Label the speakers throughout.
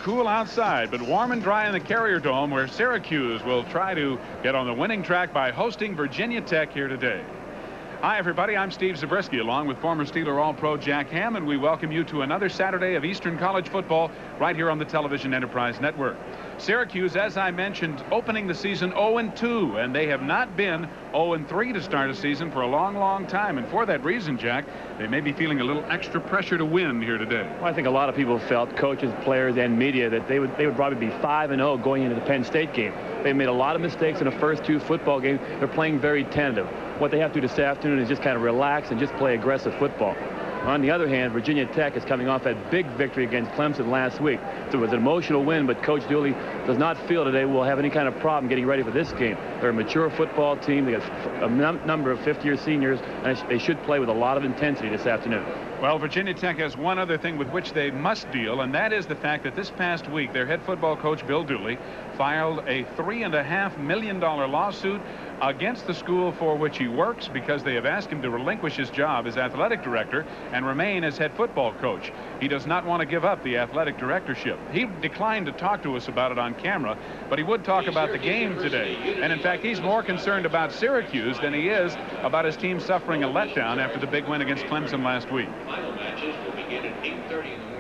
Speaker 1: cool outside, but warm and dry in the Carrier Dome, where Syracuse will try to get on the winning track by hosting Virginia Tech here today. Hi, everybody. I'm Steve Zabriskie, along with former Steeler All-Pro Jack Ham, and we welcome you to another Saturday of Eastern College football right here on the Television Enterprise Network. Syracuse, as I mentioned, opening the season 0-2, and they have not been 0-3 to start a season for a long, long time. And for that reason, Jack, they may be feeling a little extra pressure to win here today.
Speaker 2: Well, I think a lot of people felt, coaches, players, and media, that they would probably be 5-0 going into the Penn State game. They made a lot of mistakes in the first two football games. They're playing very tentative. What they have to do this afternoon is just kind of relax and just play aggressive football. On the other hand, Virginia Tech is coming off that big victory against Clemson last week. So it was an emotional win, but Coach Dooley does not feel today will have any kind of problem getting ready for this game. They're a mature football team. They got a number of fifth-year seniors, and they should play with a lot of intensity this afternoon.
Speaker 1: Well, Virginia Tech has one other thing with which they must deal, and that is the fact that this past week their head football coach, Bill Dooley, filed a $3.5 million lawsuit against the school for which he works because they have asked him to relinquish his job as athletic director and remain as head football coach. He does not want to give up the athletic directorship. He declined to talk to us about it on camera, but he would talk about the game today. And in fact, he's more concerned about Syracuse than he is about his team suffering a letdown after the big win against Clemson last week.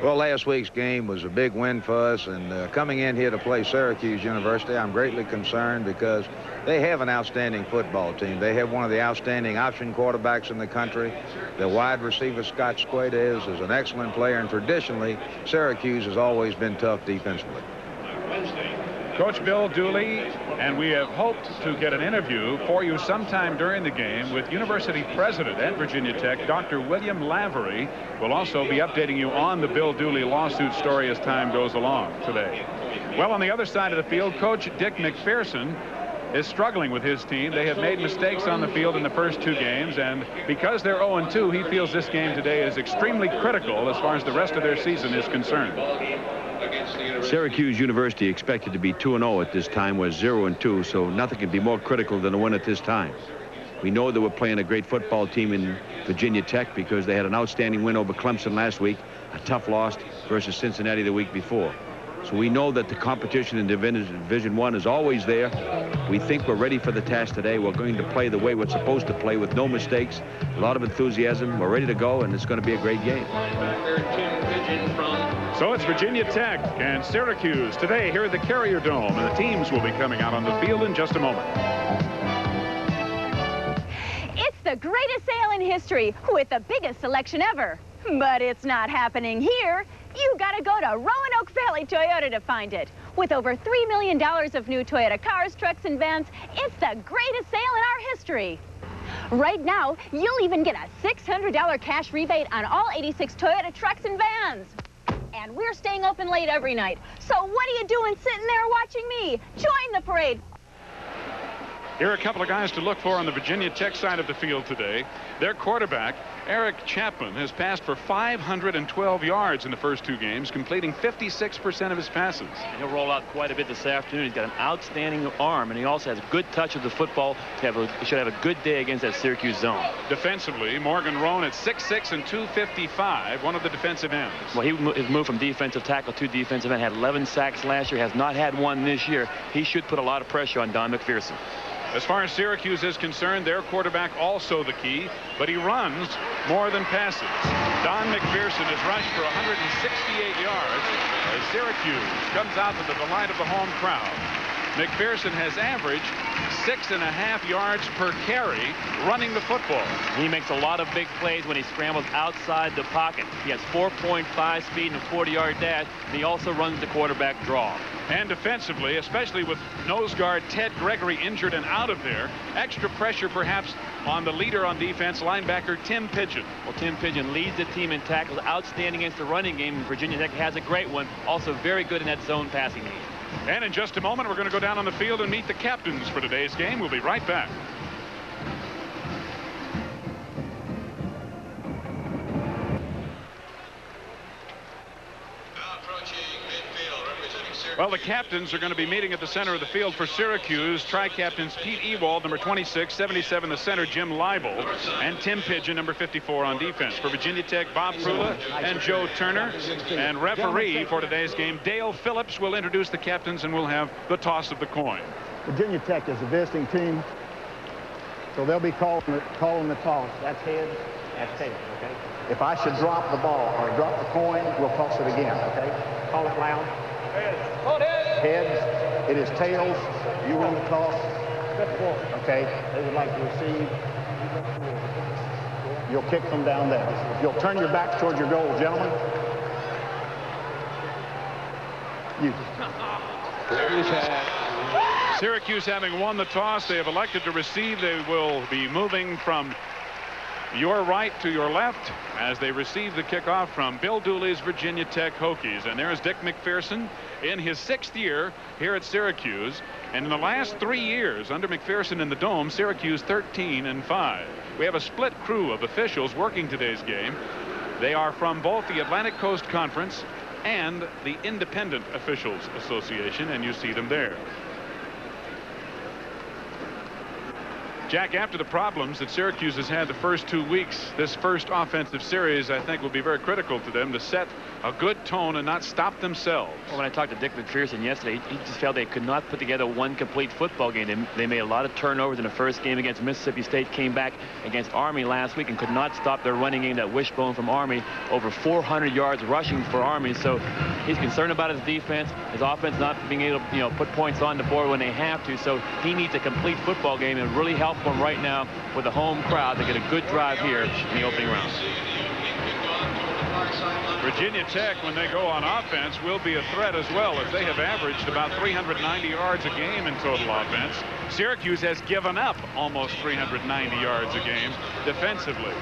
Speaker 3: Well, last week's game was a big win for us, and coming in here to play Syracuse University, I'm greatly concerned because they have an outstanding football team. They have one of the outstanding option quarterbacks in the country. The wide receiver, Scott Schwedes, is an excellent player, and traditionally, Syracuse has always been tough defensively.
Speaker 1: Coach Bill Dooley, and we have hoped to get an interview for you sometime during the game with University President at Virginia Tech, Dr. William Lavery. We'll also be updating you on the Bill Dooley lawsuit story as time goes along today. Well, on the other side of the field, Coach Dick McPherson is struggling with his team. They have made mistakes on the field in the first two games, and because they're 0-2, he feels this game today is extremely critical as far as the rest of their season is concerned.
Speaker 4: Syracuse University expected to be 2-0 at this time, was 0-2, so nothing could be more critical than a win at this time. We know that we're playing a great football team in Virginia Tech because they had an outstanding win over Clemson last week, a tough loss versus Cincinnati the week before. So we know that the competition in Division I is always there. We think we're ready for the task today. We're going to play the way we're supposed to play with no mistakes, a lot of enthusiasm. We're ready to go, and it's going to be a great game.
Speaker 1: So it's Virginia Tech and Syracuse today here at the Carrier Dome, and the teams will be coming out on the field in just a moment.
Speaker 5: It's the greatest sale in history with the biggest selection ever. But it's not happening here. You gotta go to Roanoke Valley Toyota to find it. With over $3 million of new Toyota cars, trucks, and vans, it's the greatest sale in our history. Right now, you'll even get a $600 cash rebate on all 86 Toyota trucks and vans. And we're staying open late every night. So what are you doing sitting there watching me? Join the parade.
Speaker 1: Here are a couple of guys to look for on the Virginia Tech side of the field today. Their quarterback, Eric Chapman, has passed for 512 yards in the first two games, completing 56% of his passes.
Speaker 2: He'll roll out quite a bit this afternoon. He's got an outstanding arm, and he also has a good touch of the football. He should have a good day against that Syracuse zone.
Speaker 1: Defensively, Morgan Roan at 6'6" and 255, one of the defensive ends.
Speaker 2: Well, his move from defensive tackle to defensive end, had 11 sacks last year, has not had one this year. He should put a lot of pressure on Don McPherson.
Speaker 1: As far as Syracuse is concerned, their quarterback also the key, but he runs more than passes. Don McPherson has rushed for 168 yards as Syracuse comes out to the delight of the home crowd. McPherson has averaged 6.5 yards per carry running the football.
Speaker 2: He makes a lot of big plays when he scrambles outside the pocket. He has 4.5 speed and a 40-yard dash, and he also runs the quarterback draw.
Speaker 1: And defensively, especially with nose guard Ted Gregory injured and out of there, extra pressure perhaps on the leader on defense, linebacker Tim Pigeon.
Speaker 2: Well, Tim Pigeon leads the team in tackles, outstanding against the running game. Virginia Tech has a great one, also very good in that zone passing game.
Speaker 1: And in just a moment, we're going to go down on the field and meet the captains for today's game. We'll be right back.
Speaker 6: Now approaching midfield, representing Syracuse.
Speaker 1: Well, the captains are going to be meeting at the center of the field for Syracuse. Tri-captains Pete Ewald, number 26, 77, the center, Jim Leibel, and Tim Pidgeon, number 54, on defense. For Virginia Tech, Bob Frula and Joe Turner. And referee for today's game, Dale Phillips, will introduce the captains, and we'll have the toss of the coin.
Speaker 6: Virginia Tech is a visiting team, so they'll be calling the toss. That's heads, that's tails, okay? If I should drop the ball or drop the coin, we'll toss it again, okay? Call it loud. Heads. It is tails. You win the toss. Okay. They would like to receive. You'll kick them down there. You'll turn your backs towards your goal, gentlemen. You.
Speaker 1: Syracuse having won the toss, they have elected to receive. They will be moving from your right to your left as they receive the kickoff from Bill Dooley's Virginia Tech Hokies. And there's Dick McPherson in his 6th year here at Syracuse. And in the last 3 years under McPherson in the Dome, Syracuse 13-5. We have a split crew of officials working today's game. They are from both the Atlantic Coast Conference and the Independent Officials Association, and you see them there. Jack, after the problems that Syracuse has had the first 2 weeks, this first offensive series, I think, will be very critical to them to set a good tone and not stop themselves.
Speaker 2: Well, when I talked to Dick McPherson yesterday, he just felt they could not put together one complete football game. They made a lot of turnovers in the first game against Mississippi State, came back against Army last week and could not stop their running game. That wishbone from Army, over 400 yards rushing for Army. So he's concerned about his defense, his offense not being able to, put points on the board when they have to. So he needs a complete football game and really help them right now with the home crowd to get a good drive here in the opening round.
Speaker 1: Virginia Tech, when they go on offense, will be a threat as well, as they have averaged about 390 yards a game in total offense. Syracuse has given up almost 390 yards a game defensively.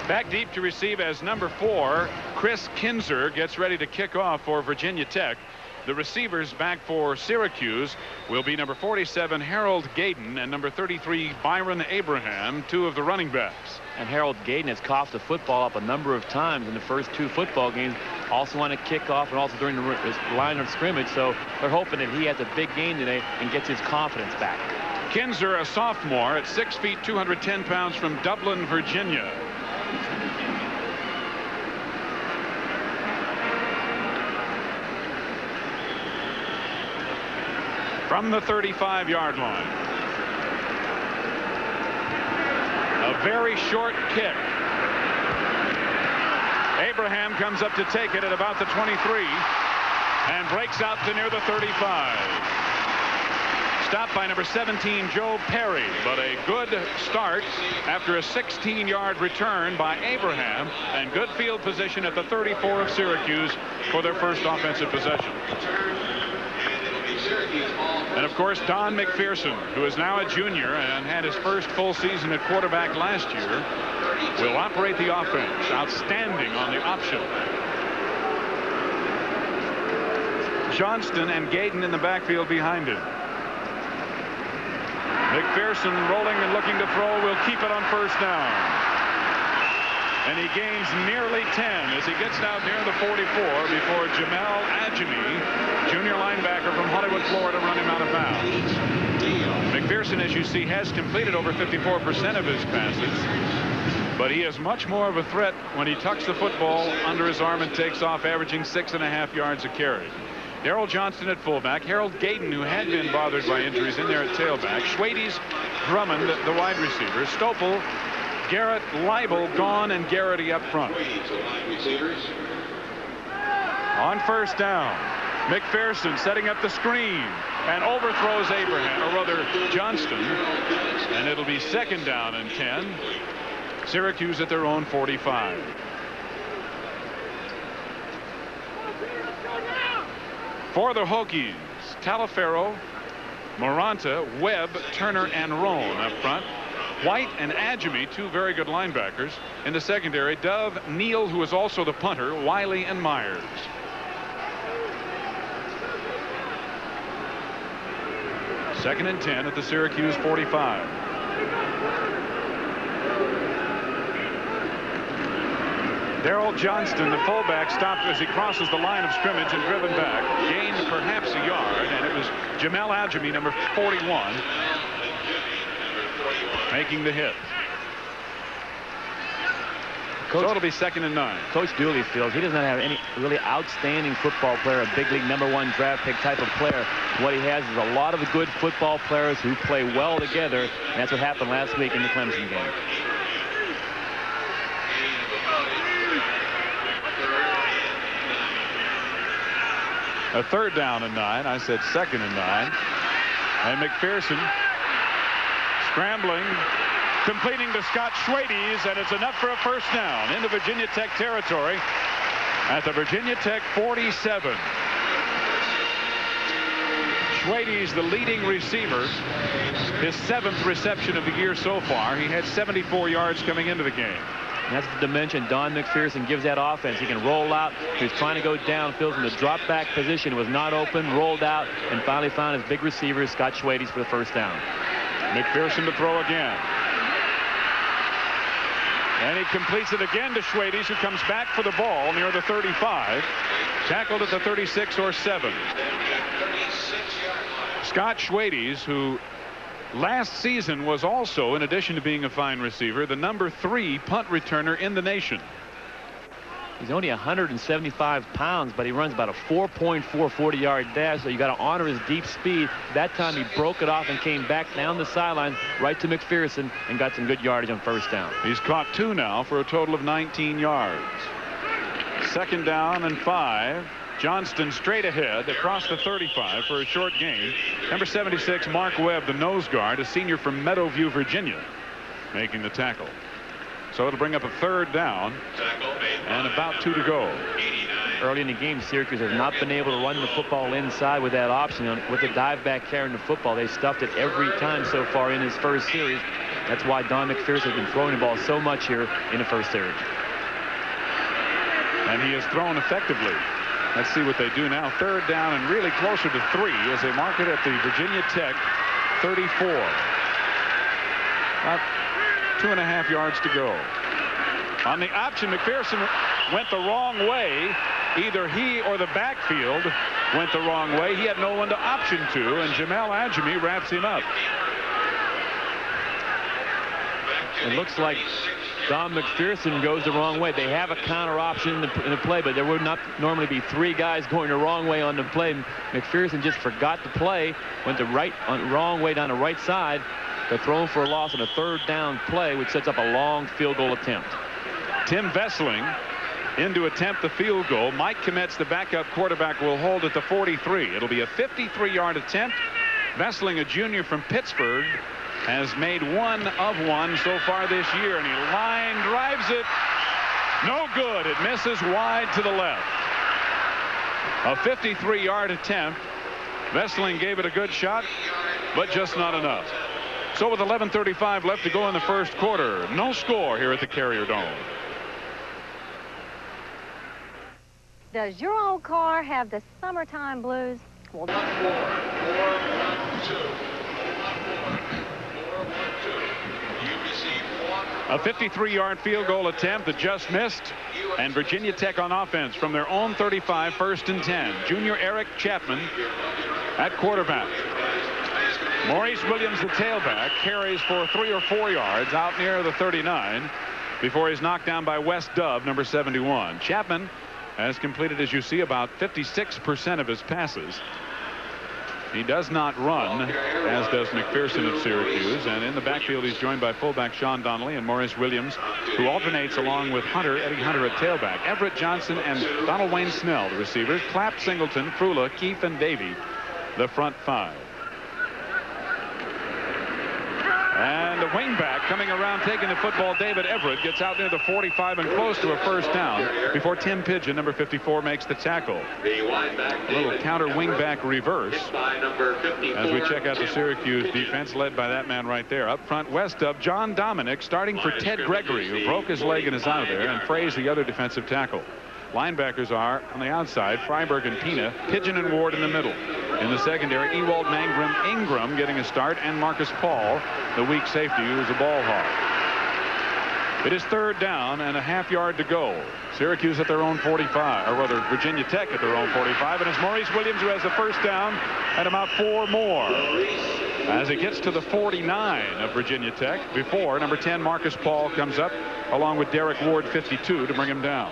Speaker 1: Back deep to receive as number 4, Chris Kinzer gets ready to kick off for Virginia Tech. The receivers back for Syracuse will be number 47, Harold Gaydon, and number 33, Byron Abraham, 2 of the running backs.
Speaker 2: And Harold Gaydon has coughed the football up a number of times in the first 2 football games, also on a kickoff and also during the line of scrimmage. So they're hoping that he has a big game today and gets his confidence back.
Speaker 1: Kinzer, a sophomore at 6 feet, 210 pounds, from Dublin, Virginia. From the 35-yard line. A very short kick. Abraham comes up to take it at about the 23 and breaks out to near the 35. Stopped by number 17, Joe Perry, but a good start after a 16-yard return by Abraham, and good field position at the 34 of Syracuse for their first offensive possession. And of course, Don McPherson, who is now a junior and had his first full season at quarterback last year, will operate the offense. Outstanding on the option. Johnston and Gaydon in the backfield behind him. McPherson rolling and looking to throw, will keep it on first down. And he gains nearly 10 as he gets down near the 44 before Jamel Adjemi, junior linebacker from Hollywood, Florida, run him out of bounds. McPherson, as you see, has completed over 54% of his passes, but he is much more of a threat when he tucks the football under his arm and takes off, averaging 6.5 yards a carry. Darrell Johnston at fullback, Harold Gaydon, who had been bothered by injuries, in there at tailback, Schwedes, Drummond, the wide receiver, Stoppel, Garrett, Leibel gone, and Garrity up front. On first down, McPherson setting up the screen and overthrows Abraham, or rather Johnston, and it'll be 2nd down and 10. Syracuse at their own 45. For the Hokies, Talaferro, Moranta, Webb, Turner, and Roan up front. White and Adjemi, 2 very good linebackers. In the secondary, Dove, Neal, who is also the punter, Wiley, and Myers. Second and 10 at the Syracuse 45. Darrell Johnston, the fullback, stopped as he crosses the line of scrimmage and driven back. Gained perhaps a yard, and it was Jamel Adjemi, number 41, making the hit. So it'll be 2nd and 9.
Speaker 2: Coach Dooley feels he does not have any really outstanding football player, a big league #1 draft pick type of player. What he has is a lot of good football players who play well together, and that's what happened last week in the Clemson game.
Speaker 1: A 3rd down and 9. I said 2nd and 9. And McPherson scrambling, completing to Scott Schwedes, and it's enough for a 1st down into Virginia Tech territory at the Virginia Tech 47. Schwedes, the leading receiver, his 7th reception of the year so far. He had 74 yards coming into the game.
Speaker 2: And that's the dimension Don McPherson gives that offense. He can roll out. He was trying to go downfield from the drop back position. It was not open, rolled out, and finally found his big receiver, Scott Schwedes, for the 1st down.
Speaker 1: McPherson to throw again. And he completes it again to Schwedes, who comes back for the ball near the 35. Tackled at the 36 or 7. Scott Schwedes, who last season was also, in addition to being a fine receiver, the number 3 punt returner in the nation.
Speaker 2: He's only 175 pounds, but he runs about a 4.4 40-yard dash, so you got to honor his deep speed. That time he broke it off and came back down the sideline right to McPherson and got some good yardage on 1st down.
Speaker 1: He's caught 2 now for a total of 19 yards. 2nd down and 5. Johnston straight ahead across the 35 for a short gain. Number 76, Mark Webb, the nose guard, a senior from Meadowview, Virginia, making the tackle. So it'll bring up a 3rd down and about 2 to go.
Speaker 2: Early in the game, Syracuse has not been able to run the football inside with that option. With the dive back carrying the football, they stuffed it every time so far in his 1st series. That's why Don McPherson has been throwing the ball so much here in the 1st series.
Speaker 1: And he has thrown effectively. Let's see what they do now. 3rd down and really closer to 3 as they mark it at the Virginia Tech 34. About 2.5 yards to go. On the option, McPherson went the wrong way. Either he or the backfield went the wrong way. He had no one to option to, and Jamel Adjemi wraps him up.
Speaker 2: It looks like Don McPherson goes the wrong way. They have a counter option in the play, but there would not normally be 3 guys going the wrong way on the play. McPherson just forgot to play, went the wrong way down the right side. They're thrown for a loss on a 3rd down play, which sets up a long field goal attempt.
Speaker 1: Tim Vesling in to attempt the field goal. Mike Kometz, the backup quarterback, will hold at the 43. It'll be a 53-yard attempt. Vesling, a junior from Pittsburgh, has made 1 of 1 so far this year, and he line drives it. No good. It misses wide to the left. A 53-yard attempt. Vesling gave it a good shot, but just not enough. So with 11:35 left to go in the 1st quarter, no score here at the Carrier Dome.
Speaker 5: Does your old car have the summertime blues? Well,
Speaker 1: a 53-yard field goal attempt that just missed, and Virginia Tech on offense from their own 35, 1st and 10. Junior Eric Chapman at quarterback. Maurice Williams, the tailback, carries for 3 or 4 yards out near the 39 before he's knocked down by Wes Dove, number 71. Chapman has completed, as you see, about 56% of his passes. He does not run, as does McPherson of Syracuse. And in the backfield, he's joined by fullback Sean Donnelly and Maurice Williams, who alternates along with Eddie Hunter at tailback. Everett Johnson and Donald Wayne Snell, the receivers. Clapp, Singleton, Frula, Keefe, and Davey, the front 5. And the wingback coming around taking the football, David Everett, gets out near the 45 and close to a 1st down before Tim Pigeon, number 54, makes the tackle. A little counter wingback reverse as we check out the Syracuse defense led by that man right there. Up front, West of John Dominic starting for Ted Gregory, who broke his leg and is out of there, and Fraze, the other defensive tackle. Linebackers are on the outside, Freiberg and Pina, Pigeon and Ward in the middle. In the secondary, Ewald Ingram getting a start, and Marcus Paul, the weak safety, who's a ball hawk. It is 3rd down and a half-yard to go. Syracuse at their own 45, or rather Virginia Tech at their own 45, and it's Maurice Williams who has the first down and about 4 more. As it gets to the 49 of Virginia Tech, before number 10 Marcus Paul comes up along with Derek Ward 52 to bring him down.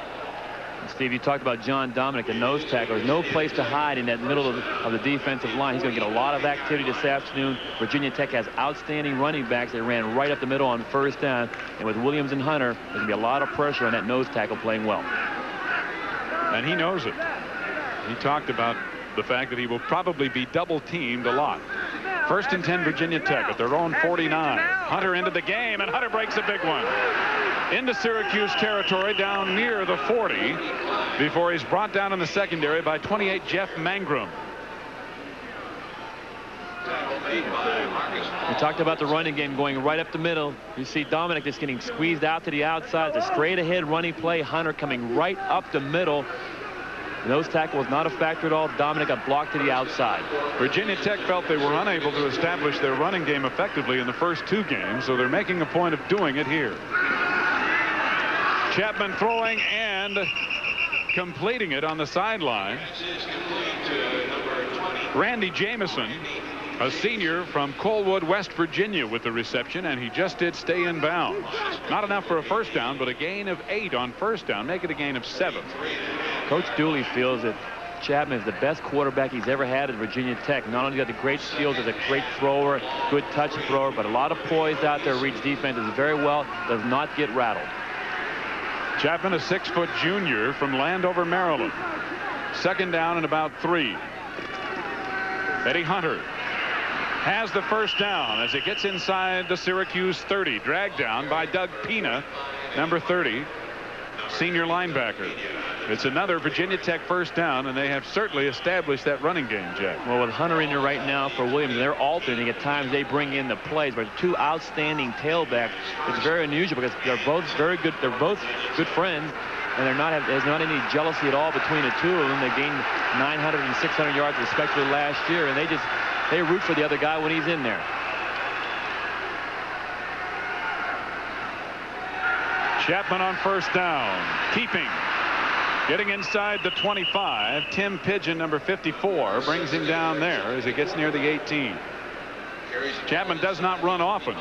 Speaker 2: Steve, you talked about John Dominic, the nose tackle. There's no place to hide in that middle of the defensive line. He's going to get a lot of activity this afternoon. Virginia Tech has outstanding running backs. They ran right up the middle on first down. And with Williams and Hunter, there's going to be a lot of pressure on that nose tackle playing well.
Speaker 1: And he knows it. He talked about the fact that he will probably be double-teamed a lot. 1st and 10 Virginia Tech at their own 49. Hunter into the game, and Hunter breaks a big one. Into Syracuse territory down near the 40 before he's brought down in the secondary by 28 Jeff Mangrum.
Speaker 2: We talked about the running game going right up the middle. You see Dominic just getting squeezed out to the outside. It's a straight ahead running play. Hunter coming right up the middle. The nose tackle was not a factor at all. Dominic got blocked to the outside.
Speaker 1: Virginia Tech felt they were unable to establish their running game effectively in the first 2 games, so they're making a point of doing it here. Chapman throwing and completing it on the sideline. Randy Jameson, a senior from Colwood, West Virginia, with the reception, and he just did stay in bounds. Not enough for a first down, but a gain of 8 on first down, make it a gain of 7.
Speaker 2: Coach Dooley feels that Chapman is the best quarterback he's ever had at Virginia Tech. Not only got the great skills as a great thrower, good touch thrower, but a lot of poise out there, reads defenses very well, does not get rattled.
Speaker 1: Chapman, a 6-foot junior from Landover, Maryland. 2nd down and about 3. Eddie Hunter has the first down as it gets inside the Syracuse 30. Dragged down by Doug Pina, number 30, senior linebacker. It's another Virginia Tech first down, and they have certainly established that running game, Jack.
Speaker 2: Well, with Hunter in there right now for Williams, they're alternating. At times they bring in the plays, but 2 outstanding tailbacks. It's very unusual because they're both very good. They're both good friends, and there's not any jealousy at all between the 2 of them. They gained 900 and 600 yards respectively last year, and they root for the other guy when he's in there.
Speaker 1: Chapman on first down, keeping. Getting inside the 25, Tim Pigeon, number 54, brings him down there as he gets near the 18. Chapman does not run often,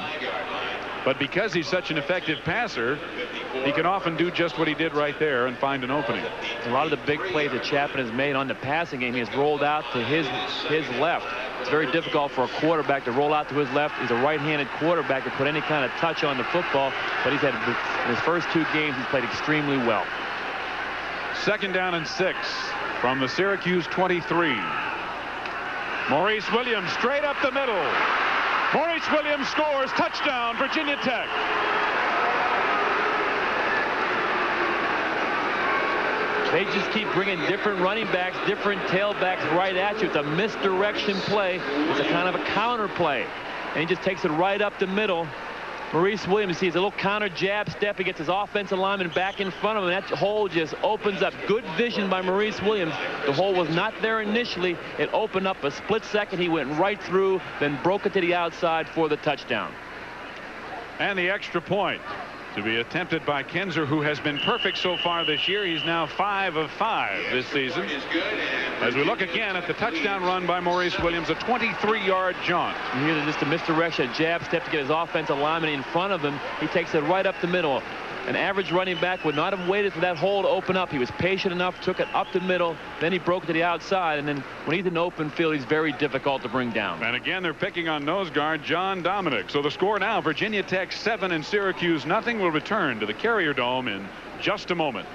Speaker 1: but because he's such an effective passer, he can often do just what he did right there and find an opening.
Speaker 2: A lot of the big plays that Chapman has made on the passing game, he has rolled out to his left. It's very difficult for a quarterback to roll out to his left. He's a right-handed quarterback to put any kind of touch on the football, but he's had, in his first 2 games, he's played extremely well.
Speaker 1: 2nd down and 6 from the Syracuse 23. Maurice Williams straight up the middle. Maurice Williams scores. Touchdown, Virginia Tech.
Speaker 2: They just keep bringing different running backs, different tailbacks right at you. It's a misdirection play. It's a kind of a counter play. And he just takes it right up the middle. Maurice Williams sees a little counter jab step. He gets his offensive lineman back in front of him. That hole just opens up. Good vision by Maurice Williams. The hole was not there initially. It opened up a split second. He went right through, then broke it to the outside for the touchdown.
Speaker 1: And the extra point to be attempted by Kinzer, who has been perfect so far this year. He's now 5 of 5 this season. As we look again at the touchdown run by Maurice Williams, a 23-yard jaunt.
Speaker 2: Here's just a misdirection, a jab step to get his offensive lineman in front of him. He takes it right up the middle. An average running back would not have waited for that hole to open up. He was patient enough, took it up the middle, then he broke it to the outside, and then when he's in open field, he's very difficult to bring down.
Speaker 1: And again, they're picking on nose guard John Dominic. So the score now, Virginia Tech 7 and Syracuse nothing. Will return to the Carrier Dome in just a moment.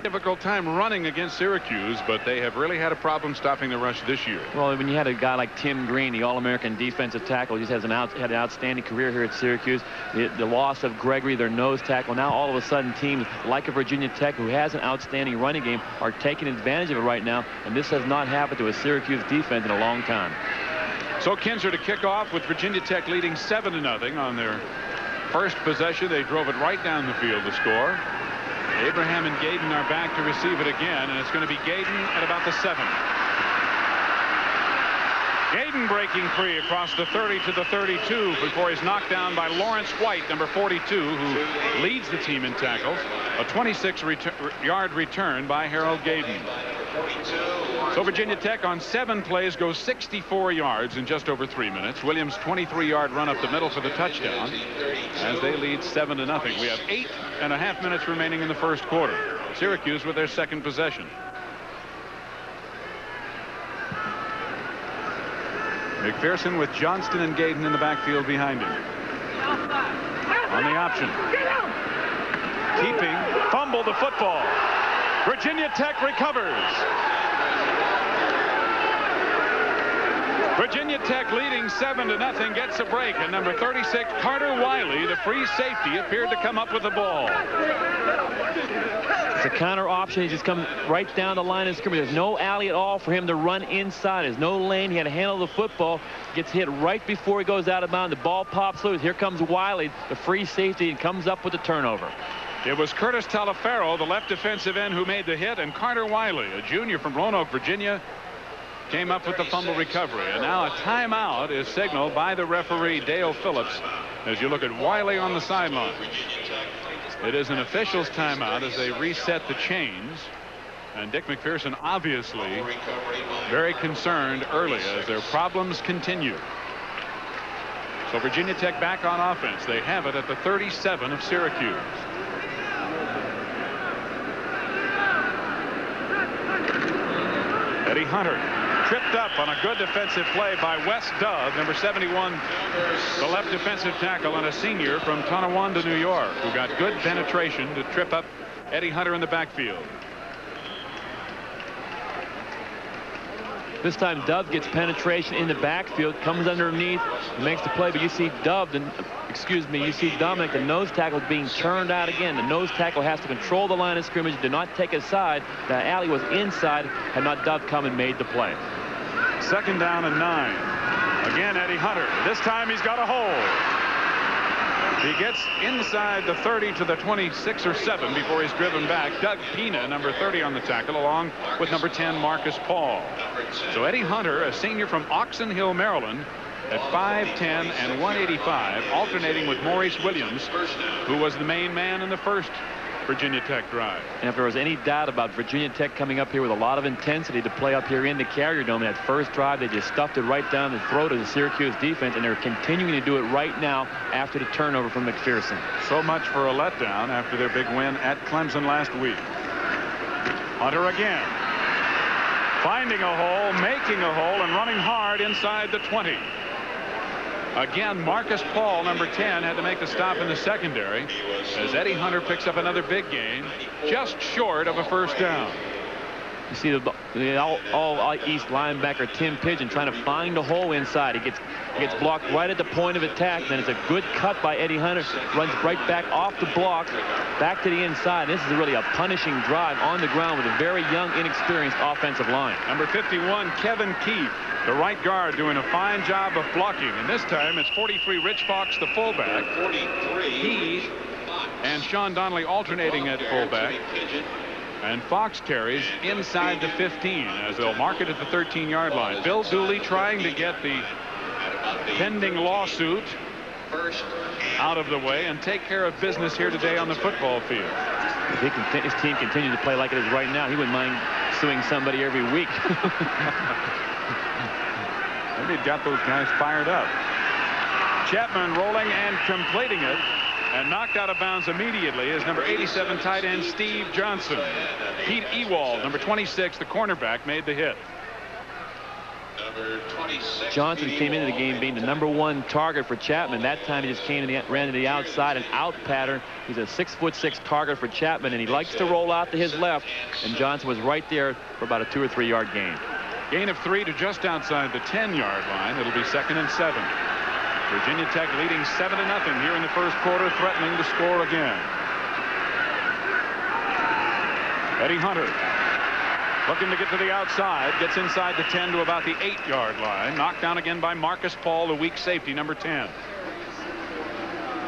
Speaker 1: Difficult time running against Syracuse, but they have really had a problem stopping the rush this year.
Speaker 2: Well, when you had a guy like Tim Green, the All-American defensive tackle, he just had an outstanding career here at Syracuse. The loss of Gregory, their nose tackle, now all of a sudden teams like a Virginia Tech, who has an outstanding running game, are taking advantage of it right now, and this has not happened to a Syracuse defense in a long time.
Speaker 1: So Kinzer to kick off with Virginia Tech leading 7-0 on their first possession. They drove it right down the field to score. Abraham and Gaydon are back to receive it again, and it's going to be Gaydon at about the 7. Gayden breaking free across the 30 to the 32 before he's knocked down by Lawrence White, number 42, who leads the team in tackles. A 26-yard return by Harold Gayden. So Virginia Tech on 7 plays goes 64 yards in just over 3 minutes. Williams' 23-yard run up the middle for the touchdown as they lead 7-0. We have 8.5 minutes remaining in the first quarter. Syracuse with their second possession. McPherson with Johnston and Gayden in the backfield behind him. On the option. Keeping. Fumble the football. Virginia Tech recovers. Virginia Tech leading 7-0 gets a break, and number 36 Carter Wiley, the free safety, appeared to come up with the ball.
Speaker 2: It's a counter option. He just comes right down the line of scrimmage. There's no alley at all for him to run inside. There's no lane. He had to handle the football. Gets hit right before he goes out of bounds. The ball pops loose. Here comes Wiley, the free safety, and comes up with the turnover.
Speaker 1: It was Curtis Talafero, the left defensive end, who made the hit, and Carter Wiley, a junior from Roanoke, Virginia, came up with the fumble recovery. And now a timeout is signaled by the referee, Dale Phillips, as you look at Wiley on the sideline. It is an official's timeout as they reset the chains. And Dick McPherson obviously very concerned early as their problems continue. So Virginia Tech back on offense. They have it at the 37 of Syracuse. Eddie Hunter tripped up on a good defensive play by Wes Dove, number 71, the left defensive tackle, and a senior from Tonawanda, New York, who got good penetration to trip up Eddie Hunter in the backfield.
Speaker 2: This time Dove gets penetration in the backfield, comes underneath, makes the play, but you see Dove, you see Dominic, the nose tackle, being turned out again. The nose tackle has to control the line of scrimmage, did not take his side. The alley was inside, had not Dove come and made the play.
Speaker 1: 2nd down and 9. Again, Eddie Hunter. This time he's got a hole. He gets inside the 30 to the 26 or 7 before he's driven back. Doug Pina, number 30 on the tackle, along with number 10, Marcus Paul. So Eddie Hunter, a senior from Oxon Hill, Maryland, at 5'10 and 185, alternating with Maurice Williams, who was the main man in the first Virginia Tech drive.
Speaker 2: And if there was any doubt about Virginia Tech coming up here with a lot of intensity to play up here in the Carrier Dome, that first drive, they just stuffed it right down the throat of the Syracuse defense, and they're continuing to do it right now after the turnover from McPherson.
Speaker 1: So much for a letdown after their big win at Clemson last week. Hunter again. Finding a hole, making a hole, and running hard inside the 20. Again, Marcus Paul, number 10, had to make the stop in the secondary as Eddie Hunter picks up another big gain, just short of a first down.
Speaker 2: You see the all-East linebacker Tim Pigeon trying to find a hole inside. He gets blocked right at the point of attack. Then it's a good cut by Eddie Hunter. Runs right back off the block, back to the inside. This is really a punishing drive on the ground with a very young, inexperienced offensive line.
Speaker 1: Number 51, Kevin Keefe, the right guard, doing a fine job of blocking. And this time it's 43, Rich Fox, the fullback. He and Sean Donnelly alternating at fullback. And Fox carries inside the 15 as they'll mark it at the 13-yard line. Bill Dooley trying to get the pending lawsuit out of the way and take care of business here today on the football field.
Speaker 2: If his team continues to play like it is right now, he wouldn't mind suing somebody every week.
Speaker 1: Maybe he'd got those guys fired up. Chapman rolling and completing it. And knocked out of bounds immediately is number 87 tight end Steve Johnson. Pete Ewald, number 26, the cornerback, made the hit.
Speaker 2: Johnson came into the game being the number 1 target for Chapman. That time he just ran to the outside, an out pattern. He's a 6'6" target for Chapman, and he likes to roll out to his left. And Johnson was right there for about a 2 or 3 yard gain.
Speaker 1: Gain of 3 to just outside the 10-yard line. It'll be 2nd and 7. Virginia Tech leading 7-0 here in the first quarter, threatening to score again. Eddie Hunter looking to get to the outside, gets inside the 10 to about the 8-yard line. Knocked down again by Marcus Paul, the weak safety, number 10.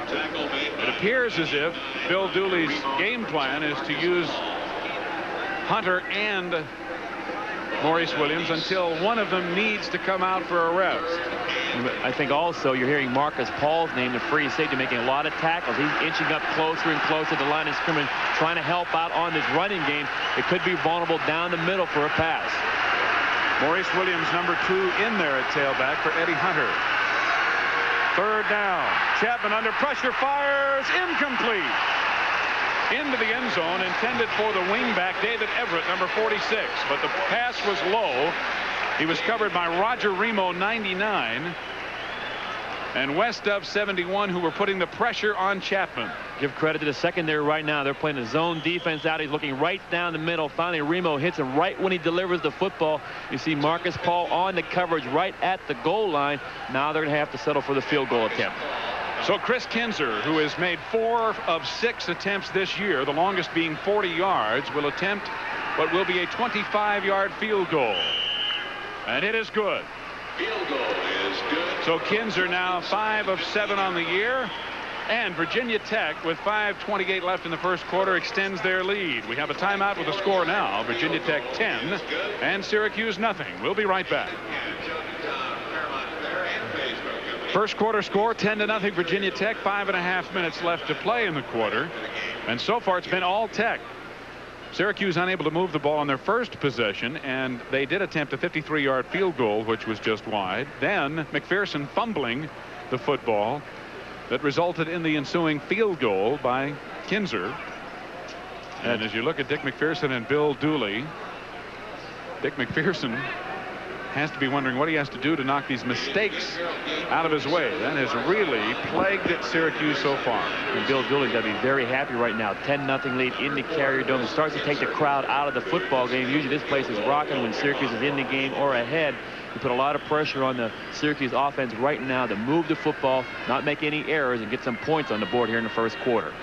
Speaker 1: It appears as if Bill Dooley's game plan is to use Hunter and Maurice Williams until one of them needs to come out for a rest.
Speaker 2: I think also you're hearing Marcus Paul's name, the free safety, making a lot of tackles. He's inching up closer and closer to the line of scrimmage, trying to help out on this running game. It could be vulnerable down the middle for a pass.
Speaker 1: Maurice Williams, number 2, in there at tailback for Eddie Hunter. Third down. Chapman under pressure, fires, incomplete. Into the end zone, intended for the wingback, David Everett, number 46. But the pass was low. He was covered by Roger Remo, 99. And West Dove, 71, who were putting the pressure on Chapman.
Speaker 2: Give credit to the secondary right now. They're playing the zone defense out. He's looking right down the middle. Finally, Remo hits him right when he delivers the football. You see Marcus Paul on the coverage right at the goal line. Now they're going to have to settle for the field goal attempt.
Speaker 1: So Chris Kinzer, who has made 4 of 6 attempts this year, the longest being 40 yards, will attempt what will be a 25-yard field goal. And it is good.
Speaker 7: Field goal is good.
Speaker 1: So Kinzer now 5 of 7 on the year. And Virginia Tech, with 5:28 left in the first quarter, extends their lead. We have a timeout with a score now. Virginia Tech 10 and Syracuse nothing. We'll be right back. First quarter score 10-0 Virginia Tech. 5.5 minutes left to play in the quarter. And so far it's been all Tech. Syracuse unable to move the ball on their first possession, and they did attempt a 53-yard field goal, which was just wide. Then McPherson fumbling the football that resulted in the ensuing field goal by Kinzer. And as you look at Dick McPherson and Bill Dooley, Dick McPherson has to be wondering what he has to do to knock these mistakes out of his way. That has really plagued Syracuse so far.
Speaker 2: And Bill Dooley's got to be very happy right now. 10-0 lead in the Carrier Dome. It starts to take the crowd out of the football game. Usually this place is rocking when Syracuse is in the game or ahead. You put a lot of pressure on the Syracuse offense right now to move the football, not make any errors, and get some points on the board here in the first quarter.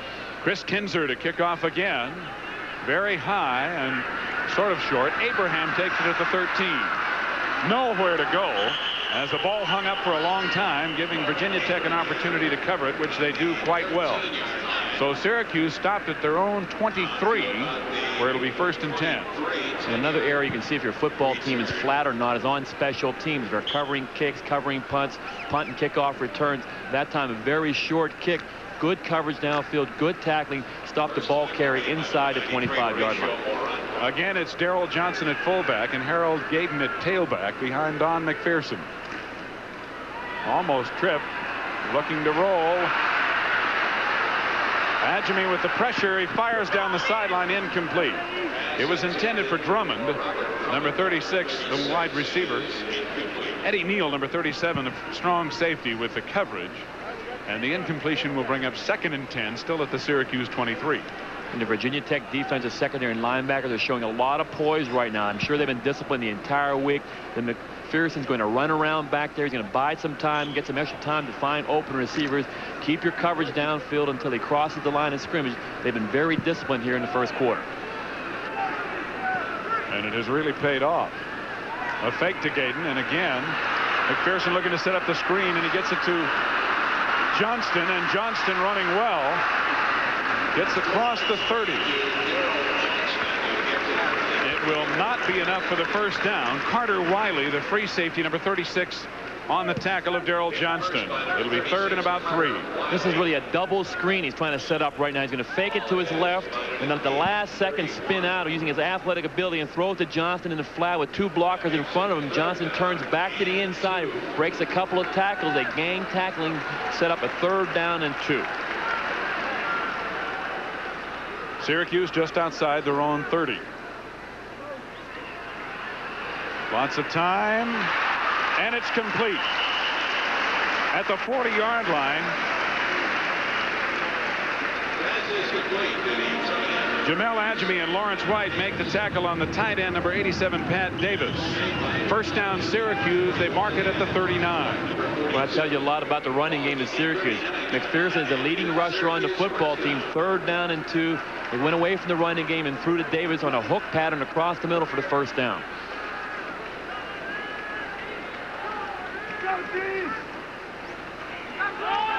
Speaker 1: Chris Kinzer to kick off again. Very high and sort of short. Abraham takes it at the 13. Nowhere to go as the ball hung up for a long time, giving Virginia Tech an opportunity to cover it, which they do quite well. So Syracuse stopped at their own 23, where it'll be 1st and 10.
Speaker 2: And another area you can see if your football team is flat or not is on special teams. They're covering kicks, covering punts, punt and kickoff returns. That time a very short kick. Good coverage downfield, good tackling, stop the ball carry inside the 25-yard line.
Speaker 1: Again, it's Darrell Johnson at fullback and Harold Gayden at tailback behind Don McPherson. Almost tripped, looking to roll. Adjemi with the pressure. He fires down the sideline, incomplete. It was intended for Drummond, number 36, the wide receiver. Eddie Neal, number 37, the strong safety with the coverage. And the incompletion will bring up 2nd and 10, still at the Syracuse 23.
Speaker 2: And the Virginia Tech defensive secondary and linebackers are showing a lot of poise right now. I'm sure they've been disciplined the entire week. Then McPherson's going to run around back there. He's going to buy some time, get some extra time to find open receivers. Keep your coverage downfield until he crosses the line of scrimmage. They've been very disciplined here in the first quarter.
Speaker 1: And it has really paid off. A fake to Gayden, and again, McPherson looking to set up the screen, and he gets it to Johnston, and Johnston running well. Gets across the 30. It will not be enough for the first down. Carter Wiley, the free safety, number 36, on the tackle of Darrell Johnston. It'll be 3rd and about 3.
Speaker 2: This is really a double screen he's trying to set up right now. He's going to fake it to his left, and then at the last second spin out using his athletic ability and throw it to Johnston in the flat with 2 blockers in front of him. Johnston turns back to the inside, breaks a couple of tackles. A gang tackling set up a 3rd down and 2.
Speaker 1: Syracuse just outside their own 30. Lots of time, and it's complete. At the 40-yard line, Jamel Adjemi and Lawrence White make the tackle on the tight end, number 87, Pat Davis. First down, Syracuse. They mark it at the 39.
Speaker 2: Well, that tells you a lot about the running game of Syracuse. McPherson is the leading rusher on the football team. 3rd down and 2. They went away from the running game and threw to Davis on a hook pattern across the middle for the first down.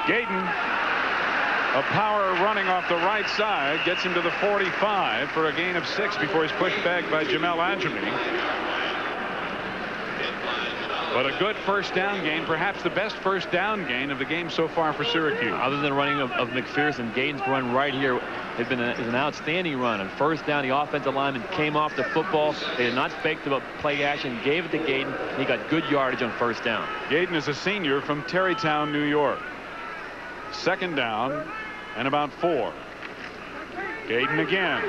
Speaker 1: Gayden, a power running off the right side, gets him to the 45 for a gain of 6 before he's pushed back by Jamel Adjemi. But a good first down gain, perhaps the best first down gain of the game so far for Syracuse.
Speaker 2: Other than running of McPherson, Gayton's run right here has been is an outstanding run. On first down, the offensive lineman came off the football. They did not fake the play action, gave it to Gayton. He got good yardage on first down.
Speaker 1: Gayton is a senior from Tarrytown, New York. Second down and about 4. Gayton again.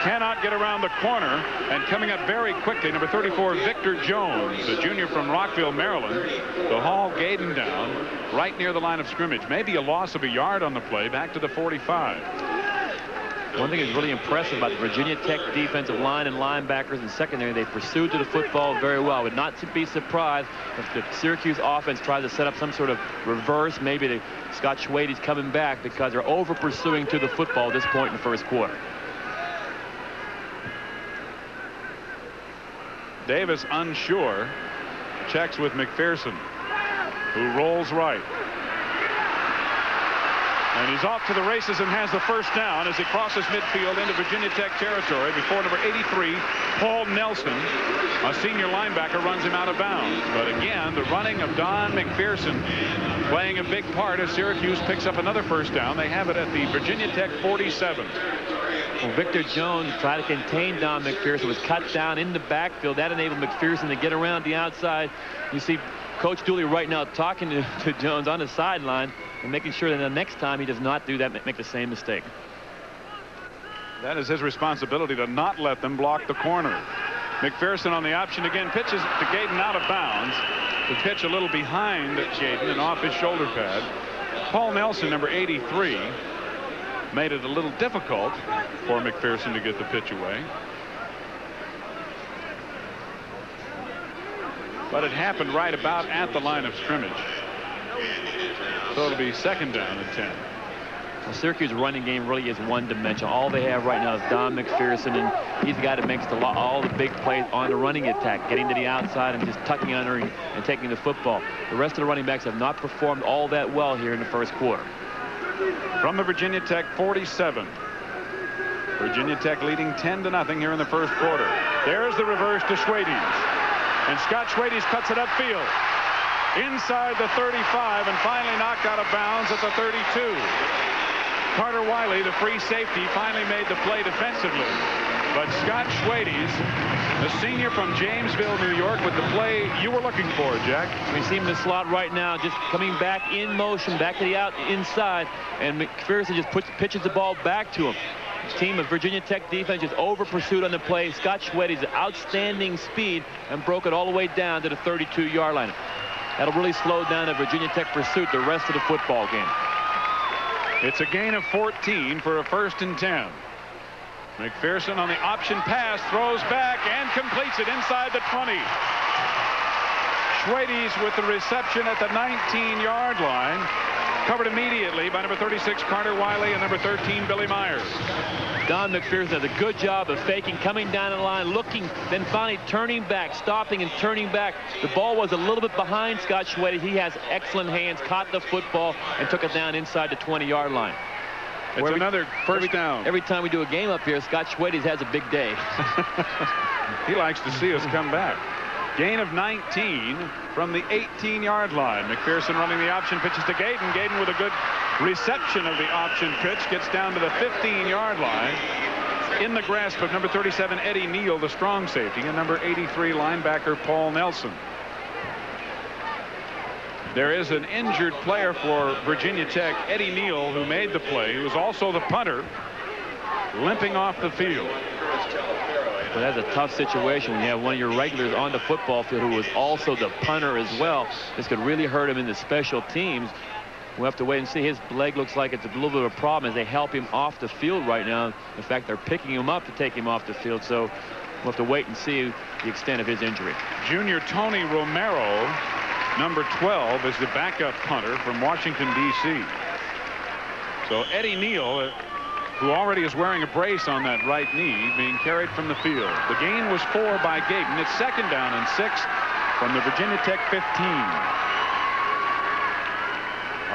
Speaker 1: Cannot get around the corner, and coming up very quickly, number 34, Victor Jones, a junior from Rockville, Maryland, to haul Gayton down right near the line of scrimmage. Maybe a loss of a yard on the play, back to the 45.
Speaker 2: One thing that's really impressive about the Virginia Tech defensive line and linebackers and secondary, they pursued to the football very well. Would not be surprised if the Syracuse offense tries to set up some sort of reverse. Maybe the Scott Schwedes coming back because they're over pursuing to the football at this point in the first quarter.
Speaker 1: Davis unsure, checks with McPherson, who rolls right. And he's off to the races and has the first down as he crosses midfield into Virginia Tech territory before number 83, Paul Nelson, a senior linebacker, runs him out of bounds. But again, the running of Don McPherson playing a big part as Syracuse picks up another first down. They have it at the Virginia Tech 47.
Speaker 2: Well, Victor Jones tried to contain Don McPherson, was cut down in the backfield. That enabled McPherson to get around the outside. You see Coach Dooley right now talking to Jones on the sideline and making sure that the next time he does not do that, make the same mistake.
Speaker 1: That is his responsibility, to not let them block the corner. McPherson on the option again, pitches to Gayton out of bounds. The pitch a little behind Gayton and off his shoulder pad. Paul Nelson, number 83, made it a little difficult for McPherson to get the pitch away. But it happened right about at the line of scrimmage. So it'll be second down and 10.
Speaker 2: Well, Syracuse running game really is one-dimensional. All they have right now is Don McPherson, and he's the guy that makes all the big plays on the running attack, getting to the outside and just tucking under and taking the football. The rest of the running backs have not performed all that well here in the first quarter.
Speaker 1: From the Virginia Tech 47. Virginia Tech leading 10-0 here in the first quarter. There's the reverse to Schwedes. And Scott Schwedes cuts it upfield. Inside the 35 and finally knocked out of bounds at the 32. Carter Wiley, the free safety, finally made the play defensively. But Scott Schwedes, the senior from Jamesville, New York, with the play you were looking for, Jack.
Speaker 2: We see him in the slot right now, just coming back in motion, back to the inside, and McPherson just pitches the ball back to him. The team of Virginia Tech defense just over pursued on the play. Scott Schwedes, outstanding speed, and broke it all the way down to the 32-yard line. That'll really slow down the Virginia Tech pursuit the rest of the football game.
Speaker 1: It's a gain of 14 for a 1st and 10. McPherson on the option pass, throws back and completes it inside the 20. Schwedes with the reception at the 19-yard line, covered immediately by number 36 Carter Wiley and number 13 Billy Myers.
Speaker 2: Don McPherson does a good job of faking, coming down the line, looking, then finally turning back, stopping and turning back. The ball was a little bit behind Scott Schwedes. He has excellent hands, caught the football and took it down inside the 20-yard line.
Speaker 1: It's another first down.
Speaker 2: Every time we do a game up here, Scott Schwedes has a big day.
Speaker 1: He likes to see us come back. Gain of 19 from the 18-yard line. McPherson running the option, pitches to Gayton. Gayton with a good reception of the option pitch, gets down to the 15-yard line. In the grasp of number 37 Eddie Neal, the strong safety, and number 83 linebacker Paul Nelson. There is an injured player for Virginia Tech, Eddie Neal, who made the play. He was also the punter, limping off the field.
Speaker 2: But that's a tough situation when you have one of your regulars on the football field who was also the punter as well. This could really hurt him in the special teams. We'll have to wait and see. His leg looks like it's a little bit of a problem as they help him off the field right now. In fact, they're picking him up to take him off the field. So we'll have to wait and see the extent of his injury.
Speaker 1: Junior Tony Romero, number 12, is the backup punter from Washington, D.C. So Eddie Neal, who already is wearing a brace on that right knee, being carried from the field. The gain was 4 by Gayton. It's second down and 6 from the Virginia Tech 15.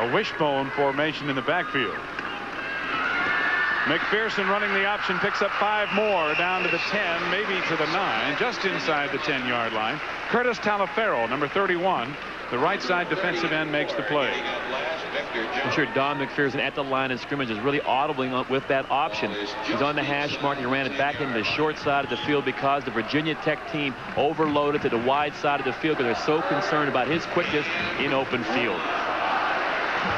Speaker 1: A wishbone formation in the backfield. McPherson running the option, picks up 5 more down to the 10, maybe to the 9, just inside the 10-yard line. Curtis Talaferro, number 31, the right side defensive end, makes the play.
Speaker 2: I'm sure Don McPherson at the line of scrimmage is really audibling with that option. He's on the hash mark. He ran it back into the short side of the field because the Virginia Tech team overloaded to the wide side of the field because they're so concerned about his quickness in open field.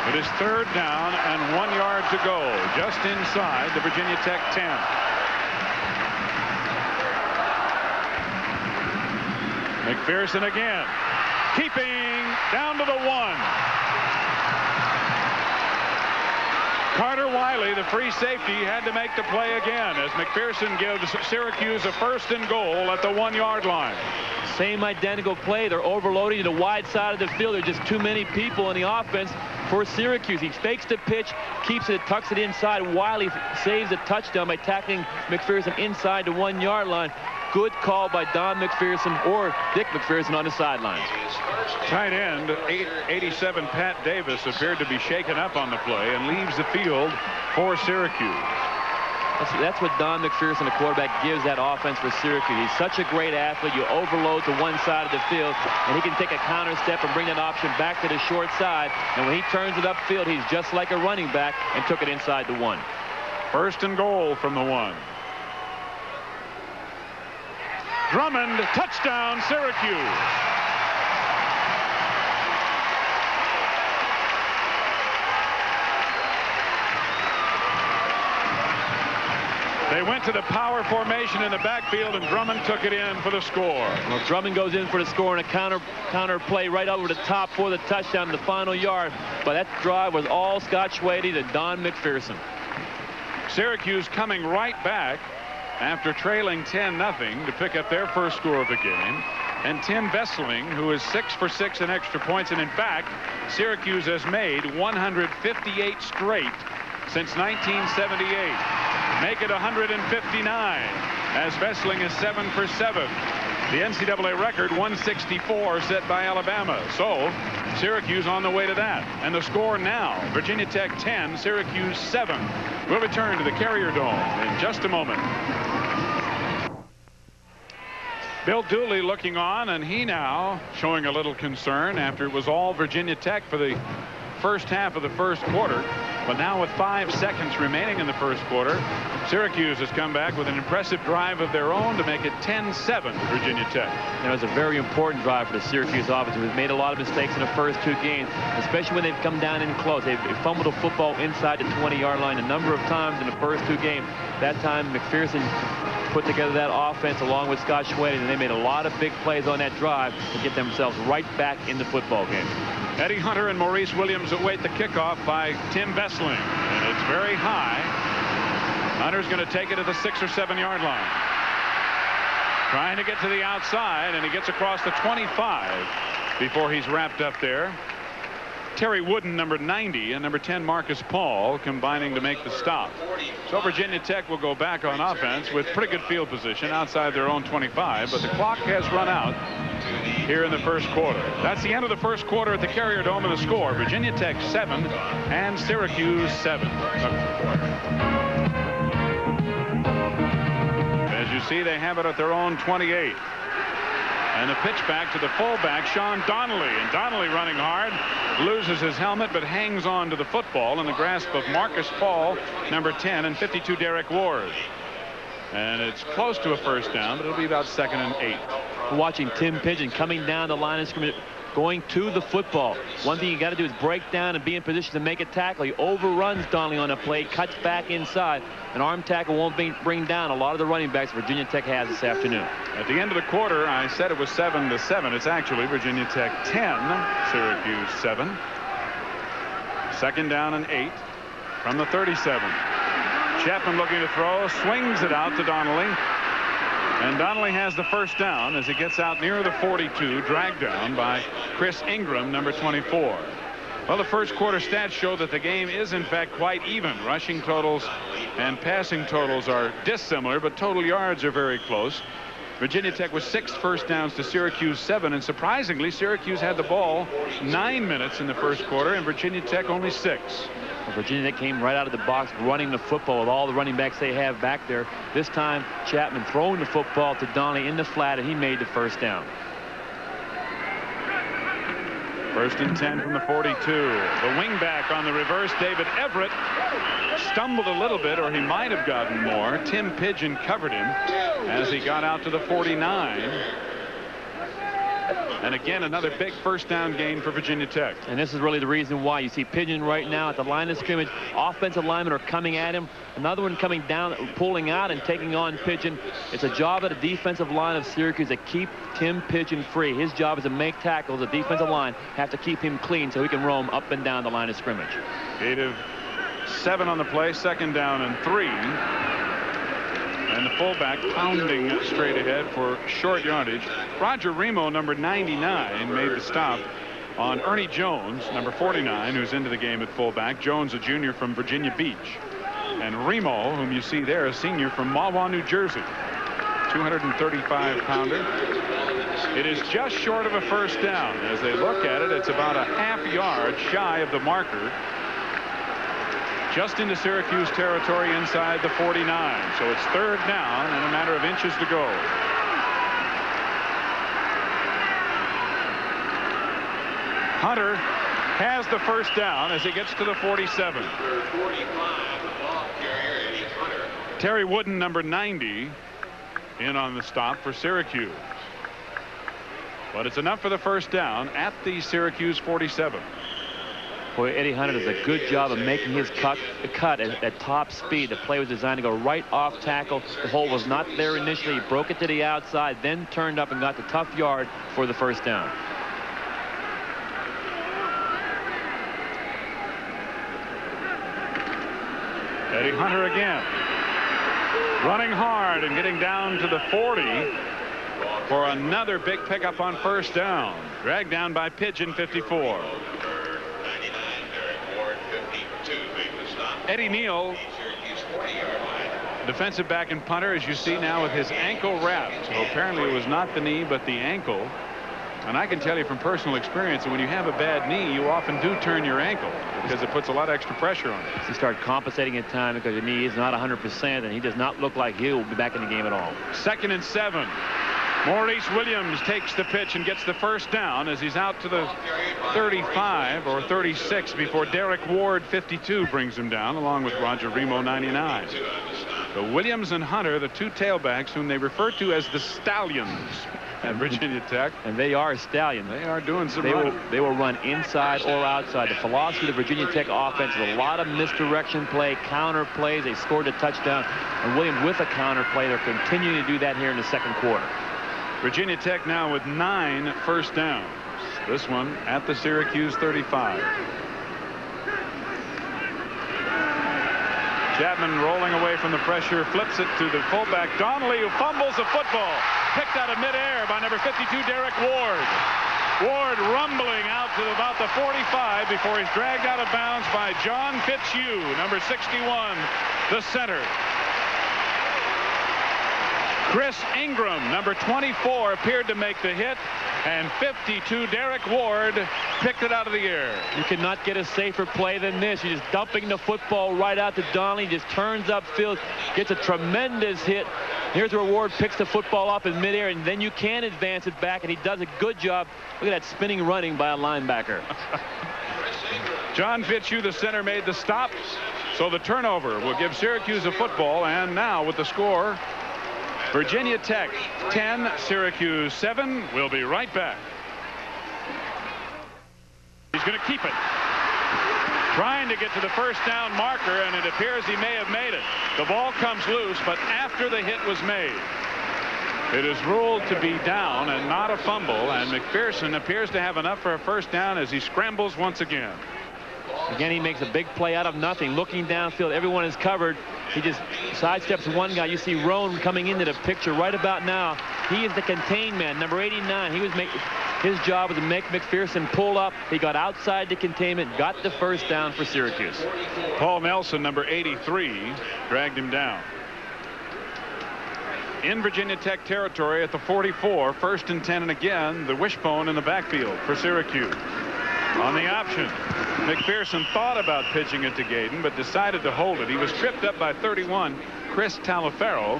Speaker 1: It is 3rd down and 1 yard to go, just inside the Virginia Tech 10. McPherson again, keeping down to the 1. Carter Wiley, the free safety, had to make the play again as McPherson gives Syracuse a 1st and goal at the 1 yard line.
Speaker 2: Same identical play. They're overloading the wide side of the field. There's just too many people in the offense for Syracuse. He fakes the pitch, keeps it, tucks it inside. Wiley saves a touchdown by tackling McPherson inside the 1 yard line. Good call by Don McPherson or Dick McPherson on the sidelines.
Speaker 1: Tight end 87 Pat Davis appeared to be shaken up on the play and leaves the field for Syracuse.
Speaker 2: That's what Don McPherson, the quarterback, gives that offense for Syracuse. He's such a great athlete. You overload to one side of the field, and he can take a counter step and bring that option back to the short side. And when he turns it upfield, he's just like a running back and took it inside the 1.
Speaker 1: 1st and goal from the 1. Drummond, touchdown, Syracuse. They went to the power formation in the backfield, and Drummond took it in for the score.
Speaker 2: Well, Drummond goes in for the score and a counter play right over the top for the touchdown in the final yard. But that drive was all Scott Schwedes and Don McPherson.
Speaker 1: Syracuse coming right back after trailing 10-0 to pick up their first score of the game. And Tim Vesling, who is 6 for 6 in extra points, and in fact, Syracuse has made 158 straight since 1978. Make it 159 as Vesling is 7 for 7. The NCAA record 164 set by Alabama. So Syracuse on the way to that. And the score now, Virginia Tech 10, Syracuse 7. We'll return to the Carrier Dome in just a moment. Bill Dooley looking on, and he now showing a little concern after it was all Virginia Tech for the first half of the first quarter. But now with 5 seconds remaining in the first quarter, Syracuse has come back with an impressive drive of their own to make it 10-7 Virginia Tech.
Speaker 2: It was a very important drive for the Syracuse offense. We've made a lot of mistakes in the first 2 games, especially when they've come down in close. They've fumbled a football inside the 20-yard line a number of times in the first 2 games. That time McPherson put together that offense along with Scott Schwedes, and they made a lot of big plays on that drive to get themselves right back in the football game.
Speaker 1: Eddie Hunter and Maurice Williams await the kickoff by Tim Vesling, and it's very high. Hunter's going to take it to the 6 or 7 yard line. Trying to get to the outside, and he gets across the 25 before he's wrapped up there. Terry Wooden, number 90, and number 10, Marcus Paul, combining to make the stop. So Virginia Tech will go back on offense with pretty good field position outside their own 25, but the clock has run out here in the first quarter. That's the end of the first quarter at the Carrier Dome, and the score, Virginia Tech 7 and Syracuse 7. As you see, they have it at their own 28. And the pitch back to the fullback, Sean Donnelly. And Donnelly running hard, loses his helmet, but hangs on to the football in the grasp of Marcus Paul, number 10, and 52, Derek Ward. And it's close to a first down, but it'll be about 2nd and 8.
Speaker 2: We're watching Tim Pigeon coming down the line of scrimmage, going to the football. One thing you got to do is break down and be in position to make a tackle. He overruns Donnelly on a play, cuts back inside. An arm tackle won't bring down a lot of the running backs Virginia Tech has this afternoon.
Speaker 1: At the end of the quarter, I said it was 7-7. It's actually Virginia Tech 10, Syracuse 7. 2nd down and 8 from the 37. Chapman looking to throw, swings it out to Donnelly. And Donnelly has the first down as he gets out near the 42, dragged down by Chris Ingram, number 24. Well, the first quarter stats show that the game is in fact quite even. Rushing totals and passing totals are dissimilar, but total yards are very close. Virginia Tech was 6 first downs to Syracuse 7, and surprisingly Syracuse had the ball 9 minutes in the first quarter and Virginia Tech only 6.
Speaker 2: Virginia Tech came right out of the box running the football with all the running backs they have back there. This time Chapman throwing the football to Donnelly in the flat, and he made the first down.
Speaker 1: 1st and 10 from the 42. The wingback on the reverse, David Everett, stumbled a little bit, or he might have gotten more. Tim Pigeon covered him as he got out to the 49. And again, another big first down gain for Virginia Tech.
Speaker 2: And this is really the reason why. You see Pigeon right now at the line of scrimmage. Offensive linemen are coming at him. Another one coming down, pulling out and taking on Pigeon. It's a job of the defensive line of Syracuse to keep Tim Pigeon free. His job is to make tackles. The defensive line have to keep him clean so he can roam up and down the line of scrimmage.
Speaker 1: 8 of 7 on the play, 2nd down and 3. And the fullback pounding straight ahead for short yardage. Roger Remo, number 99, made the stop on Ernie Jones, number 49, who's into the game at fullback. Jones, a junior from Virginia Beach. And Remo, whom you see there, a senior from Mahwah, New Jersey. 235-pounder. It is just short of a first down. As they look at it, it's about a half yard shy of the marker. Just into Syracuse territory inside the 49. So it's 3rd down and a matter of inches to go. Hunter has the first down as he gets to the 47. Terry Wooden, number 90, in on the stop for Syracuse. But it's enough for the first down at the Syracuse 47.
Speaker 2: Boy, Eddie Hunter does a good job of making his cut at top speed. The play was designed to go right off tackle. The hole was not there initially. He broke it to the outside, then turned up and got the tough yard for the first down.
Speaker 1: Eddie Hunter again. Running hard and getting down to the 40 for another big pickup on first down. Dragged down by Pigeon, 54. Eddie Neal, defensive back and punter, as you see now with his ankle wrapped. So apparently it was not the knee but the ankle. And I can tell you from personal experience that when you have a bad knee, you often do turn your ankle because it puts a lot of extra pressure on it.
Speaker 2: He started compensating in time because your knee is not 100%, and he does not look like he will be back in the game at all. 2nd
Speaker 1: and 7. Maurice Williams takes the pitch and gets the first down as he's out to the 35 or 36 before Derek Ward, 52, brings him down along with Roger Remo, 99. So Williams and Hunter, the two tailbacks whom they refer to as the Stallions at Virginia Tech.
Speaker 2: And they are a stallion.
Speaker 1: They are doing some running.
Speaker 2: They will run inside or outside. The philosophy of the Virginia Tech offense is a lot of misdirection play, counter plays. They scored a touchdown. And Williams with a counter play. They're continuing to do that here in the 2nd quarter.
Speaker 1: Virginia Tech now with 9 first downs. This one at the Syracuse 35. Chapman rolling away from the pressure, flips it to the fullback Donnelly, who fumbles the football. Picked out of midair by number 52 Derek Ward. Ward rumbling out to about the 45 before he's dragged out of bounds by John Fitzhugh, number 61, the center. Chris Ingram, number 24, appeared to make the hit, and 52 Derek Ward picked it out of the air.
Speaker 2: You cannot get a safer play than this. You're just dumping the football right out to Donnelly, just turns upfield, gets a tremendous hit. Here's where Ward picks the football up in midair, and then you can advance it back, and he does a good job. Look at that spinning running by a linebacker.
Speaker 1: John Fitzhugh, the center, made the stop, so the turnover will give Syracuse a football, and now with the score, Virginia Tech 10, Syracuse 7. We'll be right back. He's going to keep it. Trying to get to the first down marker, and it appears he may have made it. The ball comes loose, but after the hit was made. It is ruled to be down and not a fumble, and McPherson appears to have enough for a first down as he scrambles once again.
Speaker 2: Again, he makes a big play out of nothing. Looking downfield, everyone is covered. He just sidesteps one guy. You see Roan coming into the picture right about now. He is the contain man, number 89. His job was to make McPherson pull up. He got outside the containment, got the first down for Syracuse.
Speaker 1: Paul Nelson, number 83, dragged him down. In Virginia Tech territory at the 44, 1st and 10, and again, the wishbone in the backfield for Syracuse. On the option, McPherson thought about pitching it to Gaydon, but decided to hold it. He was tripped up by 31, Chris Taliaferro,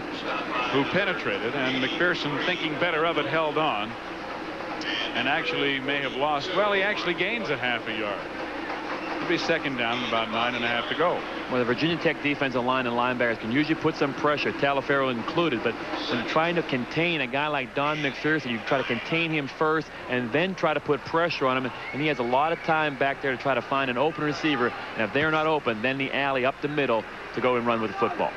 Speaker 1: who penetrated, and McPherson, thinking better of it, held on, and actually may have lost. Well, he actually gains a half a yard. It'll be second down with about 9.5 to go.
Speaker 2: Well, the Virginia Tech defensive line and linebackers can usually put some pressure, Taliaferro included, but when you're trying to contain a guy like Don McPherson, you try to contain him first and then try to put pressure on him, and he has a lot of time back there to try to find an open receiver, and if they're not open, then the alley up the middle to go and run with the football.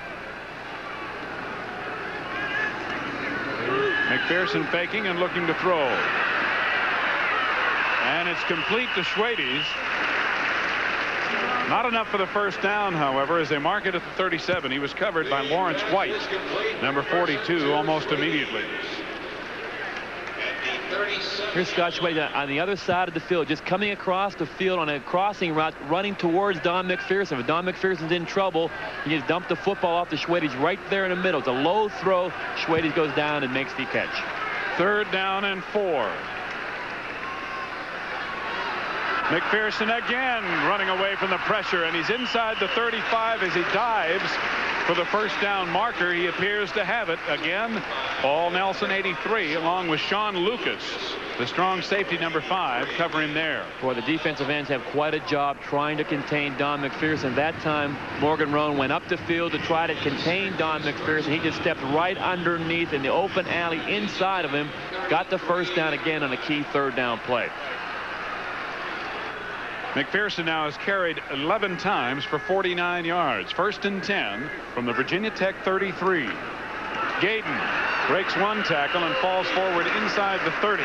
Speaker 1: McPherson faking and looking to throw. And it's complete to Schwedes. Not enough for the first down, however, as they mark it at the 37. He was covered by Lawrence White, number 42, almost immediately.
Speaker 2: Here's Scott Schwedes on the other side of the field, just coming across the field on a crossing route, running towards Don McPherson. If Don McPherson's in trouble, he just dumped the football off to Schwedes right there in the middle. It's a low throw. Schwedes goes down and makes the catch.
Speaker 1: 3rd down and 4. McPherson again running away from the pressure, and he's inside the 35 as he dives for the first down marker. He appears to have it again. Paul Nelson, 83, along with Sean Lucas, the strong safety, number 5, covering there.
Speaker 2: Boy, the defensive ends have quite a job trying to contain Don McPherson. That time, Morgan Roan went up the field to try to contain Don McPherson. He just stepped right underneath in the open alley inside of him, got the first down again on a key 3rd down play.
Speaker 1: McPherson now has carried 11 times for 49 yards. 1st and 10 from the Virginia Tech 33. Gaydon breaks one tackle and falls forward inside the 30,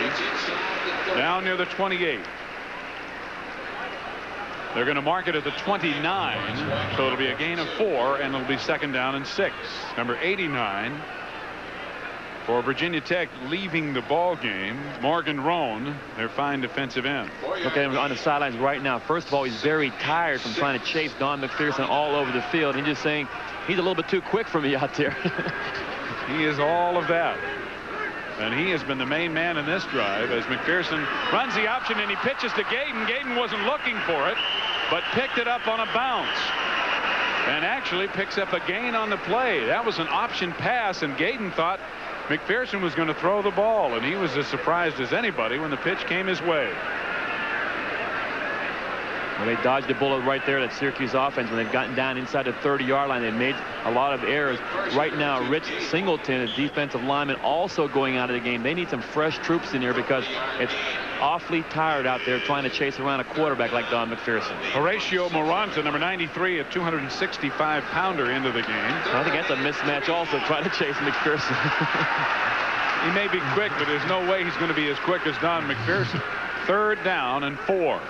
Speaker 1: down near the 28. They're going to mark it at the 29, so it'll be a gain of 4, and it'll be 2nd down and 6. Number 89 for Virginia Tech leaving the ball game, Morgan Roan, their fine defensive end.
Speaker 2: Look at him on the sidelines right now. First of all, he's very tired from trying to chase Don McPherson all over the field. He's just saying he's a little bit too quick for me out there.
Speaker 1: He is all of that. And he has been the main man in this drive as McPherson runs the option and he pitches to Gaydon. Gaydon wasn't looking for it, but picked it up on a bounce. And actually picks up a gain on the play. That was an option pass, and Gaydon thought McPherson was going to throw the ball, and he was as surprised as anybody when the pitch came his way.
Speaker 2: Well, they dodged a bullet right there, that Syracuse offense, when they've gotten down inside the 30-yard line. They've made a lot of errors. Right now, Rich Singleton, a defensive lineman, also going out of the game. They need some fresh troops in here because it's awfully tired out there trying to chase around a quarterback like Don McPherson.
Speaker 1: Horatio Moranta, number 93, a 265-pounder into the game.
Speaker 2: I think that's a mismatch also, trying to chase McPherson.
Speaker 1: He may be quick, but there's no way he's going to be as quick as Don McPherson. 3rd down and 4.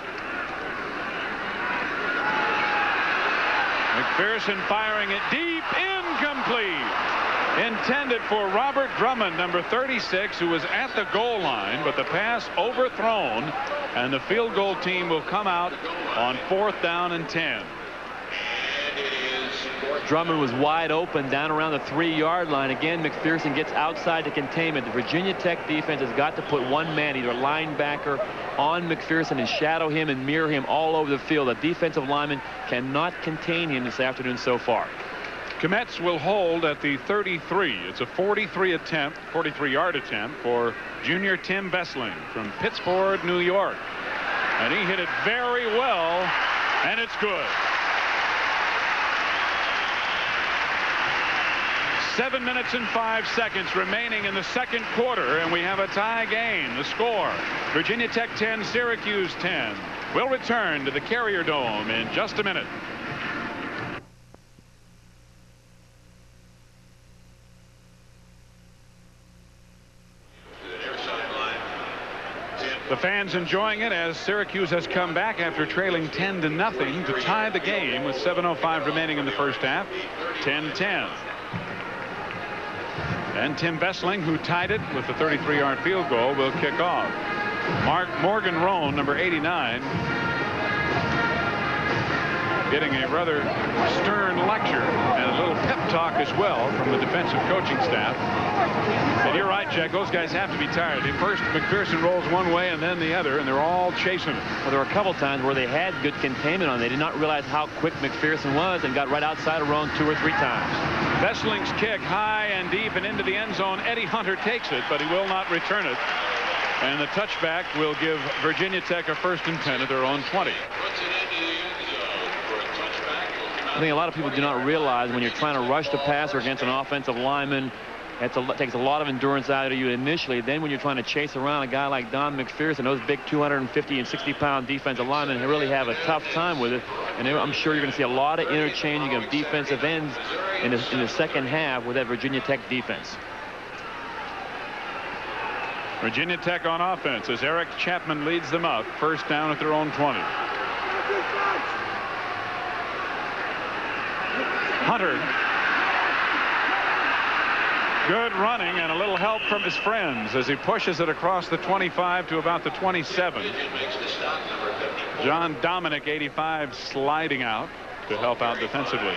Speaker 1: McPherson firing it deep, incomplete. Intended for Robert Drummond, number 36, who was at the goal line, but the pass overthrown, and the field goal team will come out on 4th down and 10.
Speaker 2: Drummond was wide open down around the 3-yard line. Again, McPherson gets outside the containment. The Virginia Tech defense has got to put one man, either linebacker, on McPherson and shadow him and mirror him all over the field. The defensive lineman cannot contain him this afternoon so far.
Speaker 1: Comets will hold at the 33. It's a 43-yard attempt for junior Tim Vesling from Pittsford, New York. And he hit it very well, and it's good. 7 minutes and 5 seconds remaining in the 2nd quarter, and we have a tie game. The score, Virginia Tech 10, Syracuse 10. We'll return to the Carrier Dome in just a minute. The fans enjoying it as Syracuse has come back after trailing 10-0 to tie the game with 7:05 remaining in the first half. 10-10. And Tim Vesling, who tied it with the 33-yard field goal, will kick off. Morgan Roan, number 89, getting a rather stern lecture and a little pep talk as well from the defensive coaching staff. And you're right, Jack. Those guys have to be tired. First, McPherson rolls one way and then the other, and they're all chasing it.
Speaker 2: Well, there were a couple times where they had good containment on. They did not realize how quick McPherson was and got right outside of Roan 2 or 3 times.
Speaker 1: Vesling's kick high and deep and into the end zone. Eddie Hunter takes it, but he will not return it. And the touchback will give Virginia Tech a 1st and 10 at their own 20.
Speaker 2: I think a lot of people do not realize when you're trying to rush the passer against an offensive lineman, it takes a lot of endurance out of you initially. Then when you're trying to chase around a guy like Don McPherson, those big 250 and 60-pound defensive linemen really have a tough time with it. And I'm sure you're going to see a lot of interchanging of defensive ends in the second half with that Virginia Tech defense.
Speaker 1: Virginia Tech on offense as Eric Chapman leads them up. 1st down at their own 20. Hunter. Good running and a little help from his friends as he pushes it across the 25 to about the 27. John Dominic, 85, sliding out to help out defensively.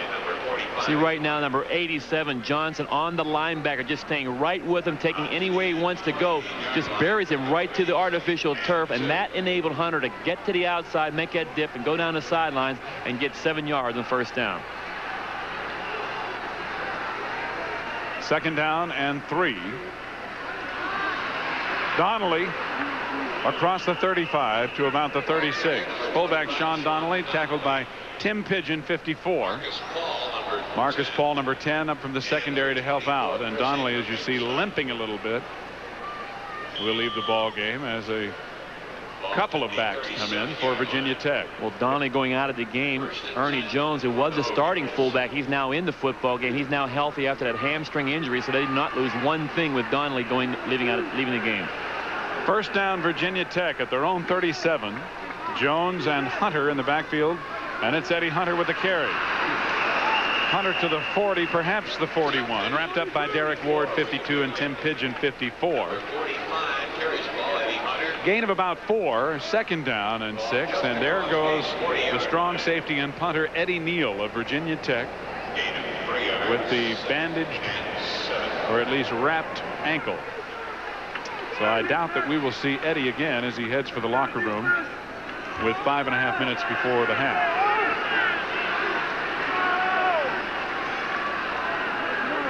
Speaker 2: See right now, number 87, Johnson, on the linebacker, just staying right with him, taking any way he wants to go, just buries him right to the artificial turf, and that enabled Hunter to get to the outside, make that dip, and go down the sidelines and get 7 yards on 1st down.
Speaker 1: 2nd down and 3. Donnelly across the 35 to about the 36. Fullback Sean Donnelly tackled by Tim Pigeon, 54. Marcus Paul, number 10, up from the secondary to help out. And Donnelly, as you see, limping a little bit, will leave the ball game as a couple of backs come in for Virginia Tech.
Speaker 2: Well, Donnelly going out of the game. Ernie Jones, who was the starting fullback, he's now in the football game. He's now healthy after that hamstring injury, so they did not lose one thing with Donnelly leaving the game.
Speaker 1: 1st down, Virginia Tech at their own 37. Jones and Hunter in the backfield, and it's Eddie Hunter with the carry. Hunter to the 40, perhaps the 41, wrapped up by Derek Ward, 52, and Tim Pigeon, 54. Gain of about 4, 2nd down and 6, and there goes the strong safety and punter Eddie Neal of Virginia Tech with the bandaged or at least wrapped ankle. So I doubt that we will see Eddie again as he heads for the locker room with 5.5 minutes before the half.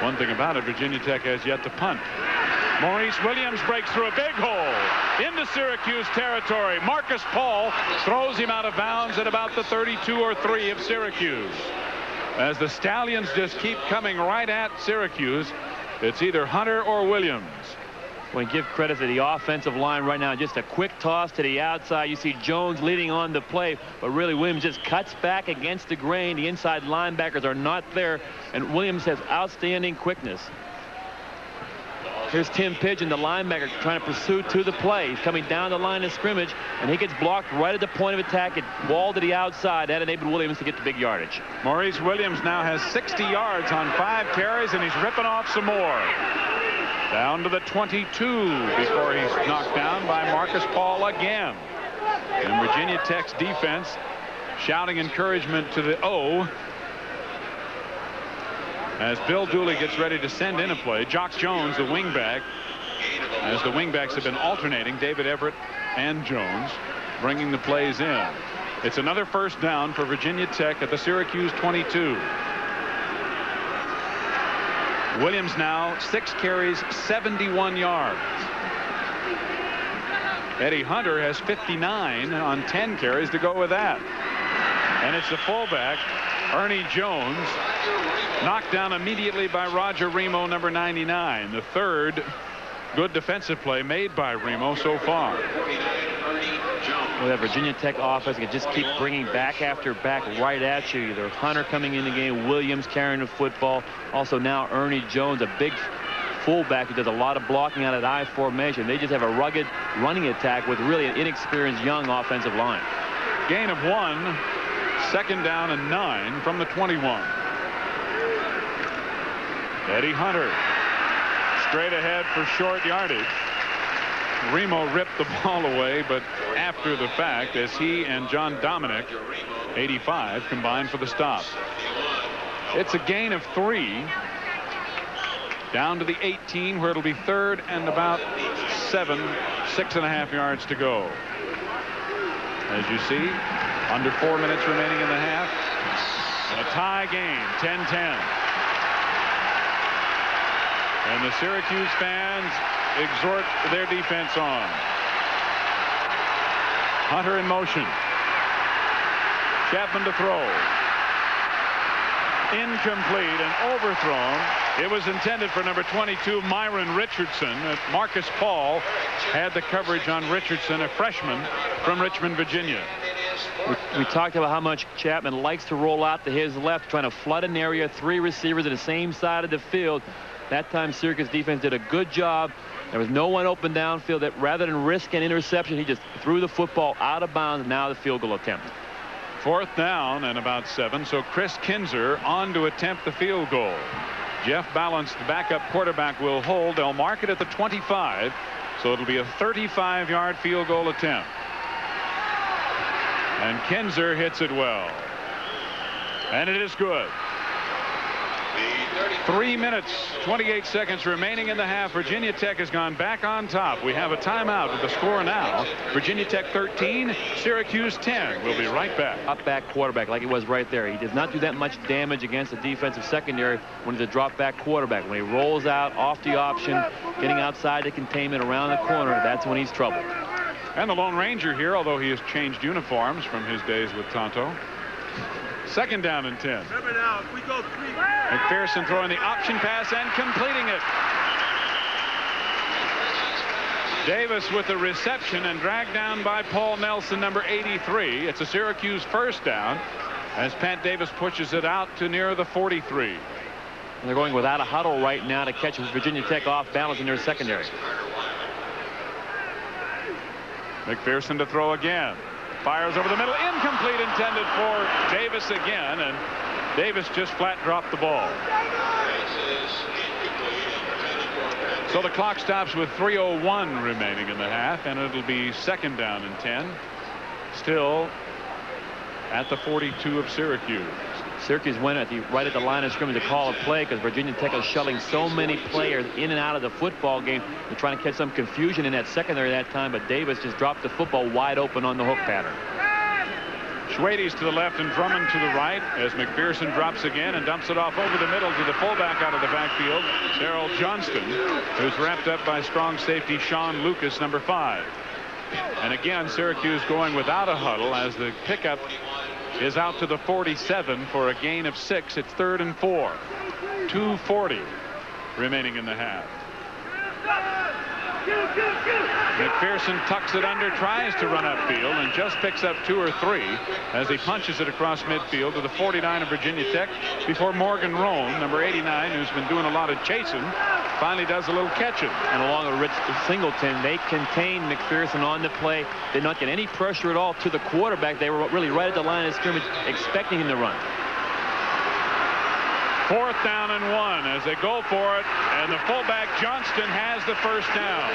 Speaker 1: One thing about it, Virginia Tech has yet to punt. Maurice Williams breaks through a big hole into Syracuse territory. Marcus Paul throws him out of bounds at about the 32 or 3 of Syracuse. As the Stallions just keep coming right at Syracuse, it's either Hunter or Williams.
Speaker 2: We give credit to the offensive line right now. Just a quick toss to the outside. You see Jones leading on the play, but really Williams just cuts back against the grain. The inside linebackers are not there, and Williams has outstanding quickness. Here's Tim Pigeon, the linebacker, trying to pursue to the play. He's coming down the line of scrimmage, and he gets blocked right at the point of attack. It walled to the outside. That enabled Williams to get the big yardage.
Speaker 1: Maurice Williams now has 60 yards on 5 carries, and he's ripping off some more. Down to the 22 before he's knocked down by Marcus Paul again. And Virginia Tech's defense shouting encouragement to the O. As Bill Dooley gets ready to send in a play. Jock Jones, the wingback, as the wingbacks have been alternating, David Everett and Jones, bringing the plays in. It's another 1st down for Virginia Tech at the Syracuse 22. Williams now 6 carries, 71 yards. Eddie Hunter has 59 on 10 carries to go with that. And it's the fullback, Ernie Jones, knocked down immediately by Roger Remo, number 99. The 3rd good defensive play made by Remo so far.
Speaker 2: Well, that Virginia Tech offense can just keep bringing back after back right at you. Either Hunter coming in the game, Williams carrying the football. Also now Ernie Jones, a big fullback who does a lot of blocking out of I formation. They just have a rugged running attack with really an inexperienced young offensive line.
Speaker 1: Gain of 1, 2nd down and 9 from the 21. Eddie Hunter straight ahead for short yardage. Remo ripped the ball away, but after the fact, as he and John Dominic, 85, combined for the stop. It's a gain of 3. Down to the 18, where it'll be 3rd and about 6.5 yards to go. As you see, under 4 minutes remaining in the half. And a tie game, 10-10. And the Syracuse fans exhort their defense on. Hunter in motion. Chapman to throw. Incomplete and overthrown. It was intended for number 22, Myron Richardson. Marcus Paul had the coverage on Richardson, a freshman from Richmond, Virginia.
Speaker 2: We talked about how much Chapman likes to roll out to his left, trying to flood an area, 3 receivers at the same side of the field. That time, Syracuse defense did a good job. There was no one open downfield. That rather than risk an interception, he just threw the football out of bounds, and now the field goal attempt.
Speaker 1: 4th down and about 7. So Chris Kinzer on to attempt the field goal. Jeff Balance, the backup quarterback, will hold. They'll mark it at the 25. So it'll be a 35-yard field goal attempt. And Kinzer hits it well. And it is good. 3 minutes, 28 seconds remaining in the half. Virginia Tech has gone back on top. We have a timeout with the score now. Virginia Tech 13, Syracuse 10. We'll be right back.
Speaker 2: Drop back quarterback like he was right there. He does not do that much damage against the defensive secondary when he's a drop back quarterback. When he rolls out off the option, getting outside the containment around the corner, that's when he's trouble.
Speaker 1: And the Lone Ranger here, although he has changed uniforms from his days with Tonto. 2nd down and 10. McPherson throwing the option pass and completing it. Davis with the reception and dragged down by Paul Nelson, number 83. It's a Syracuse 1st down as Pat Davis pushes it out to near the 43.
Speaker 2: And they're going without a huddle right now to catch Virginia Tech off balance in their secondary.
Speaker 1: McPherson to throw again. Fires over the middle, incomplete, intended for Davis again, and Davis just flat dropped the ball. So the clock stops with 3:01 remaining in the half, and it'll be 2nd down and 10. Still at the 42 of Syracuse.
Speaker 2: Syracuse went right at the line of scrimmage to call a play because Virginia Tech is shelling so many players in and out of the football game. They're trying to catch some confusion in that secondary that time, but Davis just dropped the football wide open on the hook pattern.
Speaker 1: Schwedes to the left and Drummond to the right as McPherson drops again and dumps it off over the middle to the fullback out of the backfield, Darrell Johnston, who's wrapped up by strong safety Sean Lucas, number 5. And again, Syracuse going without a huddle as the pickup is out to the 47 for a gain of 6. It's 3rd and 4. 2:40 remaining in the half. McPherson tucks it under, tries to run upfield, and just picks up 2 or 3 as he punches it across midfield to the 49 of Virginia Tech before Morgan Roan, number 89, who's been doing a lot of chasing, finally does a little catching.
Speaker 2: And along with Rich Singleton, they contained McPherson on the play. Did not get any pressure at all to the quarterback. They were really right at the line of scrimmage, expecting him to run.
Speaker 1: 4th down and 1 as they go for it, and the fullback Johnston has the 1st down.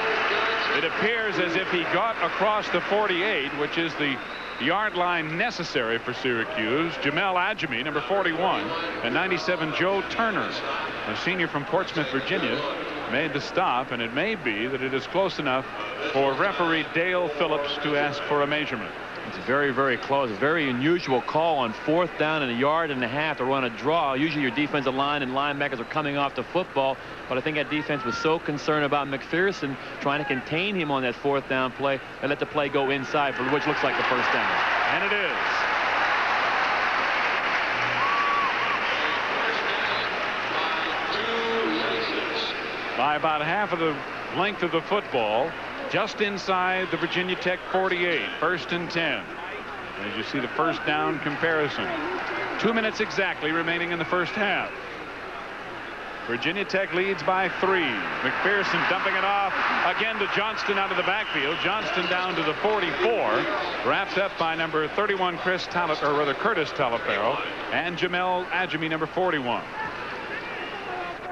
Speaker 1: It appears as if he got across the 48, which is the yard line necessary for Syracuse. Jamel Adjemi, number 41, and 97 Joe Turner, a senior from Portsmouth, Virginia, made the stop, and it may be that it is close enough for referee Dale Phillips to ask for a measurement.
Speaker 2: It's very, very close. A very unusual call on 4th down and 1.5 yards to run a draw. Usually your defensive line and linebackers are coming off the football, but I think that defense was so concerned about McPherson trying to contain him on that 4th down play and let the play go inside for which looks like the 1st down.
Speaker 1: And it is. By about half of the length of the football, just inside the Virginia Tech 48, 1st and 10. As you see the 1st down comparison. 2 minutes exactly remaining in the 1st half. Virginia Tech leads by 3. McPherson dumping it off again to Johnston out of the backfield. Johnston down to the 44, wrapped up by number 31 Curtis Talapero and Jamel Adjemi, number 41.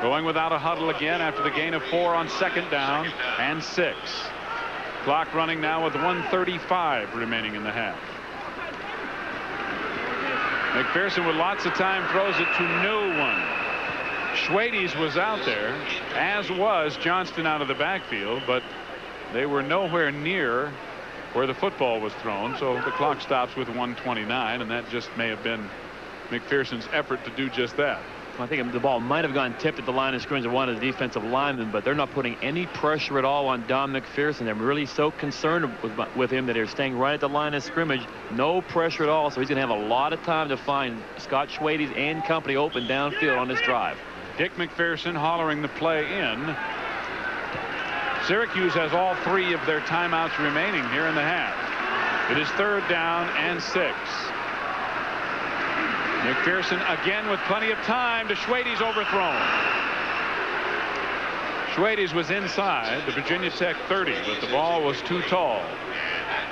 Speaker 1: Going without a huddle again after the gain of 4 on 2nd down and 6. Clock running now with 1:35 remaining in the half. McPherson with lots of time throws it to no one. Schwedes was out there, as was Johnston out of the backfield, but they were nowhere near where the football was thrown, so the clock stops with 1:29, and that just may have been McPherson's effort to do just that.
Speaker 2: I think the ball might have gone tipped at the line of scrimmage of one of the defensive linemen, but they're not putting any pressure at all on Don McPherson. They're really so concerned with him that they're staying right at the line of scrimmage. No pressure at all, so he's going to have a lot of time to find Scott Schwedes and company open downfield on this drive.
Speaker 1: Dick McPherson hollering the play in. Syracuse has all 3 of their timeouts remaining here in the half. It is 3rd down and 6. McPherson again with plenty of time to Schwedes, overthrown. Schwedes was inside the Virginia Tech 30, but the ball was too tall.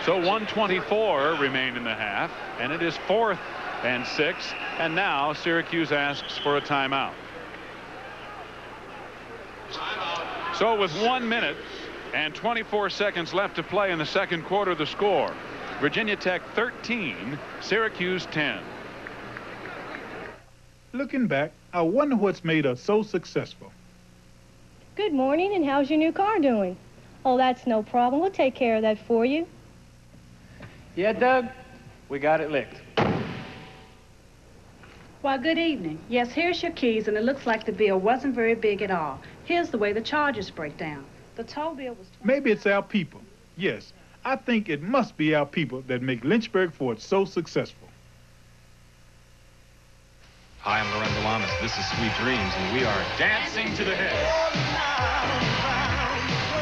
Speaker 1: So 1:24 remain in the half, and it is 4th and 6, and now Syracuse asks for a timeout. So with 1 minute and 24 seconds left to play in the second quarter, the score: Virginia Tech 13, Syracuse 10.
Speaker 8: Looking back, I wonder what's made us so successful.
Speaker 9: Good morning, and how's your new car doing? Oh, that's no problem. We'll take care of that for you.
Speaker 10: Yeah, Doug, we got it licked.
Speaker 11: Why, good evening. Yes, here's your keys, and it looks like the bill wasn't very big at all. Here's the way the charges break down. The toll bill was...
Speaker 8: Maybe it's our people. Yes, I think it must be our people that make Lynchburg Ford so successful.
Speaker 12: Hi, I'm Lorenzo Lamas. This is Sweet Dreams, and we are dancing to the hits.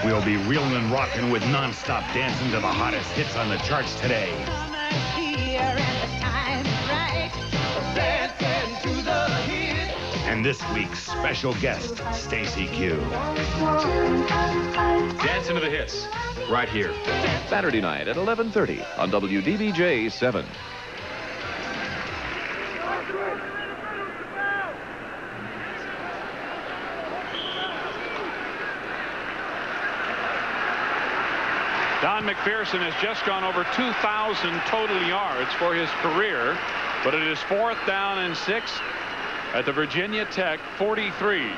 Speaker 13: We'll be reeling and rocking with non-stop dancing to the hottest hits on the charts today. And this week's special guest, Stacy Q.
Speaker 12: Dancing to the hits, right here.
Speaker 14: Saturday night at 11:30 on WDBJ 7.
Speaker 1: Don McPherson has just gone over 2,000 total yards for his career, but it is 4th down and 6 at the Virginia Tech 43.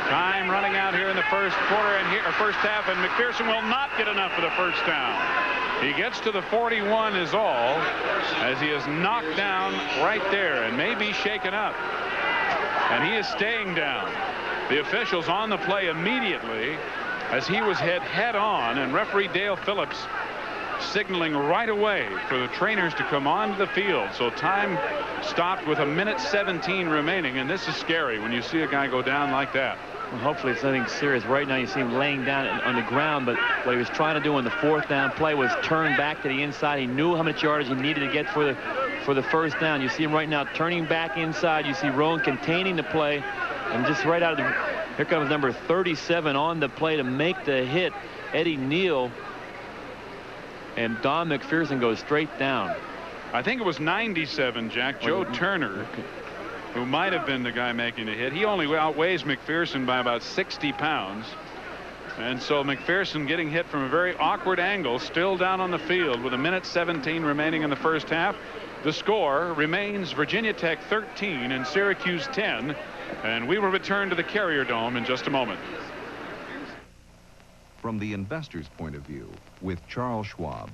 Speaker 1: Time running out here in the first quarter and here, or first half, and McPherson will not get enough for the first down. He gets to the 41 is all, as he is knocked down right there and may be shaken up. And he is staying down. The officials on the play immediately, as he was hit head on, and referee Dale Phillips signaling right away for the trainers to come onto the field. So time stopped with 1:17 remaining, and this is scary when you see a guy go down like that.
Speaker 2: Well, hopefully it's nothing serious. Right now you see him laying down on the ground, but what he was trying to do on the 4th down play was turn back to the inside. He knew how much yardage he needed to get for the first down. You see him right now turning back inside. You see Rowan containing the play, and just right out of the... Here comes number 37 on the play to make the hit, Eddie Neal. And Don McPherson goes straight down.
Speaker 1: I think it was 97, Jack. Joe Turner, who might have been the guy making the hit. He only outweighs McPherson by about 60 pounds. And so McPherson getting hit from a very awkward angle, still down on the field with 1:17 remaining in the first half. The score remains Virginia Tech 13 and Syracuse 10. And we will return to the Carrier Dome in just a moment.
Speaker 15: From the investor's point of view, with Charles Schwab.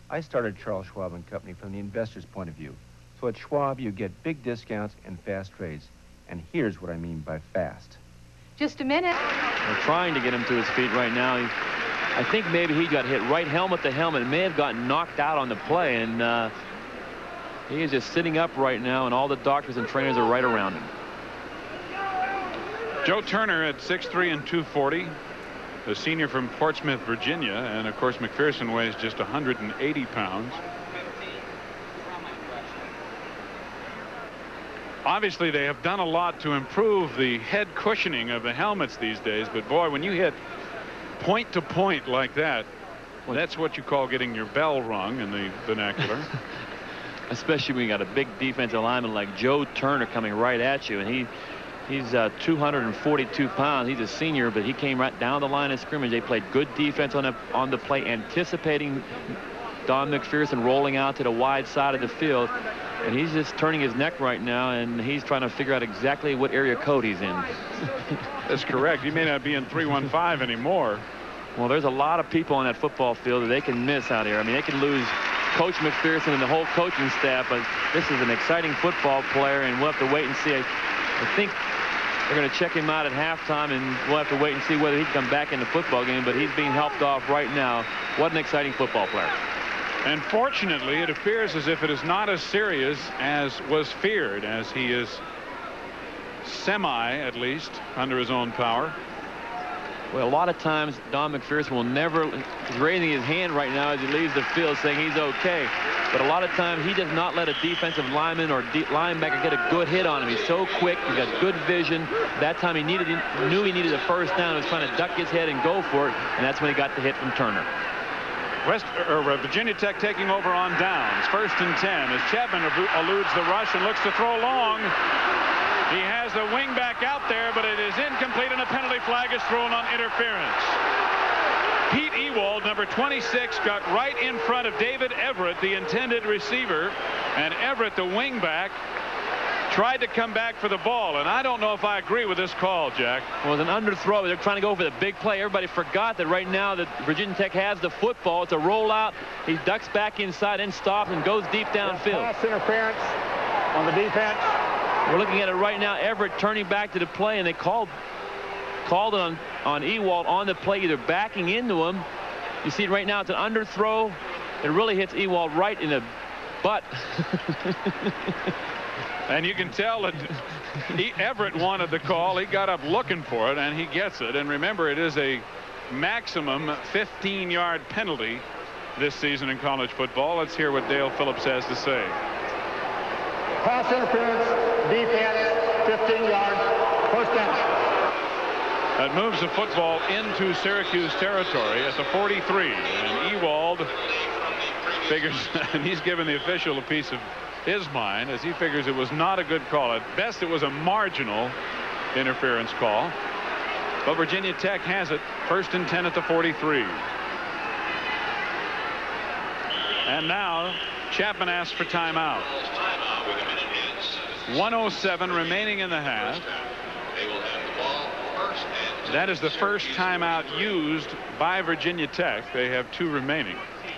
Speaker 16: I started Charles Schwab and Company from the investor's point of view. So at Schwab, you get big discounts and fast trades. And here's what I mean by fast.
Speaker 9: Just a minute.
Speaker 2: They're trying to get him to his feet right now. I think maybe he got hit right helmet to helmet. May have gotten knocked out on the play, and he is just sitting up right now, and all the doctors and trainers are right around him.
Speaker 1: Joe Turner at 6'3" and 240, the senior from Portsmouth, Virginia, and of course McPherson weighs just 180 pounds. Obviously they have done a lot to improve the head cushioning of the helmets these days, but boy, when you hit point to point like that, well, that's what you call getting your bell rung in the vernacular.
Speaker 2: Especially when you got a big defensive lineman like Joe Turner coming right at you, and he's 242 pounds. He's a senior, but he came right down the line of scrimmage. They played good defense on the play, anticipating Don McPherson rolling out to the wide side of the field. And he's just turning his neck right now, and he's trying to figure out exactly what area code he's in.
Speaker 1: That's correct. He may not be in 315 anymore.
Speaker 2: Well, there's a lot of people on that football field that they can miss out here. I mean, they can lose Coach McPherson and the whole coaching staff, but this is an exciting football player, and we'll have to wait and see. I think they're going to check him out at halftime, and we'll have to wait and see whether he can come back in the football game, but he's being helped off right now. What an exciting football player.
Speaker 1: And fortunately, it appears as if it is not as serious as was feared, as he is at least, under his own power.
Speaker 2: Well, a lot of times Don McPherson will never, he's raising his hand right now as he leaves the field saying he's okay. But a lot of times he does not let a defensive lineman or linebacker get a good hit on him. He's so quick, he's got good vision. That time he knew he needed a first down. He was trying to duck his head and go for it, and that's when he got the hit from Turner.
Speaker 1: Virginia Tech taking over on downs. 1st and 10 as Chapman eludes the rush and looks to throw long. He has the wing back out there, but it is incomplete, and a penalty flag is thrown on interference. Pete Ewald, number 26, got right in front of David Everett, the intended receiver, and Everett, the wing back, tried to come back for the ball, and I don't know if I agree with this call, Jack.
Speaker 2: Well, it was an underthrow. They're trying to go for the big play. Everybody forgot that right now that Virginia Tech has the football. It's a rollout. He ducks back inside and stops and goes deep downfield.
Speaker 6: Pass interference on the defense.
Speaker 2: We're looking at it right now. Everett turning back to the play, and they called it on Ewald on the play, either backing into him. You see it right now. It's an underthrow. It really hits Ewald right in the butt.
Speaker 1: And you can tell that Everett wanted the call. He got up looking for it, and he gets it. And remember, it is a maximum 15-yard penalty this season in college football. Let's hear what Dale Phillips has to say.
Speaker 6: Pass interference, defense, 15 yards, first down.
Speaker 1: That moves the football into Syracuse territory at the 43. And Ewald figures, and he's given the official a piece of his mind, as he figures it was not a good call. At best, it was a marginal interference call. But Virginia Tech has it. 1st and 10 at the 43. And now Chapman asks for timeout. 1:07 remaining in the half. That is the first timeout used by Virginia Tech. They have 2 remaining.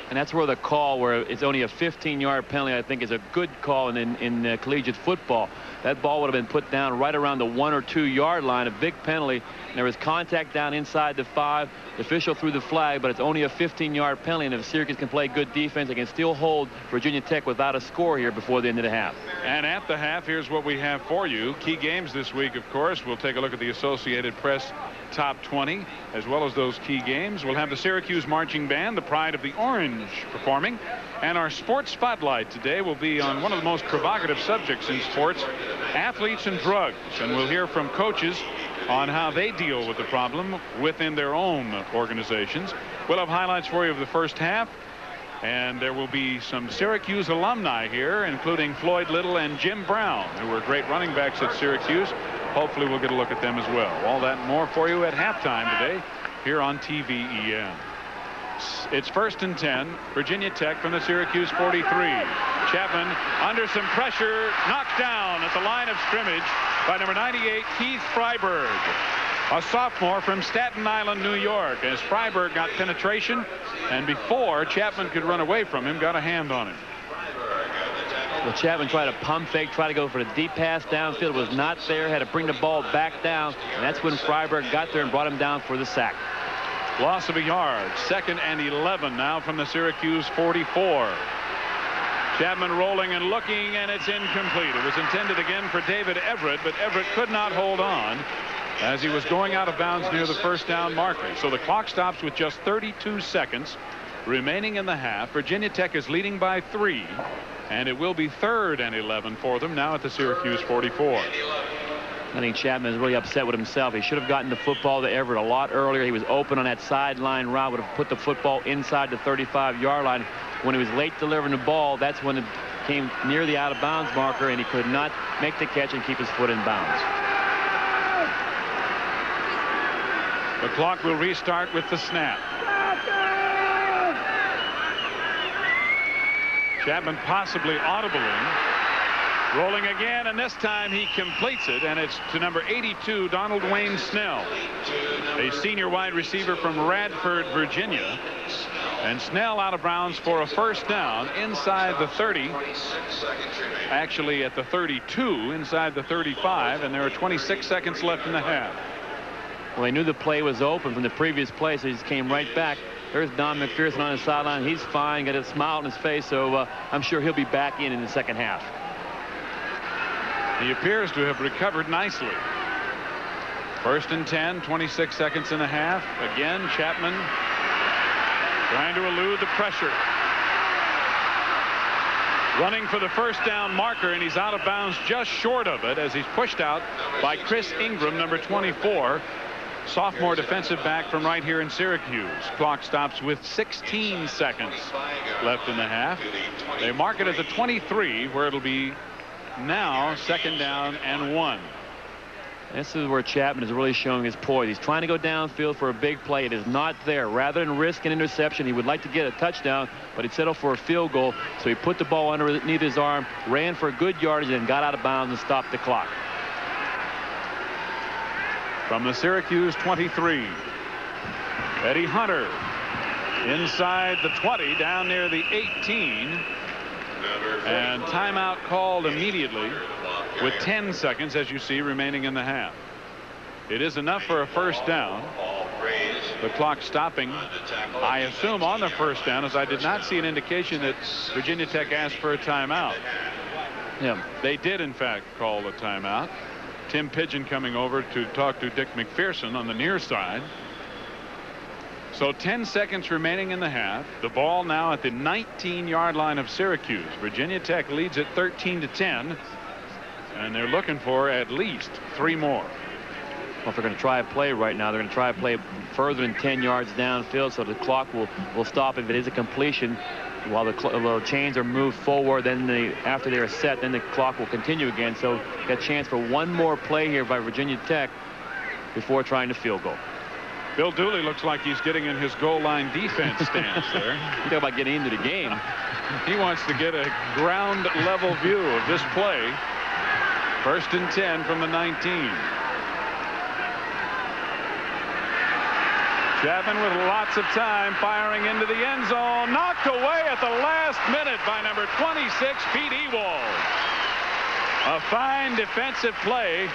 Speaker 2: And that's where the call, where it's only a 15-yard penalty, I think is a good call in collegiate football. That ball would have been put down right around the 1 or 2 yard line, a big penalty. And there was contact down inside the 5. The official threw the flag, but it's only a 15-yard penalty. And if Syracuse can play good defense, they can still hold Virginia Tech without a score here before the end of the half.
Speaker 1: And at the half, here's what we have for you. Key games this week, of course. We'll take a look at the Associated Press top 20, as well as those key games. We'll have the Syracuse Marching Band, the Pride of the Orange, performing. And our sports spotlight today will be on one of the most provocative subjects in sports, athletes and drugs. And we'll hear from coaches on how they deal with the problem within their own organizations. We'll have highlights for you of the first half. And there will be some Syracuse alumni here, including Floyd Little and Jim Brown, who were great running backs at Syracuse. Hopefully we'll get a look at them as well. All that and more for you at halftime today here on TVEN. It's 1st and 10. Virginia Tech from the Syracuse 43. Chapman under some pressure, knocked down at the line of scrimmage by number 98, Keith Freiberg, a sophomore from Staten Island, New York, as Freiberg got penetration, and before Chapman could run away from him, got a hand on him.
Speaker 2: Well, Chapman tried a pump fake, tried to go for the deep pass downfield, was not there, had to bring the ball back down, and that's when Freiberg got there and brought him down for the sack.
Speaker 1: Loss of a yard. 2nd and 11 now from the Syracuse 44. Chapman rolling and looking, and it's incomplete. It was intended again for David Everett, but Everett could not hold on as he was going out of bounds near the first down marker. So the clock stops with just 32 seconds remaining in the half. Virginia Tech is leading by 3, and it will be 3rd and 11 for them now at the Syracuse 44.
Speaker 2: I think Chapman is really upset with himself. He should have gotten the football to Everett a lot earlier. He was open on that sideline route, would have put the football inside the 35-yard line. When he was late delivering the ball, that's when it came near the out-of-bounds marker, and he could not make the catch and keep his foot in bounds.
Speaker 1: The clock will restart with the snap. Chapman possibly audible in. Rolling again, and this time he completes it, and it's to number 82, Donald Wayne Snell, a senior wide receiver from Radford, Virginia. And Snell out of bounds for a first down inside the 30. Actually at the 32, inside the 35, and there are 26 seconds left in the half.
Speaker 2: Well, they knew the play was open from the previous play, so he just came right back. There's Don McPherson on the sideline. He's fine, got a smile on his face, so I'm sure he'll be back in the second half.
Speaker 1: He appears to have recovered nicely. First and 10, 26 seconds in the half. Again, Chapman trying to elude the pressure. Running for the first down marker, and he's out of bounds just short of it as he's pushed out by Chris Ingram, number 24, sophomore defensive back from right here in Syracuse. Clock stops with 16 seconds left in the half. They mark it at the 23, where it'll be now second down and 1.
Speaker 2: This is where Chapman is really showing his poise. He's trying to go downfield for a big play. It is not there. Rather than risk an interception, he would like to get a touchdown, but he'd settle for a field goal. So he put the ball underneath his arm, ran for a good yardage, and got out of bounds and stopped the clock.
Speaker 1: From the Syracuse 23, Eddie Hunter inside the 20, down near the 18. And timeout called immediately with 10 seconds, as you see, remaining in the half. It is enough for a first down. The clock stopping, I assume, on the first down, as I did not see an indication that Virginia Tech asked for a timeout.
Speaker 2: Yeah,
Speaker 1: they did, in fact, call the timeout. Tim Pigeon coming over to talk to Dick McPherson on the near side. So 10 seconds remaining in the half. The ball now at the 19-yard line of Syracuse. Virginia Tech leads it 13-10, and they're looking for at least 3 more.
Speaker 2: Well, if they're going to try a play right now, they're going to try a play further than 10 yards downfield, so the clock will stop if it is a completion. While the chains are moved forward, then after they are set, then the clock will continue again. So got a chance for one more play here by Virginia Tech before trying to field goal.
Speaker 1: Bill Dooley looks like he's getting in his goal line defense stance there.
Speaker 2: You talk about getting into the game.
Speaker 1: He wants to get a ground level view of this play. First and 10 from the 19. Chapman with lots of time, firing into the end zone, knocked away at the last minute by number 26, Pete Ewald. A fine defensive play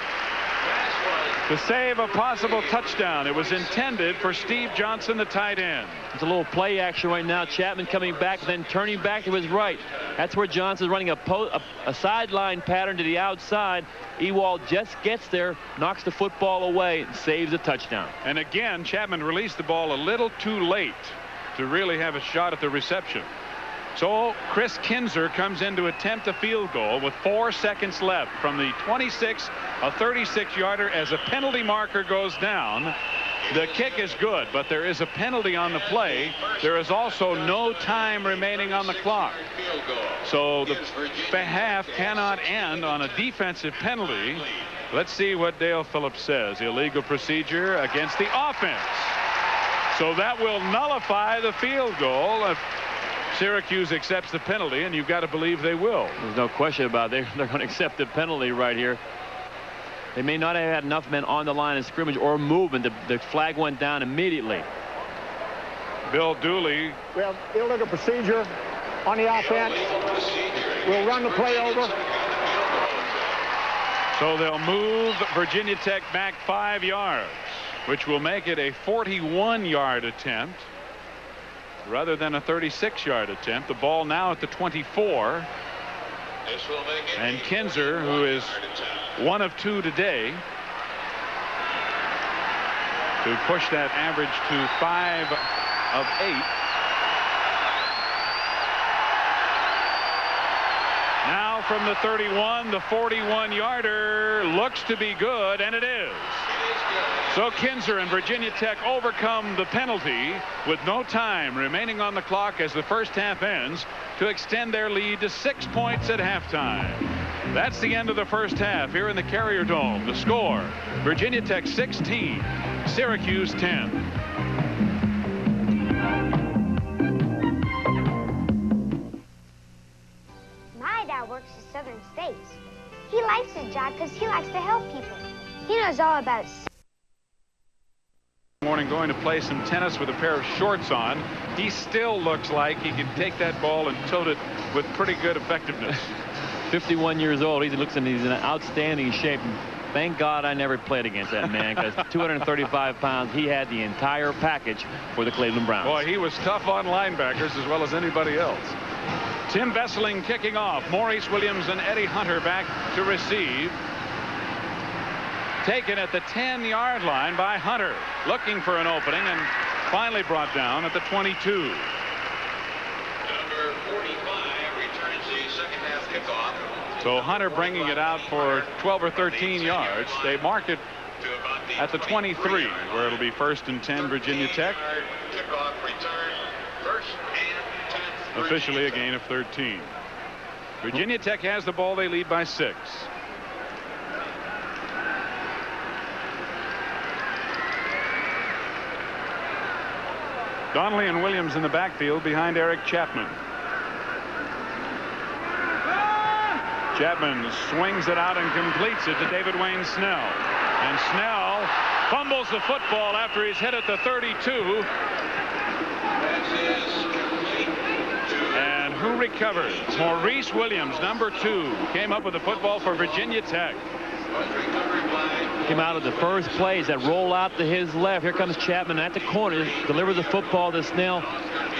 Speaker 1: to save a possible touchdown. It was intended for Steve Johnson, the tight end.
Speaker 2: It's a little play action right now. Chapman coming back, then turning back to his right. That's where Johnson's running a sideline pattern to the outside. Ewald just gets there, knocks the football away, and saves a touchdown.
Speaker 1: And again, Chapman released the ball a little too late to really have a shot at the reception. So Chris Kinzer comes in to attempt a field goal with 4 seconds left from the 26, a 36-yarder, as a penalty marker goes down. The kick is good, but there is a penalty on the play. There is also no time remaining on the clock. So the half cannot end on a defensive penalty. Let's see what Dale Phillips says. Illegal procedure against the offense. So that will nullify the field goal if Syracuse accepts the penalty, and you've got to believe they will.
Speaker 2: There's no question about it. They're going to accept the penalty right here. They may not have had enough men on the line of scrimmage or movement. The flag went down immediately.
Speaker 1: Bill Dooley.
Speaker 6: Well, illegal procedure on the offense. We'll run the play over.
Speaker 1: So they'll move Virginia Tech back 5 yards, which will make it a 41-yard attempt rather than a 36-yard attempt. The ball now at the 24. And Kinzer, who is 1 of 2 today, to push that average to 5 of 8. Now from the 31, the 41-yarder looks to be good, and it is. So Kinzer and Virginia Tech overcome the penalty with no time remaining on the clock as the first half ends to extend their lead to 6 points at halftime. That's the end of the first half here in the Carrier Dome. The score, Virginia Tech 16, Syracuse 10.
Speaker 17: because he likes to help people. He knows all about it.
Speaker 1: Morning going to play some tennis with a pair of shorts on. He still looks like he can take that ball and tote it with pretty good effectiveness.
Speaker 2: 51 years old. He looks in he's in outstanding shape. Thank God I never played against that man, because 235 pounds, he had the entire package for the Cleveland Browns.
Speaker 1: Boy, he was tough on linebackers as well as anybody else. Tim Vesling kicking off. Maurice Williams and Eddie Hunter back to receive. Taken at the 10-yard line by Hunter, looking for an opening and finally brought down at the 22.
Speaker 7: Number 45 returns the second half kickoff.
Speaker 1: So Hunter bringing it out for 12 or 13 yards. They mark it at the 23, where it'll be 1st and 10 Virginia Tech.
Speaker 7: Kickoff return, 1st and 10.
Speaker 1: Officially a gain of 13. Virginia Tech has the ball. They lead by 6. Donnelly and Williams in the backfield behind Eric Chapman. Chapman swings it out and completes it to David Wayne Snell. And Snell fumbles the football after he's hit at the 32. And who recovers? Maurice Williams, number 2, came up with the football for Virginia Tech.
Speaker 2: Came out of the first plays that roll out to his left. Here comes Chapman at the corner, delivers the football to Snell,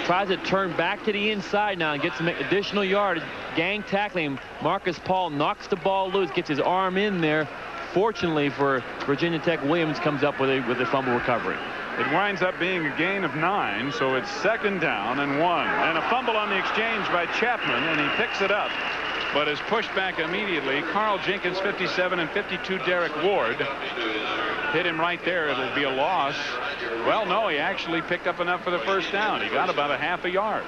Speaker 2: tries to turn back to the inside now and gets some additional yardage. Gang tackling. Marcus Paul knocks the ball loose, gets his arm in there. Fortunately for Virginia Tech, Williams comes up with a fumble recovery.
Speaker 1: It winds up being a gain of 9, so it's 2nd down and 1. And a fumble on the exchange by Chapman, and he picks it up, but is pushed back immediately. Carl Jenkins, 57, and 52, Derek Ward, hit him right there. It'll be a loss. Well, no, he actually picked up enough for the 1st down. He got about a half a yard.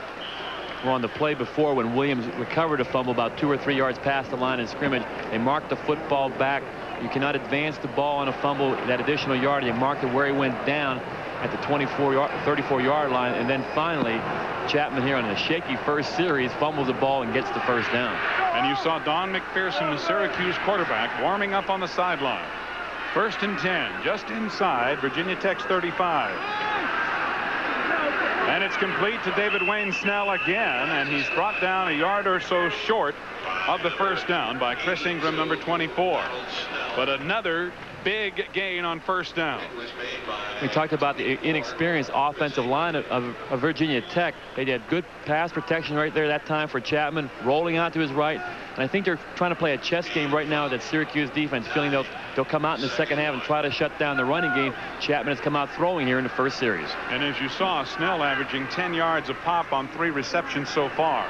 Speaker 2: Well, on the play before, when Williams recovered a fumble about 2 or 3 yards past the line of scrimmage, they marked the football back. You cannot advance the ball on a fumble that additional yard. They marked it where he went down at the 34-yard line, and then finally Chapman here on a shaky first series fumbles the ball and gets the 1st down.
Speaker 1: And you saw Don McPherson, the Syracuse quarterback, warming up on the sideline. 1st and 10, just inside Virginia Tech's 35. And it's complete to David Wayne Snell again, and he's brought down a yard or so short of the 1st down by Chris Ingram, number 24. But another big gain on 1st down.
Speaker 2: We talked about the inexperienced offensive line of Virginia Tech. They had good pass protection right there that time for Chapman, rolling out to his right. And I think they're trying to play a chess game right now with that Syracuse defense, feeling they'll come out in the 2nd half and try to shut down the running game. Chapman has come out throwing here in the 1st series.
Speaker 1: And as you saw, Snell averaging 10 yards a pop on 3 receptions so far.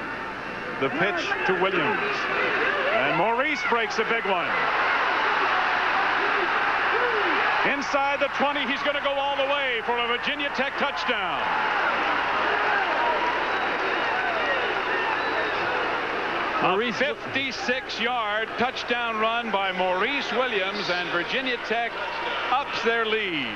Speaker 1: The pitch to Williams. And Maurice breaks a big one. Inside the 20, he's going to go all the way for a Virginia Tech touchdown. A 56-yard touchdown run by Maurice Williams, and Virginia Tech ups their lead.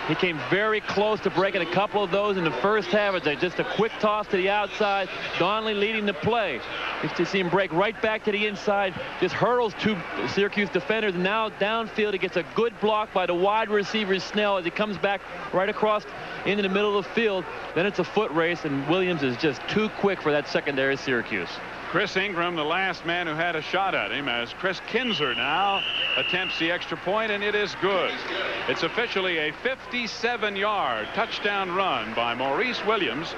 Speaker 2: He came very close to breaking a couple of those in the 1st half. It's just a quick toss to the outside. Donnelly leading the play. You to see him break right back to the inside. Just hurdles 2 Syracuse defenders. And now downfield, he gets a good block by the wide receiver Snell as he comes back right across into the middle of the field. Then it's a foot race, and Williams is just too quick for that secondary Syracuse.
Speaker 1: Chris Ingram, the last man who had a shot at him, as Chris Kinzer now attempts the extra point, and it is good. It's officially a 57-yard touchdown run by Maurice Williams.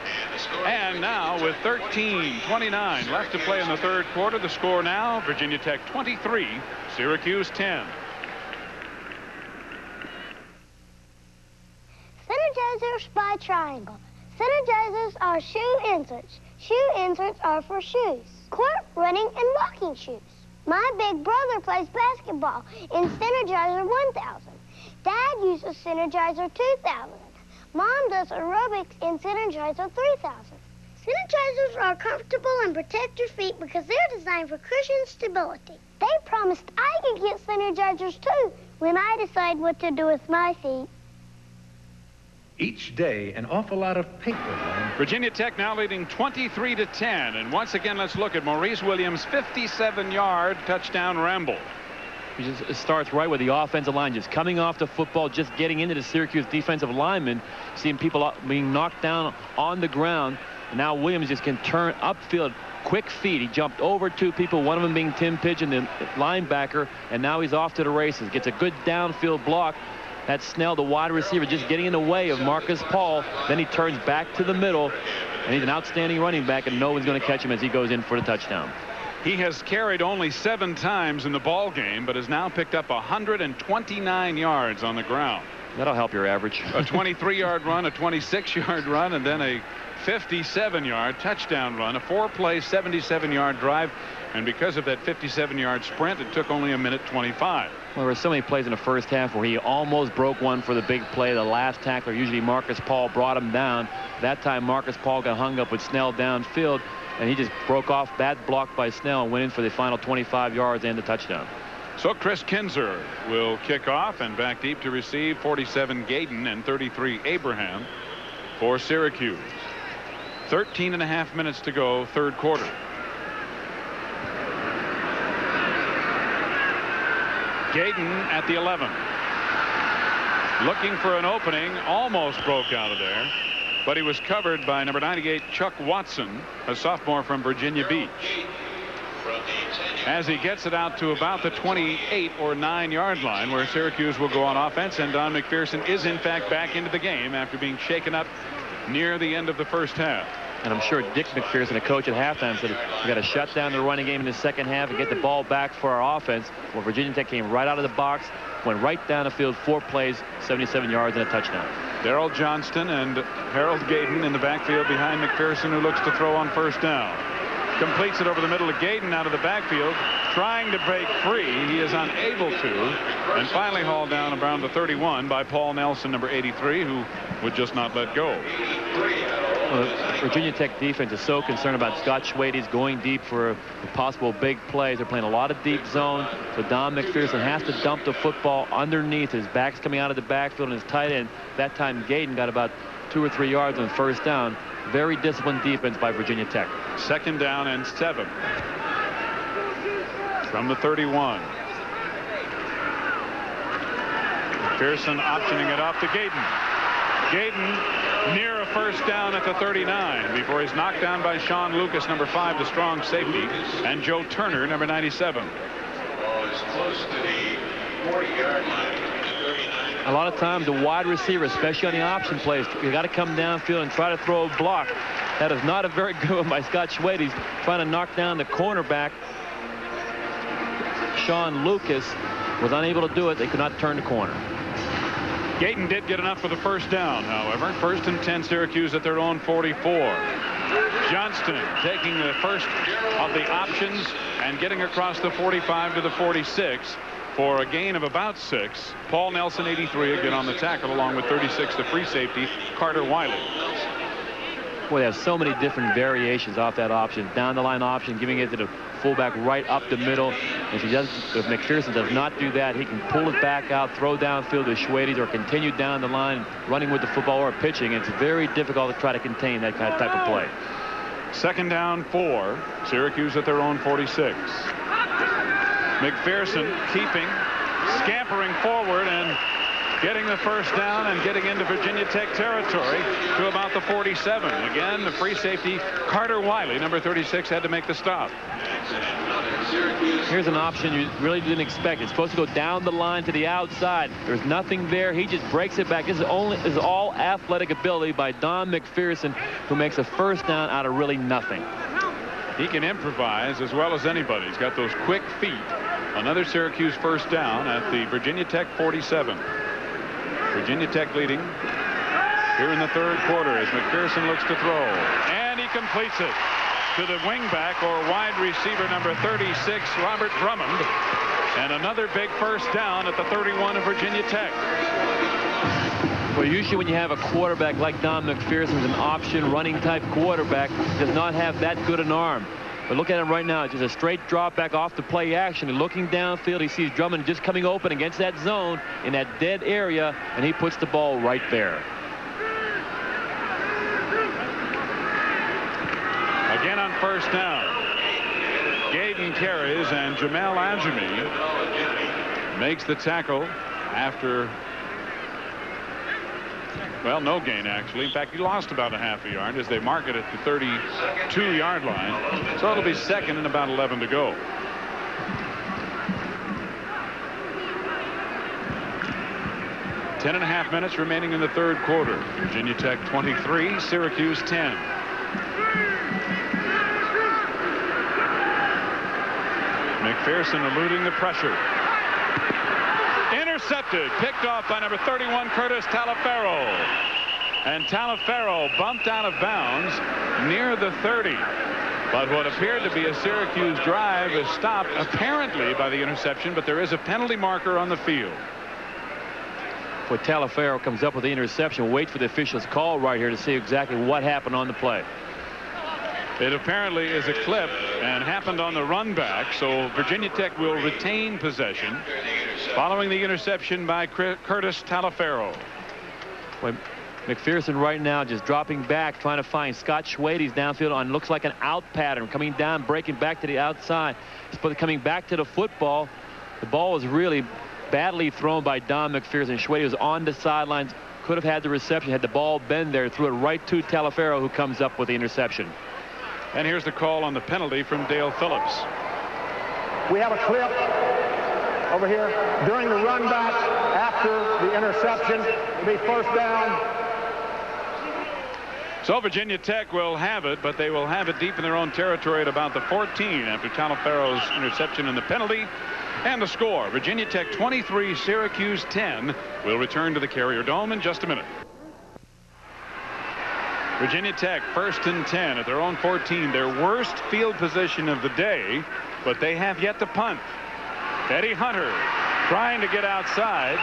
Speaker 1: And now with 13:29 left to play in the 3rd quarter, the score now, Virginia Tech 23, Syracuse 10.
Speaker 17: Synergizers by Triangle. Synergizers are shoe inserts. Shoe inserts are for shoes. Court, running, and walking shoes. My big brother plays basketball in Synergizer 1000. Dad uses Synergizer 2000. Mom does aerobics in Synergizer 3000. Synergizers are comfortable and protect your feet because they're designed for cushion stability. They promised I could get Synergizers too when I decide what to do with my feet.
Speaker 18: Each day, an awful lot of paper.
Speaker 1: Virginia Tech now leading 23-10. And once again, let's look at Maurice Williams' 57-yard touchdown ramble.
Speaker 2: It starts right with the offensive line, just coming off the football, just getting into the Syracuse defensive lineman, seeing people being knocked down on the ground. And now Williams just can turn upfield, quick feet. He jumped over 2 people, one of them being Tim Pigeon, the linebacker, and now he's off to the races. Gets a good downfield block. That's Snell, the wide receiver, just getting in the way of Marcus Paul. Then he turns back to the middle, and he's an outstanding running back, and no one's going to catch him as he goes in for the touchdown.
Speaker 1: He has carried only 7 times in the ball game, but has now picked up 129 yards on the ground.
Speaker 2: That'll help your average.
Speaker 1: A 23-yard run, a 26-yard run, and then a 57-yard touchdown run, a 4-play 77-yard drive. And because of that 57-yard sprint, it took only 1:25.
Speaker 2: Well, there were so many plays in the first half where he almost broke one for the big play. The last tackler, usually Marcus Paul, brought him down. That time Marcus Paul got hung up with Snell downfield, and he just broke off that block by Snell and went in for the final 25 yards and the touchdown.
Speaker 1: So Chris Kinzer will kick off, and back deep to receive 47 Gaydon and 33 Abraham for Syracuse. 13.5 minutes to go, third quarter. Gaydon at the 11. Looking for an opening, almost broke out of there, but he was covered by number 98 Chuck Watson, a sophomore from Virginia Beach. As he gets it out to about the 28 or 9-yard line, where Syracuse will go on offense, and Don McPherson is in fact back into the game after being shaken up near the end of the first half.
Speaker 2: And I'm sure Dick McPherson, a coach at halftime, said we got to shut down the running game in the second half and get the ball back for our offense. Well, Virginia Tech came right out of the box, went right down the field, 4 plays, 77 yards, and a touchdown.
Speaker 1: Darrell Johnston and Harold Gaydon in the backfield behind McPherson, who looks to throw on first down. Completes it over the middle of Gaydon out of the backfield, trying to break free. He is unable to, and finally hauled down around the 31 by Paul Nelson, number 83, who would just not let go.
Speaker 2: Well, the Virginia Tech defense is so concerned about Scott Schwedes going deep for possible big plays. They're playing a lot of deep zone, so Don McPherson has to dump the football underneath. His back's coming out of the backfield, and his tight end, that time Gaydon, got about 2 or 3 yards on first down. Very disciplined defense by Virginia Tech.
Speaker 1: 2nd down and 7 from the 31. McPherson optioning it off to Gaydon. Gaydon near a first down at the 39 before he's knocked down by Sean Lucas, number 5, the strong safety, and Joe Turner, number 97.
Speaker 7: It's close to the 40-yard line.
Speaker 2: A lot of times the wide receiver, especially on the option plays, you got to come downfield and try to throw a block. That is not a very good one by Scott Schwedes, trying to knock down the cornerback. Sean Lucas was unable to do it. They could not turn the corner.
Speaker 1: Gaydon did get enough for the first down, however. 1st and 10, Syracuse at their own 44. Johnston taking the first of the options and getting across the 45 to the 46 for a gain of about 6. Paul Nelson, 83, again on the tackle, along with 36, the free safety, Carter Wiley.
Speaker 2: Boy, they have so many different variations off that option. Down the line option, giving it to the fullback right up the middle. If McPherson does not do that, he can pull it back out, throw downfield to Schwedes, or continue down the line, running with the football or pitching. It's very difficult to try to contain that kind of type of play.
Speaker 1: 2nd down 4. Syracuse at their own 46. McPherson keeping, scampering forward and getting the first down and getting into Virginia Tech territory to about the 47. Again, the free safety, Carter Wiley, number 36, had to make the stop.
Speaker 2: Here's an option you really didn't expect. It's supposed to go down the line to the outside. There's nothing there. He just breaks it back. This is all athletic ability by Don McPherson, who makes a first down out of really nothing.
Speaker 1: He can improvise as well as anybody. He's got those quick feet. Another Syracuse first down at the Virginia Tech 47. Virginia Tech leading here in the 3rd quarter as McPherson looks to throw. And he completes it to the wingback or wide receiver number 36, Robert Drummond. And another big first down at the 31 of Virginia Tech.
Speaker 2: Well, usually when you have a quarterback like Don McPherson, who's an option running type quarterback, does not have that good an arm. But look at him right now. It's just a straight drop back off the play action. And looking downfield, he sees Drummond just coming open against that zone in that dead area, and he puts the ball right there.
Speaker 1: Again on first down. Gaydon carries, and Jamel Ajami makes the tackle after, well, no gain, actually. In fact, he lost about a half a yard as they mark it at the 32-yard line. So it'll be second and about 11 to go. Ten and a half minutes remaining in the third quarter. Virginia Tech 23, Syracuse 10. McPherson eluding the pressure. Intercepted, picked off by number 31, Curtis Taliaferro. And Taliaferro bumped out of bounds near the 30. But what appeared to be a Syracuse drive is stopped apparently by the interception, but there is a penalty marker on the field.
Speaker 2: When Taliaferro comes up with the interception, wait for the official's call right here to see exactly what happened on the play.
Speaker 1: It apparently is a clip and happened on the run back, so Virginia Tech will retain possession following the interception by Curtis Taliaferro.
Speaker 2: Well, McPherson right now just dropping back, trying to find Scott Schwedes downfield on looks like an out pattern, coming down, breaking back to the outside. But coming back to the football, the ball was really badly thrown by Don McPherson. Schwedes was on the sidelines, could have had the reception had the ball been there, threw it right to Taliaferro, who comes up with the interception.
Speaker 1: And here's the call on the penalty from Dale Phillips.
Speaker 6: We have a clip over here during the run back after the interception. It'll be first down.
Speaker 1: So Virginia Tech will have it, but they will have it deep in their own territory at about the 14 after Taliaferro's interception and the penalty. And the score, Virginia Tech 23, Syracuse 10. We'll return to the Carrier Dome in just a minute. Virginia Tech 1st and 10 at their own 14, their worst field position of the day, but they have yet to punt. Eddie Hunter trying to get outside,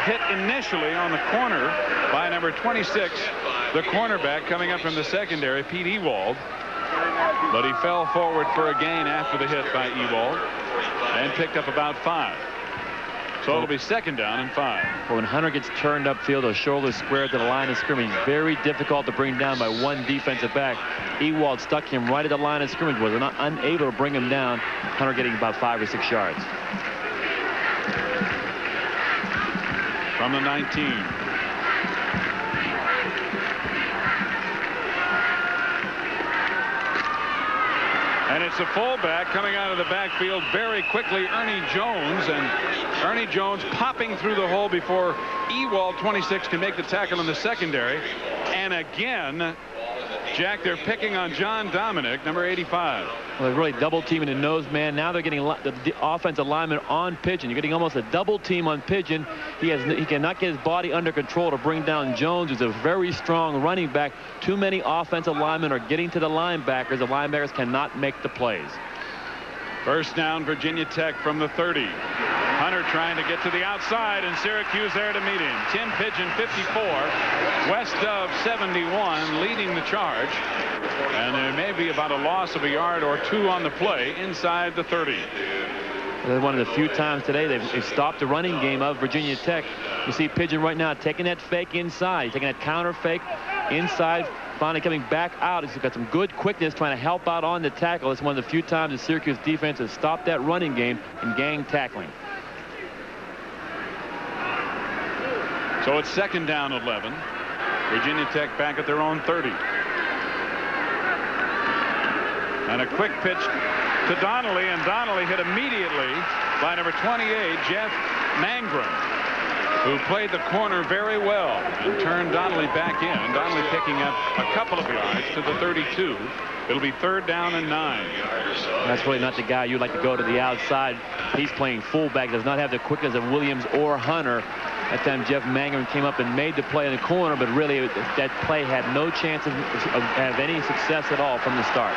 Speaker 1: hit initially on the corner by number 26, the cornerback coming up from the secondary, Pete Ewald, but he fell forward for a gain after the hit by Ewald and picked up about 5. So it'll be second down and 5.
Speaker 2: Well, when Hunter gets turned upfield, those shoulders squared to the line of scrimmage, very difficult to bring down by one defensive back. Ewald stuck him right at the line of scrimmage, was unable to bring him down. Hunter getting about 5 or 6 yards.
Speaker 1: From the 19. And it's a fullback coming out of the backfield very quickly, Ernie Jones. And Ernie Jones popping through the hole before Ewald, 26, can make the tackle in the secondary. And again, Jack, they're picking on John Dominic, number 85.
Speaker 2: Well, they're really double teaming the nose man. Now they're getting the offensive lineman on Pigeon. You're getting almost a double team on Pigeon. He cannot get his body under control to bring down Jones, who's a very strong running back. Too many offensive linemen are getting to the linebackers. The linebackers cannot make the plays.
Speaker 1: First down, Virginia Tech from the 30. Hunter trying to get to the outside, and Syracuse there to meet him. Tim Pigeon, 54, west of 71, leading the charge. And there may be about a loss of a yard or 2 on the play inside the 30.
Speaker 2: One of the few times today they've stopped the running game of Virginia Tech. You see Pigeon right now taking that fake inside, taking that counter fake inside, finally coming back out. He's got some good quickness trying to help out on the tackle. It's one of the few times the Syracuse defense has stopped that running game in gang tackling.
Speaker 1: So it's second down 11. Virginia Tech back at their own 30. And a quick pitch to Donnelly, and Donnelly hit immediately by number 28, Jeff Mangrum, who played the corner very well and turned Donnelly back in. Donnelly picking up a couple of yards to the 32. It'll be third down and 9.
Speaker 2: That's really not the guy you'd like to go to the outside. He's playing fullback, does not have the quickness of Williams or Hunter. That time Jeff Mangrum came up and made the play in the corner, but really that play had no chance of any success at all from the start.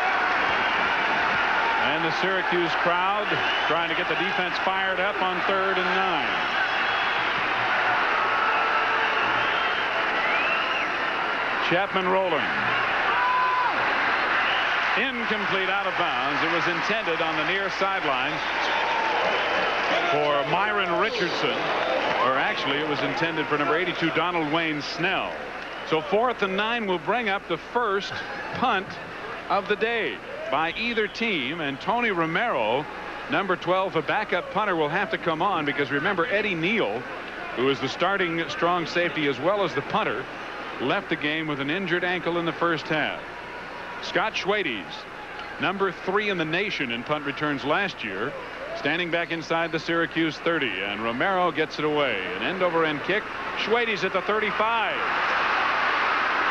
Speaker 1: And the Syracuse crowd trying to get the defense fired up on third and 9. Chapman rolling. Incomplete, out of bounds. It was intended on the near sideline for Myron Richardson. Or actually, it was intended for number 82, Donald Wayne Snell. So 4th and 9 will bring up the first punt of the day by either team. And Tony Romero Number 12, a backup punter, will have to come on because remember Eddie Neal, who is the starting strong safety as well as the punter, left the game with an injured ankle in the first half. Scott Schwedes, number 3 in the nation in punt returns last year, standing back inside the Syracuse 30, and Romero gets it away. An end-over-end kick. Schwedes at the 35.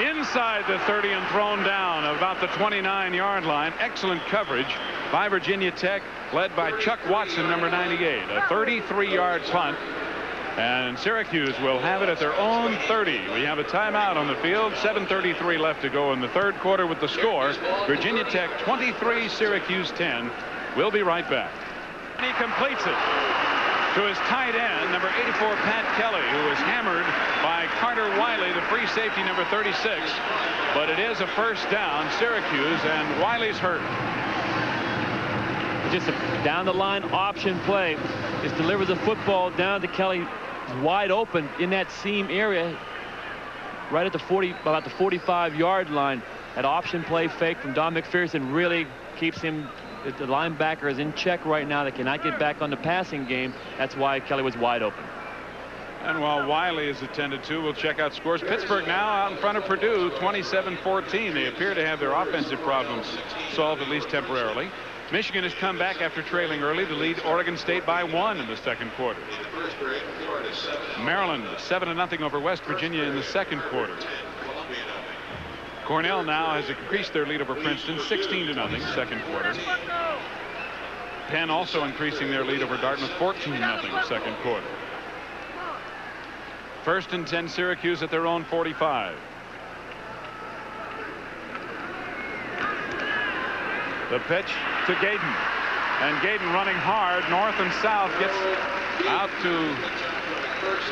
Speaker 1: Inside the 30 and thrown down about the 29-yard line. Excellent coverage by Virginia Tech, led by Chuck Watson, number 98. A 33-yard punt. And Syracuse will have it at their own 30. We have a timeout on the field. 7:33 left to go in the third quarter with the score. Virginia Tech 23, Syracuse 10. We'll be right back. He completes it to his tight end, number 84, Pat Kelly, who was hammered by Carter Wiley, the free safety, number 36. But it is a first down, Syracuse, and Wiley's hurt.
Speaker 2: Just a down-the-line option play. Just delivers the football down to Kelly, wide open in that seam area, right at the about the 45-yard line. That option play fake from Don McPherson really keeps him. The linebacker is in check right now. They cannot get back on the passing game. That's why Kelly was wide open.
Speaker 1: And while Wiley is attended to, we'll check out scores. Pittsburgh now out in front of Purdue, 27-14. They appear to have their offensive problems solved, at least temporarily. Michigan has come back after trailing early to lead Oregon State by 1 in the second quarter. Maryland 7-0 over West Virginia in the second quarter. Cornell now has increased their lead over Princeton 16-0 second quarter. Penn also increasing their lead over Dartmouth 14-0 second quarter. First and 10 Syracuse at their own 45. The pitch to Gayden, and Gayden running hard north and south, gets out to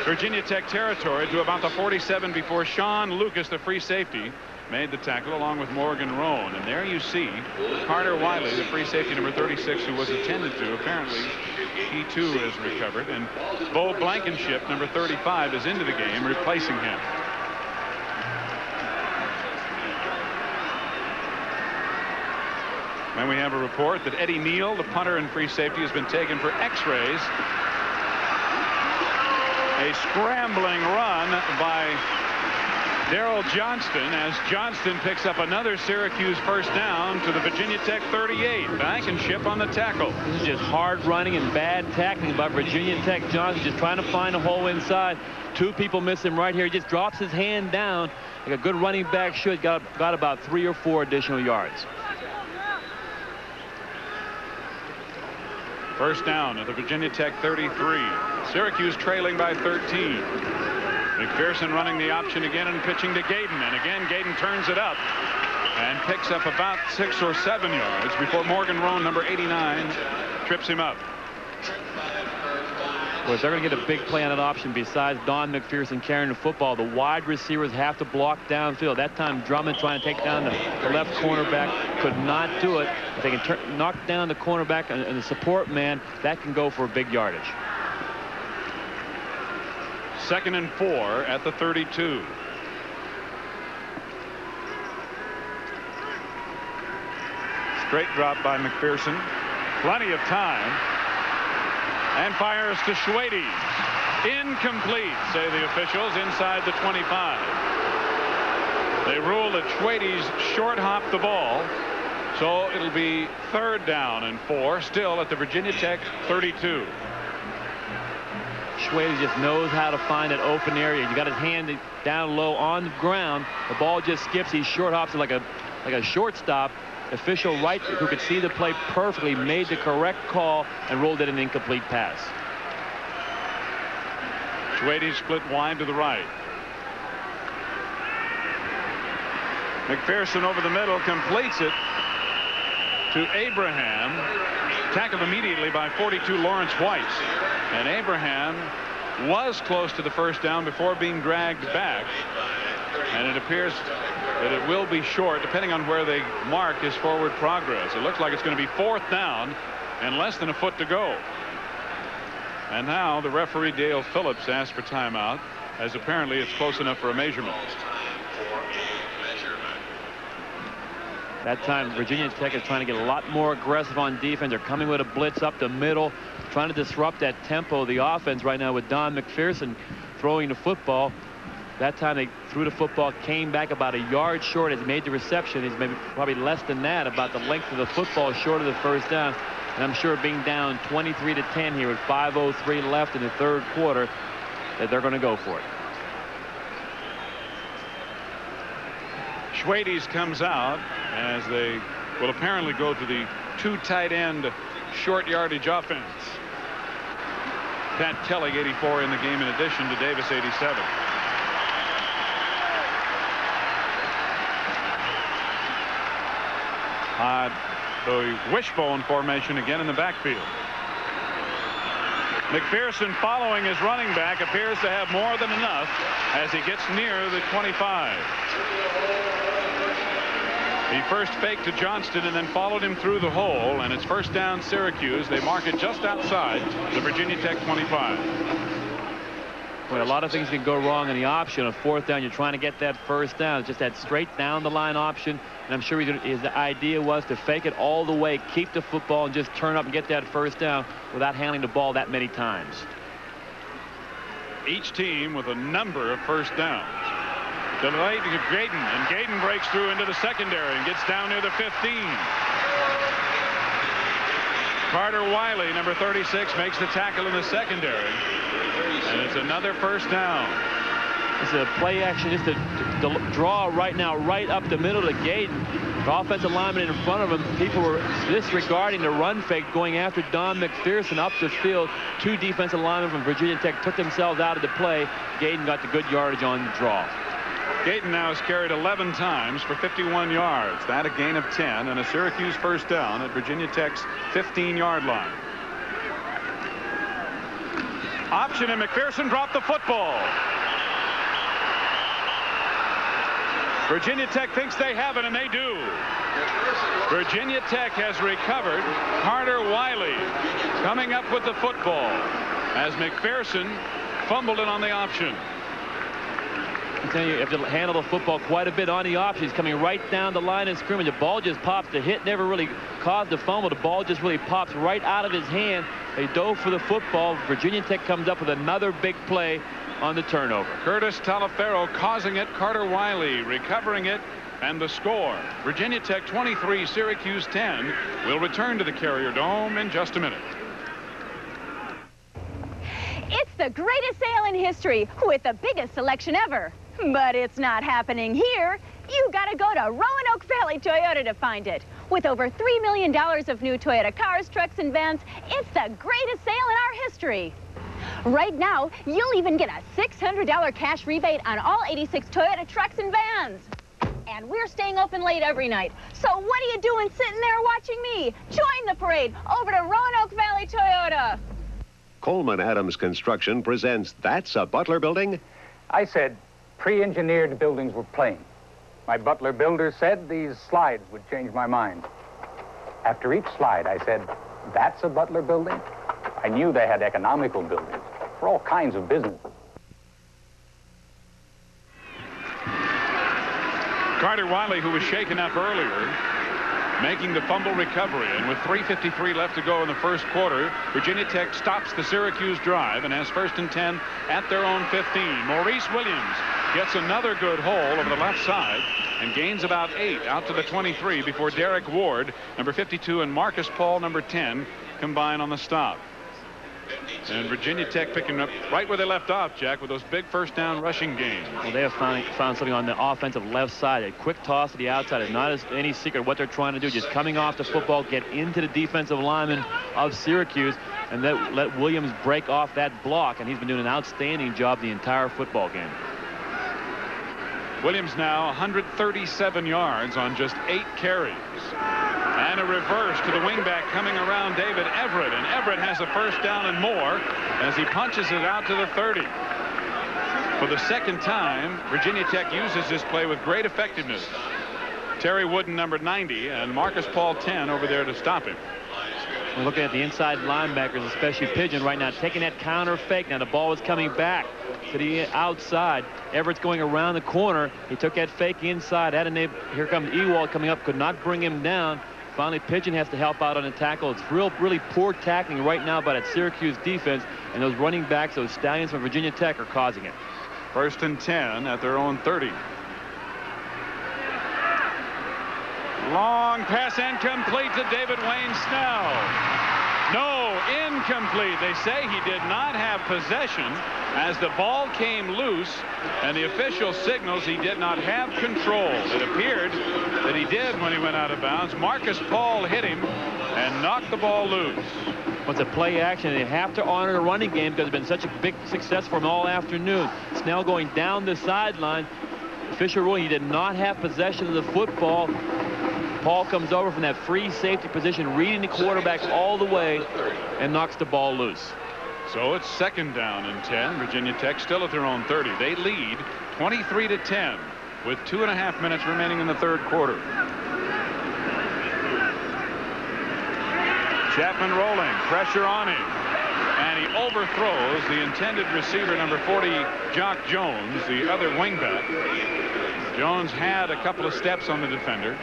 Speaker 1: Virginia Tech territory to about the 47 before Sean Lucas, the free safety, made the tackle along with Morgan Roan. And there you see Carter Wiley, the free safety, number 36, who was attended to. Apparently he too is recovered, and Bo Blankenship, number 35, is into the game, replacing him. Then we have a report that Eddie Neal, the punter and free safety, has been taken for x-rays. A scrambling run by Darrell Johnston as Johnston picks up another Syracuse first down to the Virginia Tech 38. Blankenship on the tackle.
Speaker 2: This is just hard running and bad tackling by Virginia Tech. Johnston just trying to find a hole inside. Two people miss him right here. He just drops his hand down like a good running back should. Got about 3 or 4 additional yards.
Speaker 1: First down at the Virginia Tech 33. Syracuse trailing by 13. McPherson running the option again and pitching to Gayden. And again, Gayden turns it up and picks up about 6 or 7 yards before Morgan Roan, number 89, trips him up.
Speaker 2: Well, if they're going to get a big play on an option besides Don McPherson carrying the football, the wide receivers have to block downfield. That time Drummond trying to take down the left cornerback could not do it. If they can knock down the cornerback and the support man, that can go for a big yardage.
Speaker 1: 2nd and 4 at the 32. Straight drop by McPherson. Plenty of time. And fires to Schwedes. Incomplete, say the officials, inside the 25. They rule that Schwedes short hopped the ball. So it'll be 3rd down and 4, still at the Virginia Tech 32.
Speaker 2: Schwedes just knows how to find an open area. You got his hand down low on the ground. The ball just skips. He short hops it like a shortstop. Official right, who could see the play perfectly, made the correct call and rolled it an incomplete pass.
Speaker 1: Schwedes split wide to the right. McPherson over the middle completes it to Abraham, tackled immediately by 42 Lawrence White. And Abraham was close to the first down before being dragged back. And it appears that it will be short, depending on where they mark his forward progress. It looks like it's going to be 4th down and less than a foot to go. And now the referee, Dale Phillips, asked for timeout, as apparently it's close enough for a measurement.
Speaker 2: That time, Virginia Tech is trying to get a lot more aggressive on defense. They're coming with a blitz up the middle, trying to disrupt that tempo of the offense right now with Don McPherson throwing the football. That time they threw the football, came back about a yard short as he made the reception. He's maybe probably less than that, about the length of the football short of the first down. And I'm sure being down 23-10 here with 5:03 left in the third quarter, that they're going to go for it.
Speaker 1: Schwedes comes out as they will apparently go to the 2 tight end short yardage offense. Pat Kelly, 84 in the game in addition to Davis, 87. The wishbone formation again in the backfield. McPherson, following his running back, appears to have more than enough as he gets near the 25. He first faked to Johnston and then followed him through the hole, and it's first down Syracuse. They mark it just outside the Virginia Tech 25.
Speaker 2: Well, a lot of things can go wrong in the option. On fourth down, you're trying to get that first down. It's just that straight down the line option. And I'm sure his idea was to fake it all the way, keep the football, and just turn up and get that first down without handling the ball that many times.
Speaker 1: Each team with a number of first downs. Delay to Gayden, and Gayden breaks through into the secondary and gets down near the 15. Carter Wiley, number 36, makes the tackle in the secondary. And it's another first down.
Speaker 2: It's a play action just to draw right now, right up the middle to Gayden. The offensive lineman in front of him. People were disregarding the run fake, going after Don McPherson up the field. 2 defensive linemen from Virginia Tech took themselves out of the play. Gayden got the good yardage on the draw.
Speaker 1: Gayden now has carried 11 times for 51 yards. That a gain of 10 and a Syracuse first down at Virginia Tech's 15-yard line. Option, and McPherson dropped the football. Virginia Tech thinks they have it, and they do. Virginia Tech has recovered. Carter Wiley coming up with the football as McPherson fumbled it on the option.
Speaker 2: I'm telling you have to handle the football quite a bit on the option. He's coming right down the line of scrimmage. The ball just pops. The hit never really caused the fumble. The ball just really pops right out of his hand. They dove for the football. Virginia Tech comes up with another big play on the turnover.
Speaker 1: Curtis Talafero causing it. Carter Wiley recovering it. And the score, Virginia Tech 23, Syracuse 10. We'll return to the Carrier Dome in just a minute.
Speaker 5: It's the greatest sale in history with the biggest selection ever. But it's not happening here. You gotta go to Roanoke Valley Toyota to find it. With over $3 million of new Toyota cars, trucks, and vans, it's the greatest sale in our history. Right now, you'll even get a $600 cash rebate on all 86 Toyota trucks and vans. And we're staying open late every night. So what are you doing sitting there watching me? Join the parade over to Roanoke Valley Toyota.
Speaker 19: Coleman Adams Construction presents That's a Butler Building.
Speaker 20: I said pre-engineered buildings were plain. My Butler builder said these slides would change my mind. After each slide, I said, that's a Butler building? I knew they had economical buildings for all kinds of businesses.
Speaker 1: Carter Wiley, who was shaken up earlier, making the fumble recovery, and with 3:53 left to go in the first quarter, Virginia Tech stops the Syracuse drive and has first and 10 at their own 15. Maurice Williams gets another good hole over the left side and gains about 8 out to the 23 before Derek Ward, number 52, and Marcus Paul, number 10, combine on the stop. And Virginia Tech picking up right where they left off, Jack, with those big first down rushing gains.
Speaker 2: Well, they have found something on the offensive left side. A quick toss to the outside is not any secret what they're trying to do. Just coming off the football, get into the defensive lineman of Syracuse, and let Williams break off that block. And he's been doing an outstanding job the entire football game.
Speaker 1: Williams now 137 yards on just 8 carries. And a reverse to the wingback coming around David Everett. And Everett has a first down and more as he punches it out to the 30. For the second time, Virginia Tech uses this play with great effectiveness. Terry Wooden, number 90, and Marcus Paul, 10, over there to stop him.
Speaker 2: We're looking at the inside linebackers, especially Pigeon right now, taking that counter fake. Now the ball is coming back to the outside. Everett's going around the corner. He took that fake inside. Here comes Ewald coming up, could not bring him down. Finally, Pigeon has to help out on the tackle. It's really poor tackling right now by that Syracuse defense, and those running backs, those Stallions from Virginia Tech, are causing it.
Speaker 1: 1st and 10 at their own 30. Long pass incomplete to David Wayne Snell. No, incomplete. They say he did not have possession as the ball came loose, and the official signals he did not have control. It appeared that he did when he went out of bounds. Marcus Paul hit him and knocked the ball loose.
Speaker 2: It's a play action. They have to honor the running game because it's been such a big success for him all afternoon. Snell going down the sideline. Official ruling he did not have possession of the football. Paul comes over from that free safety position, reading the quarterback all the way, and knocks the ball loose.
Speaker 1: So it's 2nd down and 10. Virginia Tech still at their own 30. They lead 23-10 with 2.5 minutes remaining in the 3rd quarter. Chapman rolling, pressure on him, and he overthrows the intended receiver, number 40, Jock Jones, the other wingback. Jones had a couple of steps on the defender,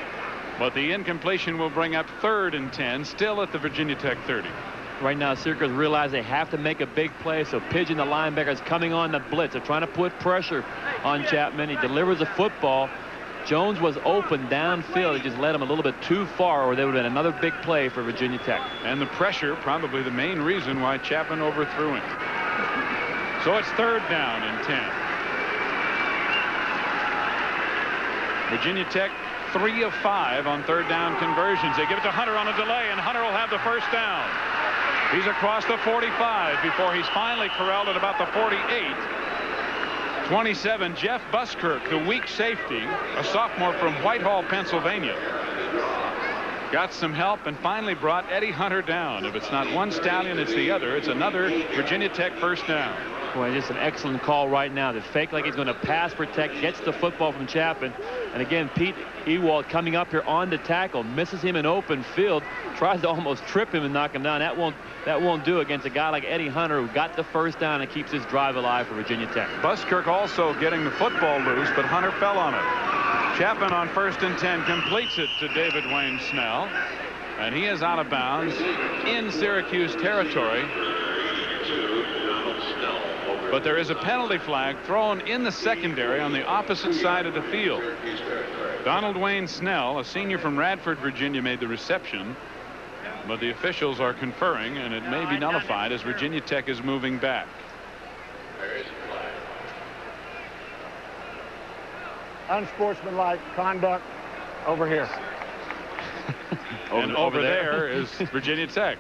Speaker 1: but the incompletion will bring up 3rd and 10, still at the Virginia Tech 30.
Speaker 2: Right now, Syracuse realize they have to make a big play, so Pigeon, the linebacker, is coming on the blitz. They're trying to put pressure on Chapman. He delivers the football. Jones was open downfield. He just led him a little bit too far, or there would have been another big play for Virginia Tech.
Speaker 1: And the pressure, probably the main reason why Chapman overthrew him. So it's 3rd down and 10. Virginia Tech 3 of 5 on 3rd down conversions. They give it to Hunter on a delay, and Hunter will have the 1st down. He's across the 45 before he's finally corralled at about the 48. 27, Jeff Buskirk, the weak safety, a sophomore from Whitehall, Pennsylvania, got some help and finally brought Eddie Hunter down. If it's not one Stallion, it's the other. It's another Virginia Tech 1st down.
Speaker 2: Boy, just an excellent call right now. The fake like he's going to pass protect, gets the football from Chapman. And again, Pete Ewald coming up here on the tackle, misses him in open field, tries to almost trip him and knock him down. That won't do against a guy like Eddie Hunter, who got the 1st down and keeps his drive alive for Virginia Tech.
Speaker 1: Buskirk also getting the football loose, but Hunter fell on it. Chapman on 1st and 10 completes it to David Wayne Snell, and he is out of bounds in Syracuse territory. But there is a penalty flag thrown in the secondary on the opposite side of the field. Donald Wayne Snell, a senior from Radford, Virginia, made the reception, but the officials are conferring, and it may be nullified as Virginia Tech is moving back.
Speaker 6: Unsportsmanlike conduct over here.
Speaker 1: And over there is Virginia Tech.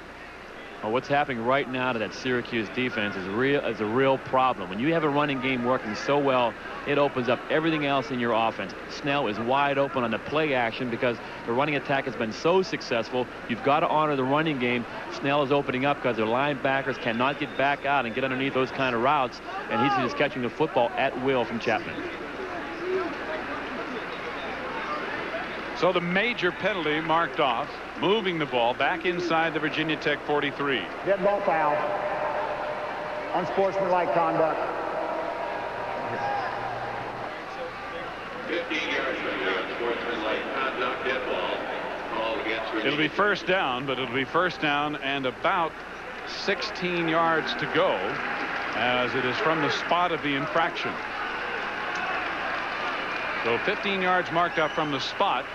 Speaker 2: Well, what's happening right now to that Syracuse defense is a real problem. When you have a running game working so well, it opens up everything else in your offense. Snell is wide open on the play action because the running attack has been so successful. You've got to honor the running game. Snell is opening up because their linebackers cannot get back out and get underneath those kind of routes, and he's just catching the football at will from Chapman.
Speaker 1: So the major penalty marked off, moving the ball back inside the Virginia Tech 43.
Speaker 6: Dead ball foul. Unsportsmanlike conduct.
Speaker 7: 15 yards from the unsportsmanlike conduct, dead ball. Called against Virginia.
Speaker 1: It'll be 1st down, but it'll be 1st down and about 16 yards to go, as it is from the spot of the infraction. So 15 yards marked up from the spot.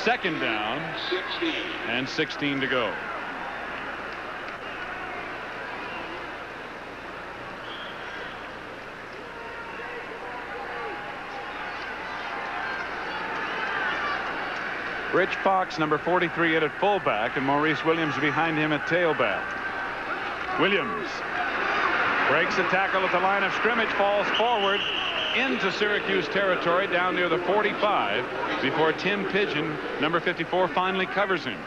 Speaker 1: 2nd down and 16 to go. Rich Fox, number 43, at fullback, and Maurice Williams behind him at tailback. Williams breaks the tackle at the line of scrimmage, falls forward into Syracuse territory down near the 45 before Tim Pigeon, number 54, finally covers him.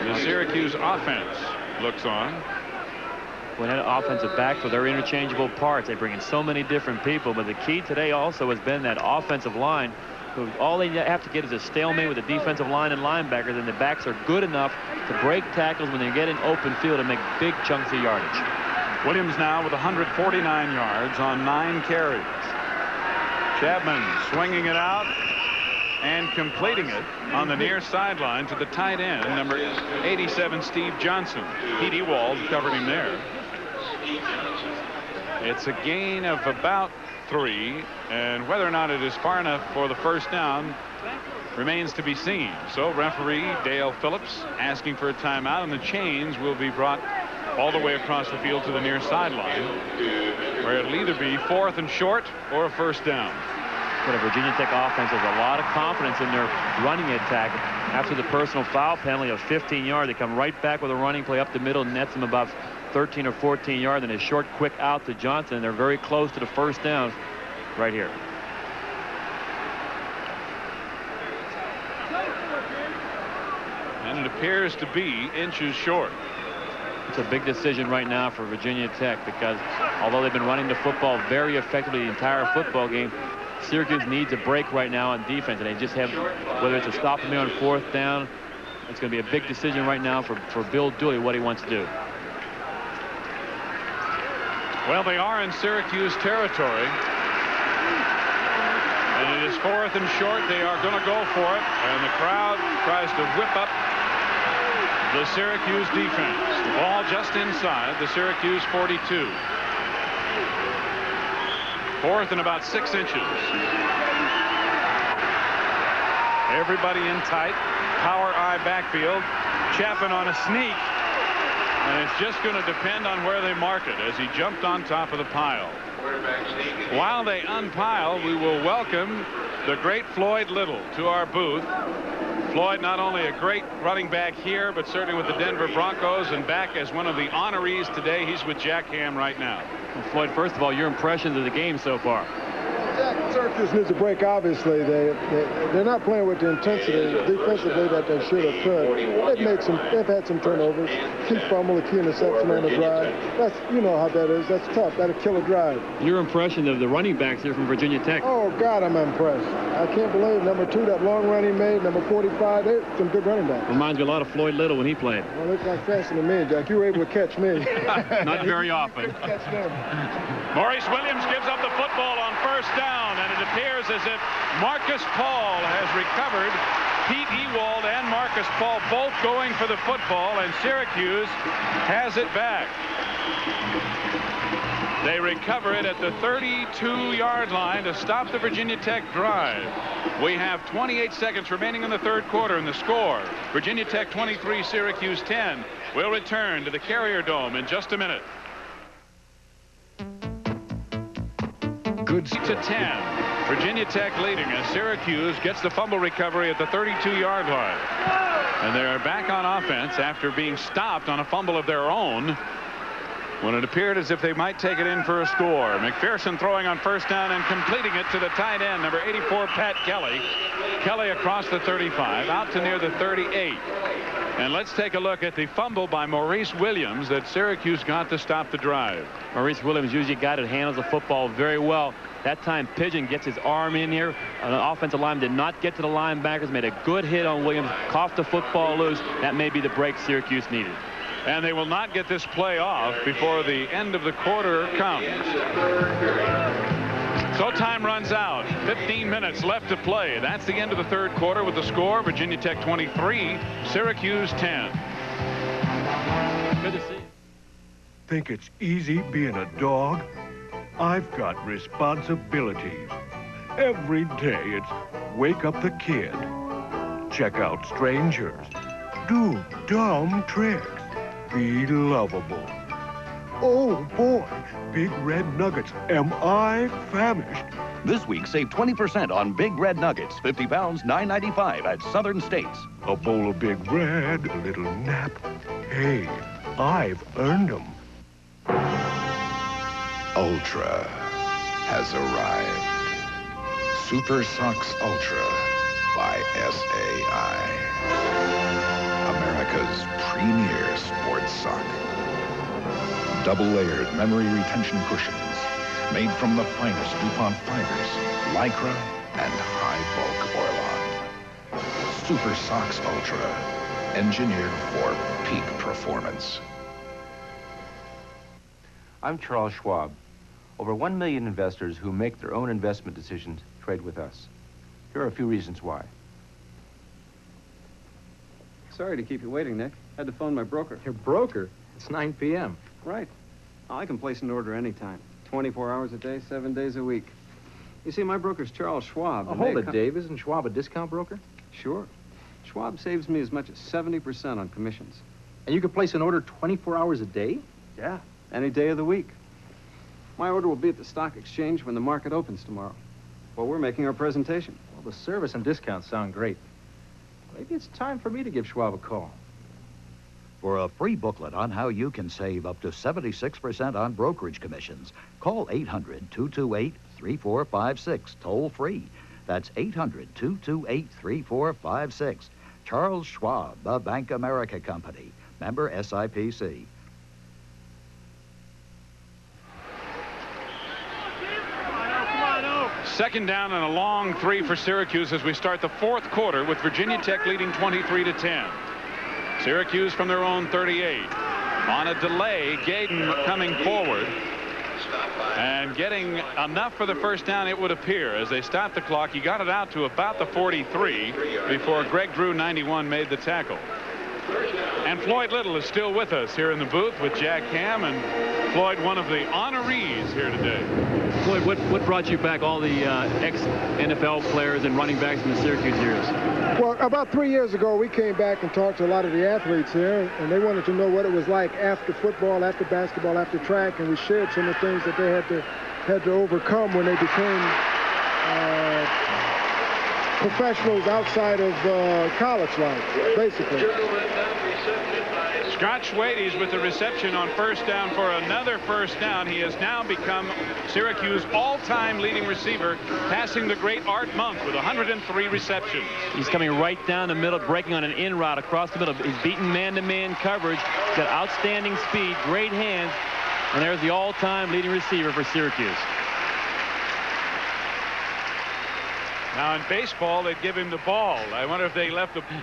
Speaker 1: The Syracuse offense looks on.
Speaker 2: when an offensive back, so they're interchangeable parts. They bring in so many different people, but the key today also has been that offensive line, who all they have to get is a stalemate with the defensive line and linebackers, and the backs are good enough to break tackles when they get in open field and make big chunks of yardage.
Speaker 1: Williams now with 149 yards on 9 carries. Chapman swinging it out and completing it on the near sideline to the tight end, number 87, Steve Johnson. Pete Ewald covered him there. It's a gain of about 3, and whether or not it is far enough for the first down remains to be seen. So referee Dale Phillips asking for a timeout, and the chains will be brought all the way across the field to the near sideline, where it'll either be 4th and short or a first down.
Speaker 2: But a Virginia Tech offense has a lot of confidence in their running attack. After the personal foul penalty of 15 yards, they come right back with a running play up the middle, nets them about 13 or 14 yards, and a short, quick out to Johnson. And they're very close to the first down right here.
Speaker 1: And it appears to be inches short.
Speaker 2: It's a big decision right now for Virginia Tech, because although they've been running the football very effectively the entire football game, Syracuse needs a break right now on defense, and they just have, whether it's a stop them here on 4th down, it's going to be a big decision right now for Bill Dooley, what he wants to do.
Speaker 1: Well, they are in Syracuse territory, and it is 4th and short. They are going to go for it, and the crowd tries to whip up the Syracuse defense. The ball just inside the Syracuse 42. 4th and about 6 inches. Everybody in tight. Power eye backfield. Chapman on a sneak. And it's just going to depend on where they mark it as he jumped on top of the pile. While they unpile, we will welcome the great Floyd Little to our booth. Floyd, not only a great running back here, but certainly with the Denver Broncos, and back as one of the honorees today. He's with Jack Ham right now.
Speaker 2: Well, Floyd, first of all, your impressions of the game so far?
Speaker 21: Syracuse needs a break, obviously. They're not playing with the intensity defensively that they should have could. They've had some turnovers. Key fumble, a key interception on the drive. That's, you know how that is. That's tough. That'll kill a drive.
Speaker 2: Your impression of the running backs here from Virginia Tech?
Speaker 21: Oh, God, I'm impressed. I can't believe number 2, that long run he made, number 45, they're some good running backs.
Speaker 2: Reminds you a lot of Floyd Little when he played.
Speaker 21: Well, looks like faster than me, Jack. You were able to catch me.
Speaker 2: Not very often.
Speaker 21: Catch them.
Speaker 1: Maurice Williams gives up the football on first down, and it appears as if Marcus Paul has recovered. Pete Ewald and Marcus Paul both going for the football, and Syracuse has it back. They recover it at the 32-yard line to stop the Virginia Tech drive. We have 28 seconds remaining in the 3rd quarter, and the score, Virginia Tech 23, Syracuse 10. We'll return to the Carrier Dome in just a minute.
Speaker 15: Good
Speaker 1: to 10. Virginia Tech leading as Syracuse gets the fumble recovery at the 32-yard line. And they're back on offense after being stopped on a fumble of their own when it appeared as if they might take it in for a score. McPherson throwing on first down and completing it to the tight end, number 84, Pat Kelly. Kelly across the 35, out to near the 38. And let's take a look at the fumble by Maurice Williams that Syracuse got to stop the drive.
Speaker 2: Maurice Williams, usually a guy that handles the football very well. That time Pigeon gets his arm in here. An offensive lineman did not get to the linebackers, made a good hit on Williams, coughed the football loose. That may be the break Syracuse needed.
Speaker 1: And they will not get this play off before the end of the quarter comes. So time runs out. 15 minutes left to play. That's the end of the 3rd quarter with the score, Virginia Tech 23, Syracuse 10.
Speaker 2: Good to see you.
Speaker 22: Think it's easy being a dog? I've got responsibilities. Every day it's wake up the kid, check out strangers, do dumb tricks, be lovable. Oh boy, Big Red Nuggets, am I famished?
Speaker 14: This week, save 20% on Big Red Nuggets, 50 pounds, $9.95 at Southern States.
Speaker 22: A bowl of Big Red, a little nap. Hey, I've earned them.
Speaker 15: Ultra has arrived. Super Socks Ultra by SAI. America's premier sports sock.
Speaker 3: Double-layered memory retention cushions made from the finest DuPont fibers, Lycra and high-bulk Orlon. Super Sox Ultra, engineered for peak performance.
Speaker 16: I'm Charles Schwab. Over 1 million investors who make their own investment decisions trade with us. Here are a few reasons why.
Speaker 10: Sorry to keep you waiting, Nick. Had to phone my broker.
Speaker 4: Your broker? It's 9 p.m.
Speaker 10: Right. I can place an order anytime. 24 hours a day, 7 days a week. You see, my broker's Charles Schwab.
Speaker 4: Oh, hold it, Dave. Isn't Schwab a discount broker?
Speaker 10: Sure. Schwab saves me as much as 70% on commissions.
Speaker 4: And you can place an order 24 hours a day?
Speaker 10: Yeah, any day of the week. My order will be at the stock exchange when the market opens tomorrow. Well, we're making our presentation.
Speaker 4: Well, the service and discounts sound great. Maybe it's time for me to give Schwab a call.
Speaker 23: For a free booklet on how you can save up to 76% on brokerage commissions, call 800-228-3456, toll free. That's 800-228-3456. Charles Schwab, the Bank America Company, member SIPC.
Speaker 1: Second down and a long three for Syracuse as we start the fourth quarter with Virginia Tech leading 23-10. Syracuse from their own 38. On a delay, Gaden coming forward and getting enough for the first down, it would appear. As they stopped the clock, he got it out to about the 43 before Greg Drew, 91, made the tackle. And Floyd Little is still with us here in the booth with Jack Ham. And Floyd, one of the honorees here today.
Speaker 2: Floyd, what brought you back all the ex-NFL players and running backs in the Syracuse years?
Speaker 21: Well, about 3 years ago, we came back and talked to a lot of the athletes here, and they wanted to know what it was like after football, after basketball, after track, and we shared some of the things that they had to overcome when they became professionals outside of college life, basically.
Speaker 1: Scott Schwedes with the reception on first down for another first down. He has now become Syracuse all-time leading receiver, passing the great Art Monk with 103 receptions.
Speaker 2: He's coming right down the middle, breaking on an in route across the middle. He's beating man-to-man coverage. He's got outstanding speed, great hands, and there's the all-time leading receiver for Syracuse.
Speaker 1: Now in baseball, they'd give him the ball. I wonder if they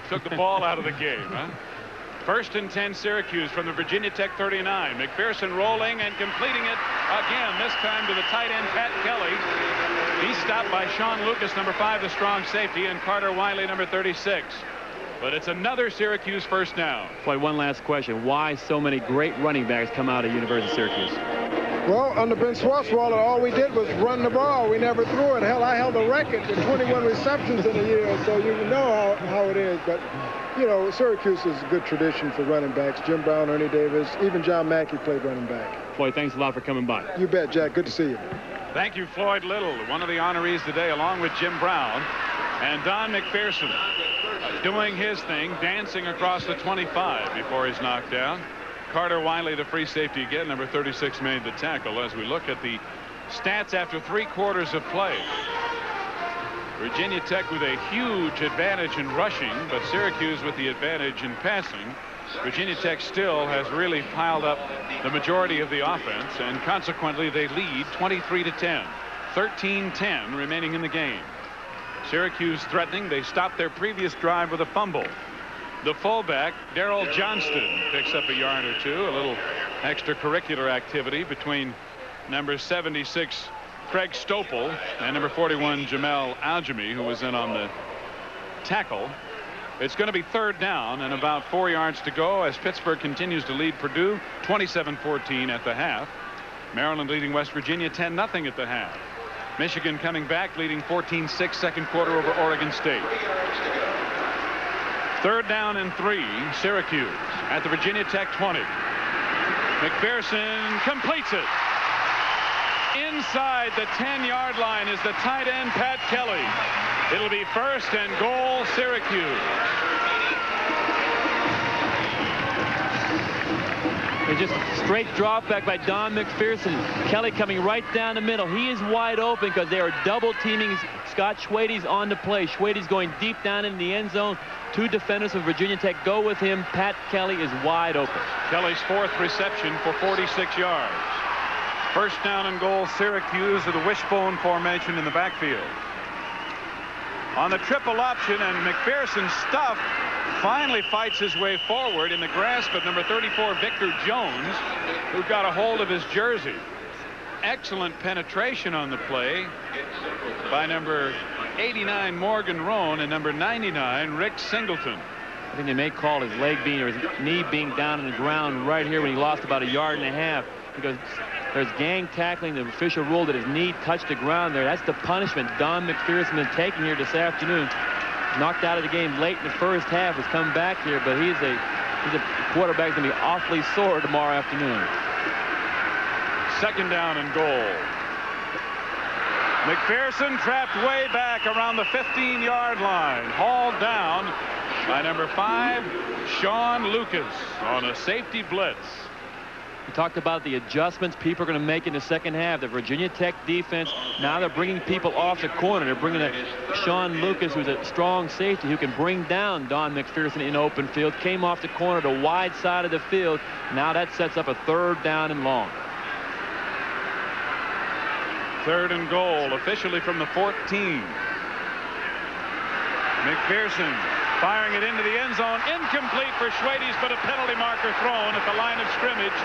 Speaker 1: took the ball out of the game, huh? First and 10 Syracuse from the Virginia Tech 39. McPherson rolling and completing it again, this time to the tight end Pat Kelly. He's stopped by Sean Lucas, number 5, the strong safety, and Carter Wiley, number 36. But it's another Syracuse first down.
Speaker 2: Floyd, one last question. Why so many great running backs come out of University of Syracuse?
Speaker 21: Well, under Ben Swartzwalder, all we did was run the ball. We never threw it. Hell, I held a record with 21 receptions in a year, so you know how it is. But, you know, Syracuse is a good tradition for running backs. Jim Brown, Ernie Davis, even John Mackey played running back.
Speaker 2: Floyd, thanks a lot for coming by.
Speaker 21: You bet, Jack. Good to see you.
Speaker 1: Thank you, Floyd Little, one of the honorees today, along with Jim Brown. And Don McPherson doing his thing, dancing across the 25 before he's knocked down. Carter Wiley, the free safety again, number 36, made the tackle. As we look at the stats after 3 quarters of play, Virginia Tech with a huge advantage in rushing, but Syracuse with the advantage in passing. Virginia Tech still has really piled up the majority of the offense, and consequently they lead 23-10. 13-10 remaining in the game. Syracuse threatening. They stopped their previous drive with a fumble. The fullback, Darrell Johnston, picks up a yard or two. A little extracurricular activity between number 76, Craig Stopel, and number 41, Jamel Aljami, who was in on the tackle. It's going to be third down and about 4 yards to go as Pittsburgh continues to lead Purdue 27-14 at the half. Maryland leading West Virginia 10-0 at the half. Michigan coming back, leading 14-6 second quarter over Oregon State. Third down and 3, Syracuse at the Virginia Tech 20. McPherson completes it. Inside the 10-yard line is the tight end Pat Kelly. It'll be first and goal, Syracuse.
Speaker 2: It's just straight drop back by Don McPherson. Kelly coming right down the middle. He is wide open because they are double teaming Scott Schwedes on the play. Schwedes going deep down in the end zone. Two defenders from Virginia Tech go with him. Pat Kelly is wide open.
Speaker 1: Kelly's 4th reception for 46 yards. First down and goal, Syracuse of the wishbone formation in the backfield. On the triple option, and McPherson stuffed, finally fights his way forward in the grasp of number 34, Victor Jones, who got a hold of his jersey. Excellent penetration on the play by number 89, Morgan Roan, and number 99, Rick Singleton.
Speaker 2: I think they may call his leg being or his knee being down on the ground right here when he lost about 1.5 yards because there's gang tackling. The official ruled that his knee touched the ground there. That's the punishment Don McPherson is taking here this afternoon. Knocked out of the game late in the first half, has come back here, but he's a quarterback going to be awfully sore tomorrow afternoon.
Speaker 1: Second down and goal. McPherson trapped way back around the 15-yard line. Hauled down by number 5, Sean Lucas, on a safety blitz.
Speaker 2: We talked about the adjustments people are going to make in the second half. The Virginia Tech defense, now they're bringing people off the corner. They're bringing Sean Lucas, who's a strong safety, who can bring down Don McPherson in open field. Came off the corner to wide side of the field. Now that sets up a 3rd down and long.
Speaker 1: 3rd and goal, officially from the 14. McPherson firing it into the end zone. Incomplete for Schwedes, but a penalty marker thrown at the line of scrimmage.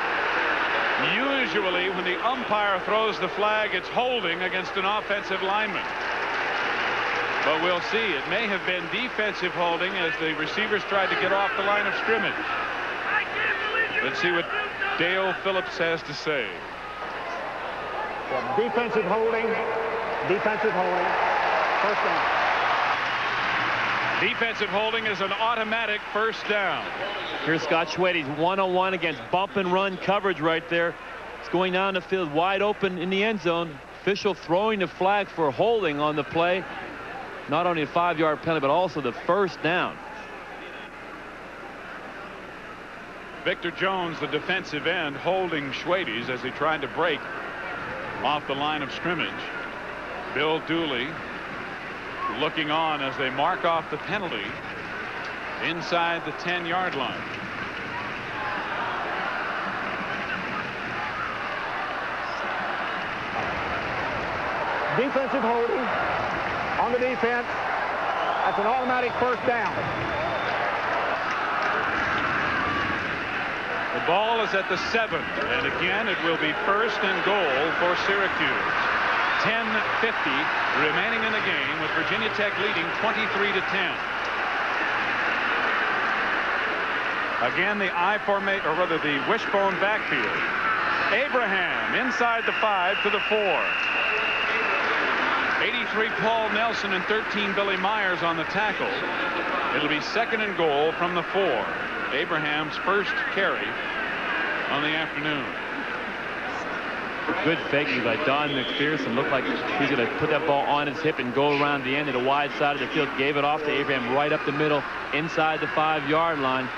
Speaker 1: Usually, when the umpire throws the flag, it's holding against an offensive lineman. But we'll see. It may have been defensive holding as the receivers tried to get off the line of scrimmage. Let's see what Dale Phillips has to say.
Speaker 6: Yeah, defensive holding. First down.
Speaker 1: Defensive holding is an automatic first down.
Speaker 2: Here's Scott Schwedes, one-on-one against bump and run coverage right there. It's going down the field wide open in the end zone. Official throwing the flag for holding on the play. Not only a 5-yard penalty, but also the first down.
Speaker 1: Victor Jones, the defensive end, holding Schwedes as he tried to break off the line of scrimmage. Bill Dooley looking on as they mark off the penalty inside the 10-yard line.
Speaker 6: Defensive holding on the defense. That's an automatic first down.
Speaker 1: The ball is at the 7, and again it will be first and goal for Syracuse. 10:50 remaining in the game, with Virginia Tech leading 23-10. Again, the I formation, or rather the wishbone backfield. Abraham inside the 5 to the 4. 83 Paul Nelson and 13 Billy Myers on the tackle. It'll be second and goal from the 4. Abraham's first carry on the afternoon.
Speaker 2: Good faking by Don McPherson. Looked like he's going to put that ball on his hip and go around the end of the wide side of the field. Gave it off to Abraham right up the middle inside the 5-yard line.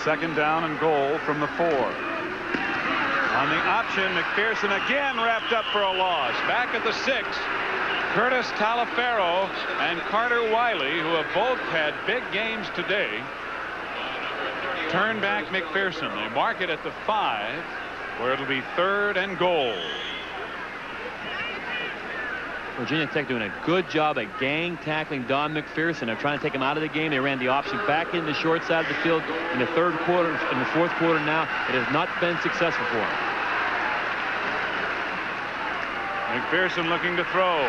Speaker 1: Second down and goal from the 4. On the option, McPherson again wrapped up for a loss. Back at the 6, Curtis Talaferro and Carter Wiley, who have both had big games today. Turn back McPherson. They mark it at the 5, where it'll be 3rd and goal.
Speaker 2: Virginia Tech doing a good job at gang tackling Don McPherson. They're trying to take him out of the game. They ran the option back in the short side of the field in the 3rd quarter. In the 4th quarter now, it has not been successful for him.
Speaker 1: McPherson looking to throw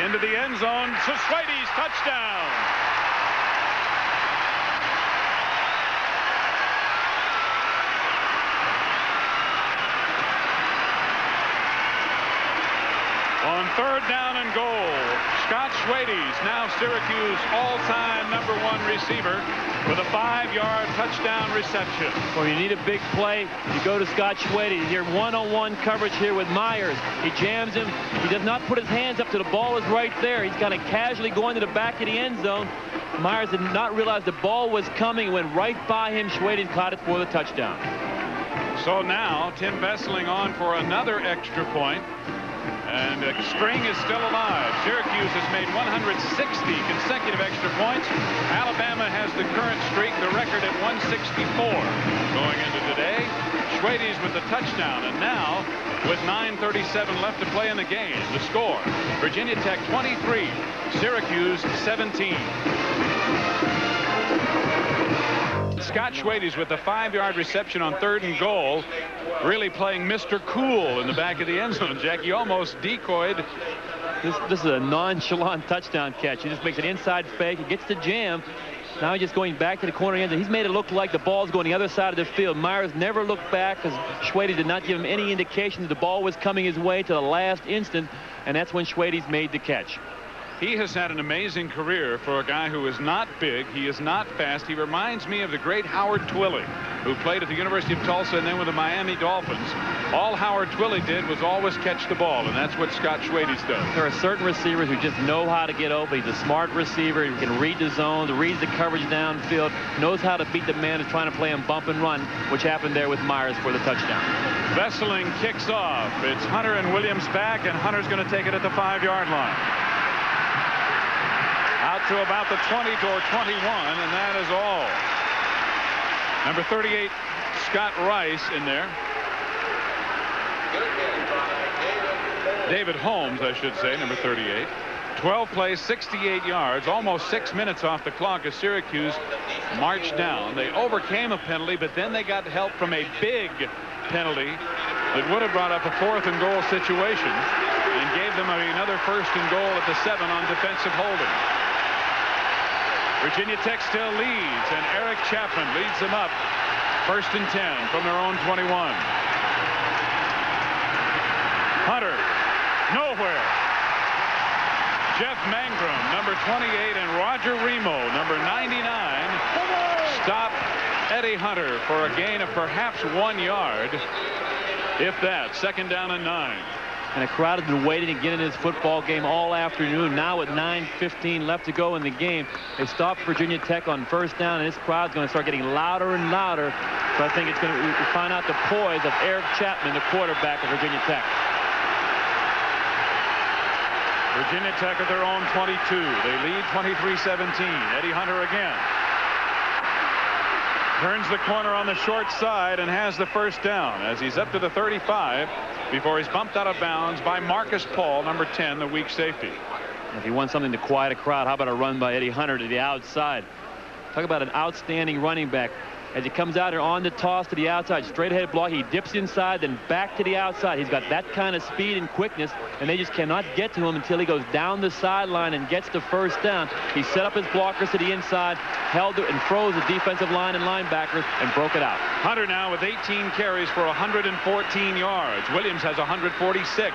Speaker 1: into the end zone. Schwedes, touchdown. On 3rd down and goal, Scott Schwedes, now Syracuse all-time #1 receiver, with a 5-yard touchdown reception.
Speaker 2: Well, you need a big play, you go to Scott Schwedes. Here, one-on-one coverage here with Myers. He jams him. He does not put his hands up till the ball is right there. He's kind of casually going to the back of the end zone. Myers did not realize the ball was coming, went right by him. Schwedes caught it for the touchdown.
Speaker 1: So now Tim Vesling on for another extra point. And the string is still alive. Syracuse has made 160 consecutive extra points. Alabama has the current streak, the record at 164 going into today. Schwedes with the touchdown. And now, with 9:37 left to play in the game, the score, Virginia Tech 23, Syracuse 17. Scott Schwedes with the 5-yard reception on 3rd and goal, really playing Mr. Cool in the back of the end zone. Jack, he almost decoyed.
Speaker 2: This is a nonchalant touchdown catch. He just makes an inside fake. He gets the jam. Now he's just going back to the corner end zone. He's made it look like the ball's going the other side of the field. Myers never looked back because Schwedes did not give him any indication that the ball was coming his way to the last instant, and that's when Schwedes made the catch.
Speaker 1: He has had an amazing career for a guy who is not big. He is not fast. He reminds me of the great Howard Twilley, who played at the University of Tulsa and then with the Miami Dolphins. All Howard Twilley did was always catch the ball, and that's what Scott Schwedes does.
Speaker 2: There are certain receivers who just know how to get open. He's a smart receiver. He can read the zone, reads the coverage downfield, knows how to beat the man who's trying to play him bump and run, which happened there with Myers for the touchdown.
Speaker 1: Vesling kicks off. It's Hunter and Williams back, and Hunter's going to take it at the 5-yard line. Out to about the 20 or 21, and that is all. Number 38, Scott Rice in there. David Holmes, I should say, number 38. 12 plays, 68 yards, almost 6 minutes off the clock as Syracuse marched down. They overcame a penalty, but then they got help from a big penalty that would have brought up a 4th and goal situation and gave them another 1st and goal at the 7 on defensive holding. Virginia Tech still leads, and Eric Chapman leads them up. 1st and 10 from their own 21. Hunter, nowhere. Jeff Mangrum, number 28, and Roger Remo, number 99, stop Eddie Hunter for a gain of perhaps 1 yard, if that. 2nd down and 9.
Speaker 2: And the crowd has been waiting to get in this football game all afternoon. Now with 9:15 left to go in the game, they stopped Virginia Tech on 1st down, and this crowd's going to start getting louder and louder. So I think it's going to find out the poise of Eric Chapman, the quarterback of Virginia Tech.
Speaker 1: Virginia Tech at their own 22. They lead 23-17. Eddie Hunter again. Turns the corner on the short side and has the 1st down as he's up to the 35 before he's bumped out of bounds by Marcus Paul, number 10, the weak safety.
Speaker 2: If you want something to quiet a crowd, how about a run by Eddie Hunter to the outside? Talk about an outstanding running back. As he comes out here on the toss to the outside, straight ahead block, he dips inside, then back to the outside. He's got that kind of speed and quickness, and they just cannot get to him until he goes down the sideline and gets the 1st down. He set up his blockers to the inside, held it and froze the defensive line and linebackers, and broke it out.
Speaker 1: Hunter now with 18 carries for 114 yards. Williams has 146.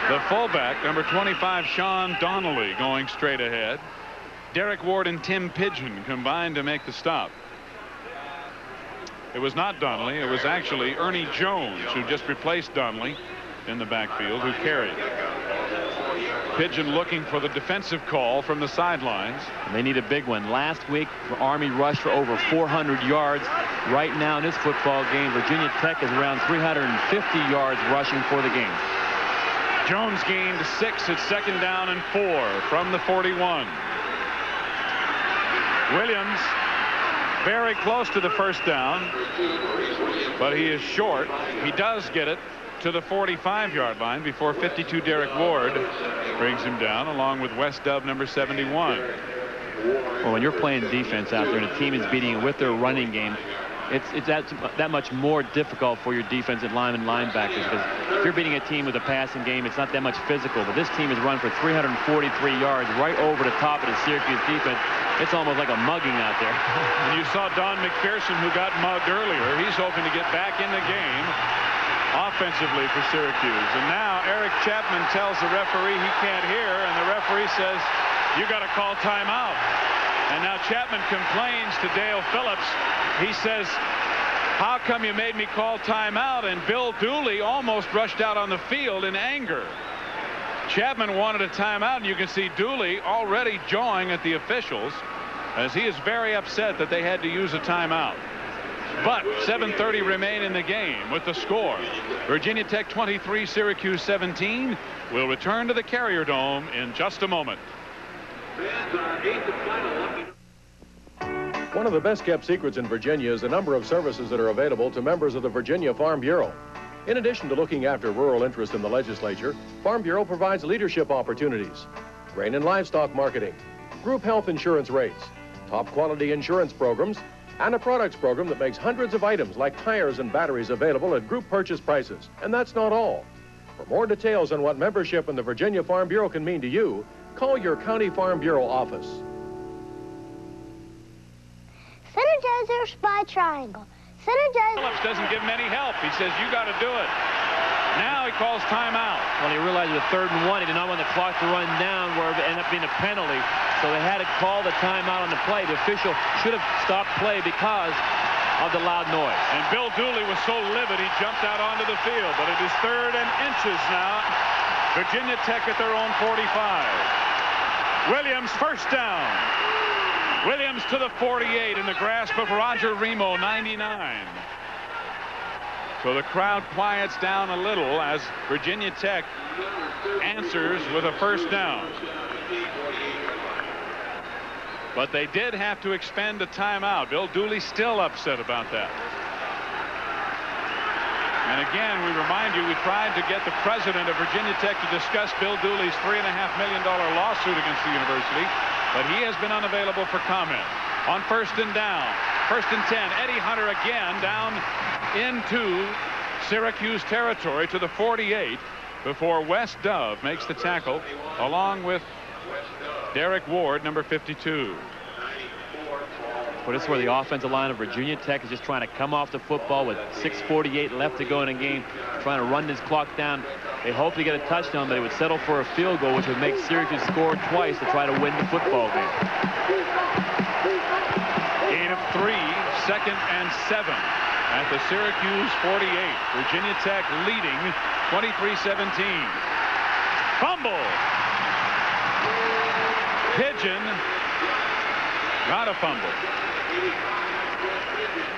Speaker 1: The fullback, number 25, Sean Donnelly, going straight ahead. Derek Ward and Tim Pigeon combined to make the stop. It was not Donnelly. It was actually Ernie Jones, who just replaced Donnelly in the backfield, who carried. Pigeon looking for the defensive call from the sidelines.
Speaker 2: And they need a big one. Last week, Army rushed for over 400 yards. Right now in this football game, Virginia Tech is around 350 yards rushing for the game.
Speaker 1: Jones gained 6 at 2nd down and 4 from the 41. Williams very close to the 1st down, but he is short. He does get it to the 45-yard line before 52 Derek Ward brings him down, along with West Dub, number 71.
Speaker 2: Well, when you're playing defense out there and a team is beating it with their running game, it's that much more difficult for your defensive linemen, linebackers, because if you're beating a team with a passing game, it's not that much physical. But this team has run for 343 yards right over the top of the Syracuse defense. It's almost like a mugging out there.
Speaker 1: And you saw Don McPherson, who got mugged earlier. He's hoping to get back in the game. offensively for Syracuse. And now Eric Chapman tells the referee he can't hear, and the referee says, you got to call timeout. And now Chapman complains to Dale Phillips. He says, how come you made me call timeout? And Bill Dooley almost rushed out on the field in anger. Chapman wanted a timeout, and you can see Dooley already jawing at the officials as he is very upset that they had to use a timeout. But 7:30 remain in the game with the score. Virginia Tech 23, Syracuse 17. We'll return to the Carrier Dome in just a moment.
Speaker 8: One of the best kept secrets in Virginia is the number of services that are available to members of the Virginia Farm Bureau. In addition to looking after rural interests in the legislature, Farm Bureau provides leadership opportunities, grain and livestock marketing, group health insurance rates, top quality insurance programs, and a products program that makes hundreds of items like tires and batteries available at group purchase prices. And that's not all. For more details on what membership in the Virginia Farm Bureau can mean to you, call your County Farm Bureau office.
Speaker 17: Synergizer Spy Triangle. Synergizer.
Speaker 1: Phillips doesn't give him any help. He says, you got to do it. Now he calls timeout.
Speaker 2: Well, he realized with 3rd and 1, he did not want the clock to run down where it ended up being a penalty. So they had to call the timeout on the play. The official should have stopped play because of the loud noise.
Speaker 1: And Bill Dooley was so livid he jumped out onto the field. But it is 3rd and inches now. Virginia Tech at their own 45. Williams first down. Williams to the 48 in the grasp of Roger Remo, 99. So the crowd quiets down a little as Virginia Tech answers with a first down. But they did have to expend a timeout. Bill Dooley still upset about that. And again, we remind you, we tried to get the president of Virginia Tech to discuss Bill Dooley's $3.5 million lawsuit against the university, but he has been unavailable for comment. On 1st and down, 1st and 10, Eddie Hunter again down into Syracuse territory to the 48 before Wes Dove makes the tackle along with Derek Ward, number 52.
Speaker 2: But this is where the offensive line of Virginia Tech is just trying to come off the football with 6:48 left to go in the game, trying to run this clock down. They hope to get a touchdown, but they would settle for a field goal, which would make Syracuse score twice to try to win the football game.
Speaker 1: Gain of 3, 2nd and 7 at the Syracuse 48. Virginia Tech leading 23-17. Fumble. Pigeon got a fumble.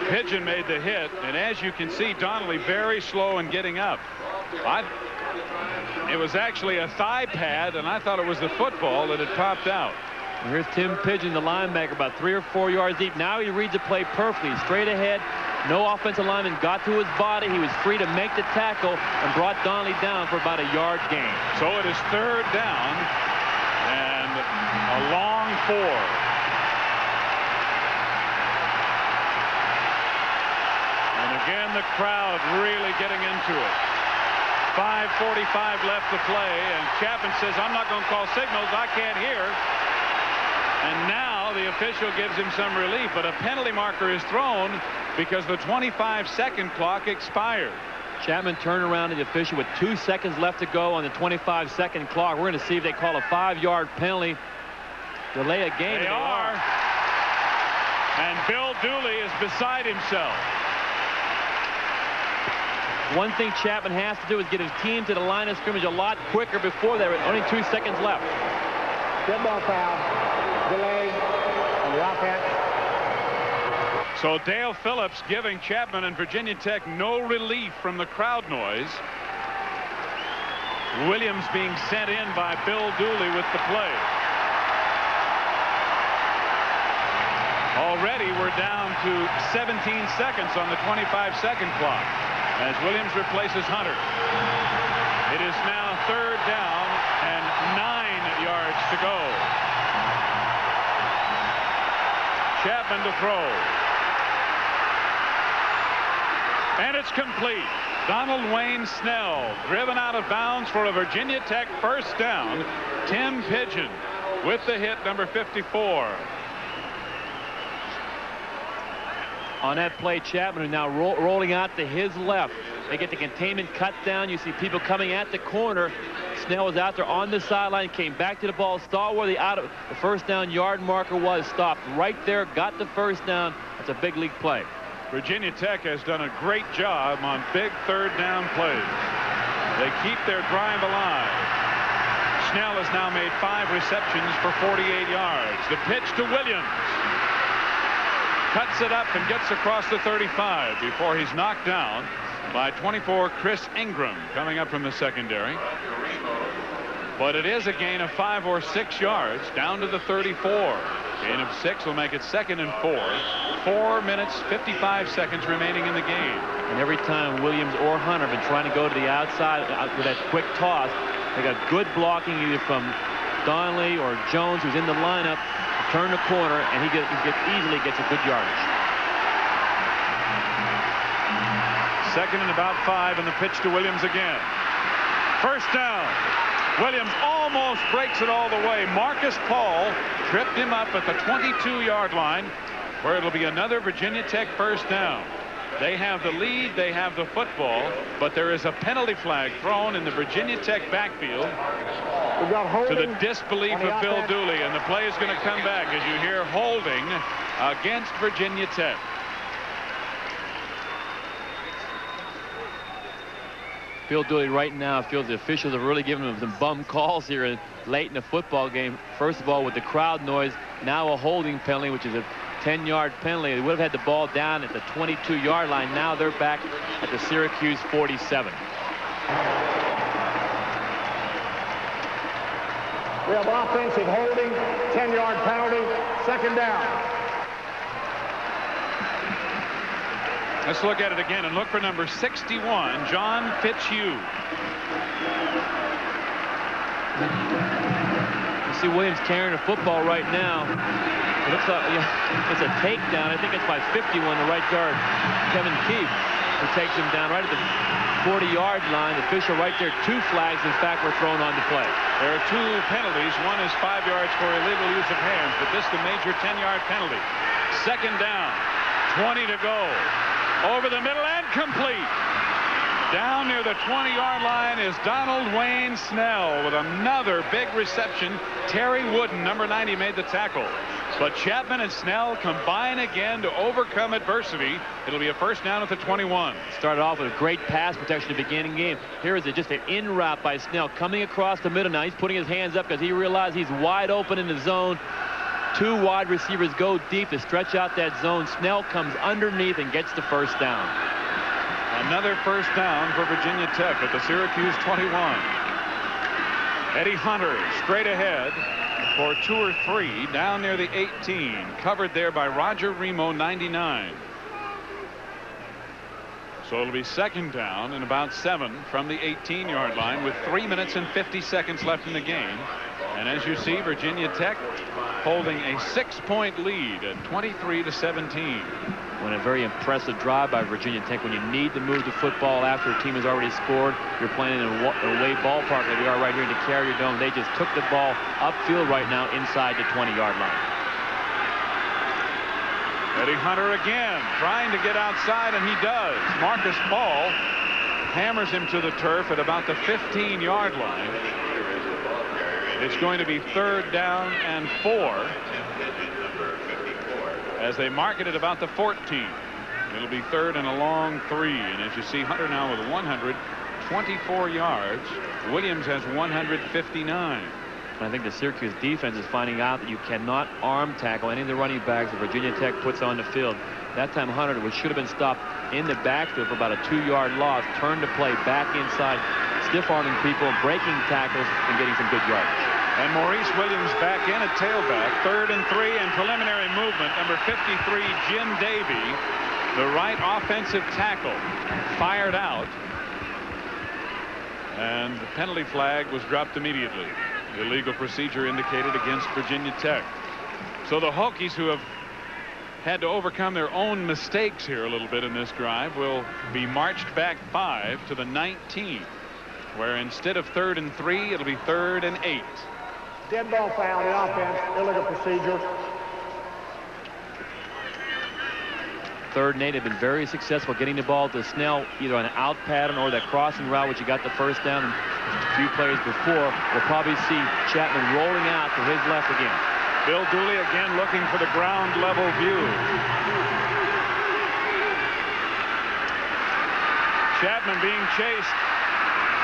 Speaker 1: Pigeon made the hit, and as you can see, Donnelly very slow in getting up. It was actually a thigh pad, and I thought it was the football that had popped out.
Speaker 2: And here's Tim Pigeon, the linebacker, about 3 or 4 yards deep. Now he reads the play perfectly, straight ahead. No offensive lineman got to his body. He was free to make the tackle and brought Donnelly down for about a yard gain.
Speaker 1: So it is 3rd down and a long 4. And again, the crowd really getting into it. 5:45 left to play, and Chapman says, I'm not going to call signals. I can't hear. And now the official gives him some relief, but a penalty marker is thrown because the 25-second clock expired.
Speaker 2: Chapman turned around to the official with 2 seconds left to go on the 25-second clock. We're going to see if they call a 5-yard penalty. Delay a game.
Speaker 1: They are. And Bill Dooley is beside himself.
Speaker 2: One thing Chapman has to do is get his team to the line of scrimmage a lot quicker before there were only 2 seconds left.
Speaker 6: Good ball foul. Delay on the offense.
Speaker 1: So Dale Phillips giving Chapman and Virginia Tech no relief from the crowd noise. Williams being sent in by Bill Dooley with the play. Already we're down to 17 seconds on the 25-second clock as Williams replaces Hunter. It is now 3rd down and 9 yards to go. Chapman to throw. And it's complete. Donald Wayne Snell driven out of bounds for a Virginia Tech first down. Tim Pigeon with the hit, number 54.
Speaker 2: On that play, Chapman is now rolling out to his left. They get the containment cut down. You see people coming at the corner. Snell was out there on the sideline, came back to the ball, saw where the first down yard marker was, stopped right there, got the first down. That's a big league play.
Speaker 1: Virginia Tech has done a great job on big third down plays. They keep their drive alive. Snell has now made 5 receptions for 48 yards. The pitch to Williams. Cuts it up and gets across the 35 before he's knocked down by 24 Chris Ingram coming up from the secondary. But it is a gain of 5 or 6 yards down to the 34. Gain of 6 will make it 2nd and 4. 4 minutes, 55 seconds remaining in the game.
Speaker 2: And every time Williams or Hunter have been trying to go to the outside with that quick toss, they got good blocking either from Donnelly or Jones, who's in the lineup, to turn the corner, and he easily gets a good yardage.
Speaker 1: 2nd and about 5, and the pitch to Williams again. First down. Williams almost breaks it all the way. Marcus Paul tripped him up at the 22-yard line, where it'll be another Virginia Tech first down. They have the lead, they have the football, but there is a penalty flag thrown in the Virginia Tech backfield to the disbelief of Bill Dooley, and the play is going to come back as you hear holding against Virginia Tech.
Speaker 2: Bill Dooley right now feels the officials are really giving him some bum calls here late in the football game. First of all, with the crowd noise, now a holding penalty, which is a 10-yard penalty. They would have had the ball down at the 22-yard line. Now they're back at the Syracuse 47.
Speaker 6: We have offensive holding, 10-yard penalty, 2nd down.
Speaker 1: Let's look at it again and look for number 61, John Fitzhugh.
Speaker 2: You see Williams carrying a football right now. It looks like it's a takedown. I think it's by 51, the right guard, Kevin Keefe, who takes him down right at the 40-yard line. The official right there, 2 flags, in fact, were thrown on the play.
Speaker 1: There are 2 penalties. One is 5 yards for illegal use of hands, but this is the major 10-yard penalty. 2nd down, 20 to go. Over the middle and complete. Down near the 20-yard line is Donald Wayne Snell with another big reception. Terry Wooden, number 90, made the tackle. But Chapman and Snell combine again to overcome adversity. It'll be a first down at the 21.
Speaker 2: Started off with a great pass protection at the beginning of the game. Here is just an in route by Snell coming across the middle. Now he's putting his hands up because he realized he's wide open in the zone. 2 wide receivers go deep to stretch out that zone. Snell comes underneath and gets the first down.
Speaker 1: Another first down for Virginia Tech at the Syracuse 21. Eddie Hunter straight ahead for 2 or 3 down near the 18. Covered there by Roger Remo, 99. So it'll be 2nd down and about 7 from the 18-yard line with 3 minutes and 50 seconds left in the game. And as you see, Virginia Tech holding a 6-point lead at 23-17.
Speaker 2: When a very impressive drive by Virginia Tech. When you need to move the football after a team has already scored, you're playing in a away ballpark like we are right here in the Carrier Dome. They just took the ball upfield right now inside the 20-yard line.
Speaker 1: Eddie Hunter again trying to get outside, and he does. Marcus Paul hammers him to the turf at about the 15-yard line. It's going to be 3rd down and 4 as they mark it at about the 14. It'll be 3rd and a long 3. And as you see, Hunter now with 124 yards. Williams has 159.
Speaker 2: I think the Syracuse defense is finding out that you cannot arm tackle any of the running backs that Virginia Tech puts on the field. That time Hunter, which should have been stopped in the backfield for about a 2-yard loss, turned the play back inside, stiff-arming people, breaking tackles, and getting some good yardage.
Speaker 1: And Maurice Williams back in at tailback. 3rd and 3 and preliminary movement. Number 53, Jim Davey, the right offensive tackle, fired out. And the penalty flag was dropped immediately. Illegal procedure indicated against Virginia Tech. So the Hokies, who have had to overcome their own mistakes here a little bit in this drive, will be marched back 5 to the 19, where instead of 3rd and 3, it'll be 3rd and 8.
Speaker 6: Dead ball foul in offense, illegal procedure.
Speaker 2: 3rd and 8 have been very successful getting the ball to Snell, either on an out pattern or that crossing route, which he got the first down and a few plays before. We'll probably see Chapman rolling out to his left again.
Speaker 1: Bill Dooley again looking for the ground level view. Chapman being chased.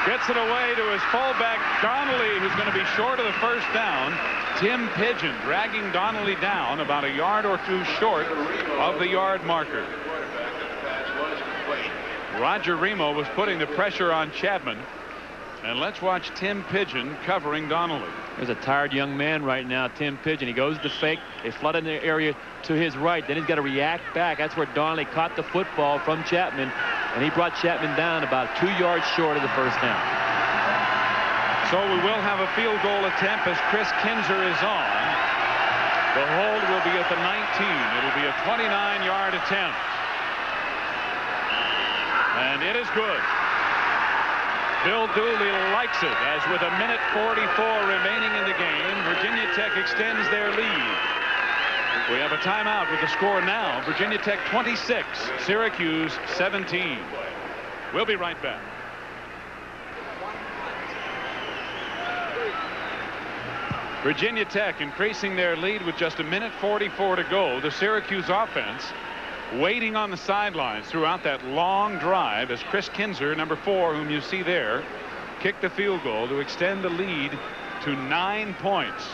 Speaker 1: Gets it away to his fullback, Donnelly, who's going to be short of the first down. Tim Pigeon dragging Donnelly down about a yard or two short of the yard marker. Roger Remo was putting the pressure on Chapman. And let's watch Tim Pigeon covering Donnelly.
Speaker 2: There's a tired young man right now, Tim Pigeon. He goes to fake. They flood in the area to his right. Then he's got to react back. That's where Donnelly caught the football from Chapman. And he brought Chapman down about 2 yards short of the first down.
Speaker 1: So we will have a field goal attempt as Chris Kinzer is on. The hold will be at the 19. It'll be a 29-yard attempt. And it is good. Bill Dooley likes it, as with a minute 44 remaining in the game, Virginia Tech extends their lead. We have a timeout with the score now. Virginia Tech 26, Syracuse 17. We'll be right back. Virginia Tech increasing their lead with just a minute 44 to go. The Syracuse offense waiting on the sidelines throughout that long drive as Chris Kinzer, number 4, whom you see there, kicked the field goal to extend the lead to 9 points.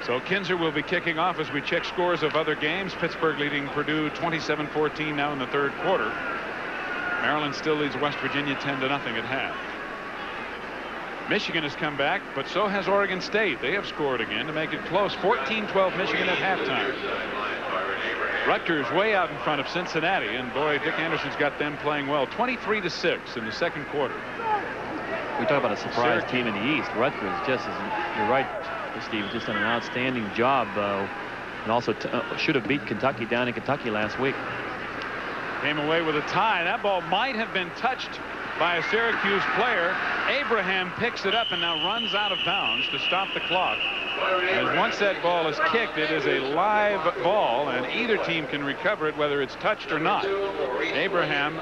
Speaker 1: So Kinzer will be kicking off as we check scores of other games. Pittsburgh leading Purdue 27-14 now in the 3rd quarter. Maryland still leads West Virginia 10-0 at half. Michigan has come back, but so has Oregon State. They have scored again to make it close. 14-12 Michigan at halftime. Rutgers way out in front of Cincinnati, and boy, Dick Anderson's got them playing well. 23-6 in the 2nd quarter.
Speaker 2: We talk about a surprise team in the East. Rutgers just is, you're right, Steve, just done an outstanding job, and also should have beat Kentucky down in Kentucky last week.
Speaker 1: Came away with a tie. That ball might have been touched by a Syracuse player. Abraham picks it up and now runs out of bounds to stop the clock. As once that ball is kicked, it is a live ball, and either team can recover it whether it's touched or not. Abraham,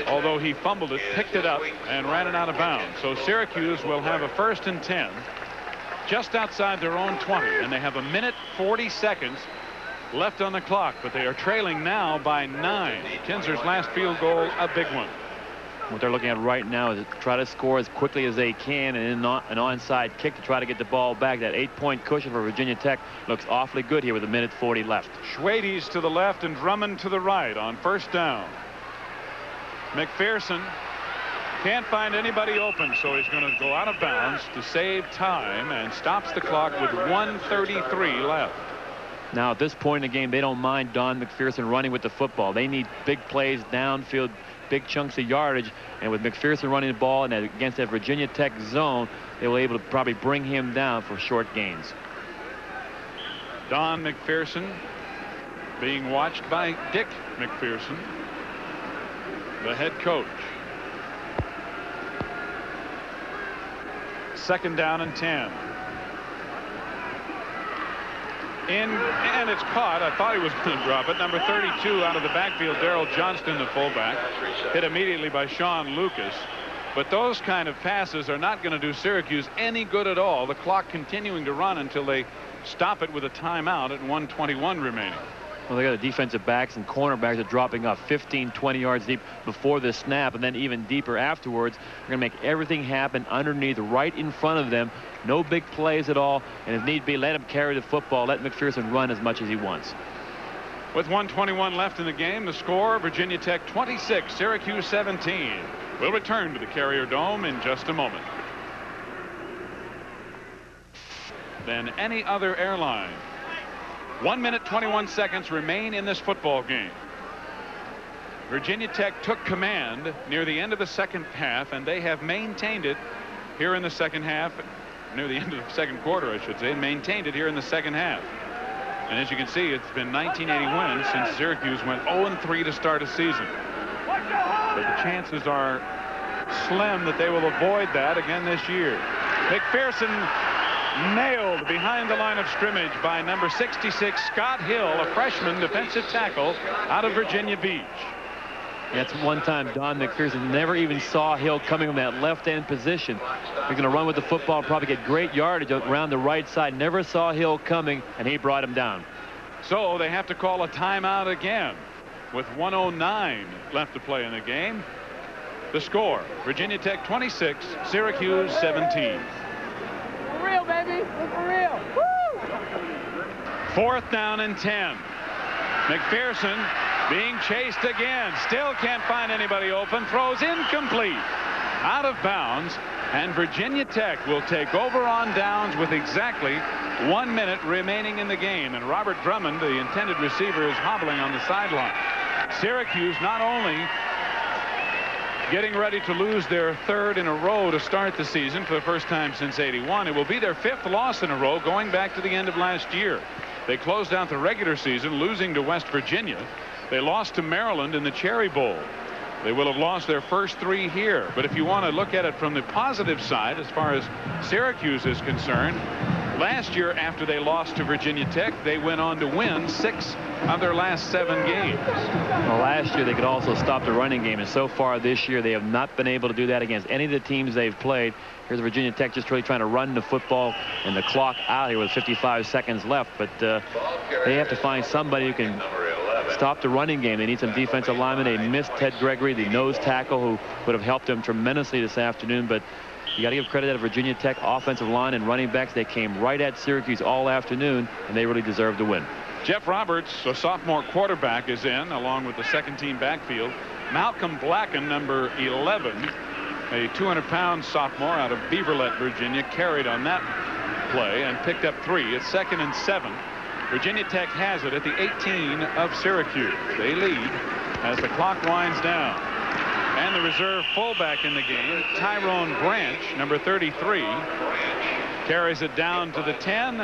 Speaker 1: although he fumbled it, picked it up and ran it out of bounds. So Syracuse will have a 1st and 10 just outside their own 20, and they have a minute 40 seconds left on the clock, but they are trailing now by 9. Kinzer's last field goal, a big one.
Speaker 2: What they're looking at right now is to try to score as quickly as they can, and an onside kick to try to get the ball back. That 8-point cushion for Virginia Tech looks awfully good here with a minute 40 left.
Speaker 1: Schwedes to the left and Drummond to the right on 1st down. McPherson can't find anybody open, so he's going to go out of bounds to save time and stops the clock with 1:33 left.
Speaker 2: Now at this point in the game, they don't mind Don McPherson running with the football. They need big plays downfield, big chunks of yardage, and with McPherson running the ball and against that Virginia Tech zone, they were able to probably bring him down for short gains.
Speaker 1: Don McPherson being watched by Dick McPherson, the head coach. 2nd down and 10. And it's caught. I thought he was going to drop it. Number 32 out of the backfield, Darrell Johnston, the fullback, hit immediately by Sean Lucas. But those kind of passes are not going to do Syracuse any good at all. The clock continuing to run until they stop it with a timeout at 1:21 remaining.
Speaker 2: Well, they got the defensive backs and cornerbacks are dropping off 15, 20 yards deep before the snap, and then even deeper afterwards. They're going to make everything happen underneath, right in front of them. No big plays at all, and if need be, let him carry the football. Let McPherson run as much as he wants.
Speaker 1: With 1:21 left in the game, the score, Virginia Tech 26, Syracuse 17. We'll return to the Carrier Dome in just a moment. Than any other airline. 1 minute 21 seconds remain in this football game. Virginia Tech took command near the end of the 2nd half, and they have maintained it here in the 2nd half, near the end of the 2nd quarter, I should say, and maintained it here in the 2nd half. And as you can see, it's been 1980 wins since Syracuse went 0-3 to start a season. But the chances are slim that they will avoid that again this year. McPherson nailed behind the line of scrimmage by number 66, Scott Hill, a freshman defensive tackle out of Virginia Beach.
Speaker 2: That's one time Don McPherson never even saw Hill coming from that left-end position. You're going to run with the football and probably get great yardage around the right side. Never saw Hill coming, and he brought him down.
Speaker 1: So they have to call a timeout again with 1:09 left to play in the game. The score, Virginia Tech 26, Syracuse 17.
Speaker 11: For real, baby. For real. Woo!
Speaker 1: 4th down and 10. McPherson being chased again. Still can't find anybody open. Throws incomplete. Out of bounds. And Virginia Tech will take over on downs with exactly 1 minute remaining in the game. And Robert Drummond, the intended receiver, is hobbling on the sideline. Syracuse not only getting ready to lose their 3rd in a row to start the season for the first time since '81. It will be their 5th loss in a row going back to the end of last year. They closed out the regular season losing to West Virginia. They lost to Maryland in the Cherry Bowl. They will have lost their first 3 here. But if you want to look at it from the positive side, as far as Syracuse is concerned, last year after they lost to Virginia Tech, they went on to win 6 of their last 7 games.
Speaker 2: Well, last year they could also stop the running game, and so far this year they have not been able to do that against any of the teams they've played. Here's Virginia Tech just really trying to run the football and the clock out here with 55 seconds left, but they have to find somebody who can stop the running game. They need some defensive linemen. They missed Ted Gregory, the nose tackle, who would have helped them tremendously this afternoon, but you got to give credit to Virginia Tech offensive line and running backs. They came right at Syracuse all afternoon, and they really deserved to win.
Speaker 1: Jeff Roberts, a sophomore quarterback, is in along with the second-team backfield. Malcolm Blacken, number 11, a 200-pound sophomore out of Beaverlet, Virginia, carried on that play and picked up 3. It's 2nd and 7. Virginia Tech has it at the 18 of Syracuse. They lead as the clock winds down. And the reserve fullback in the game, Tyrone Branch, number 33, carries it down to the 10.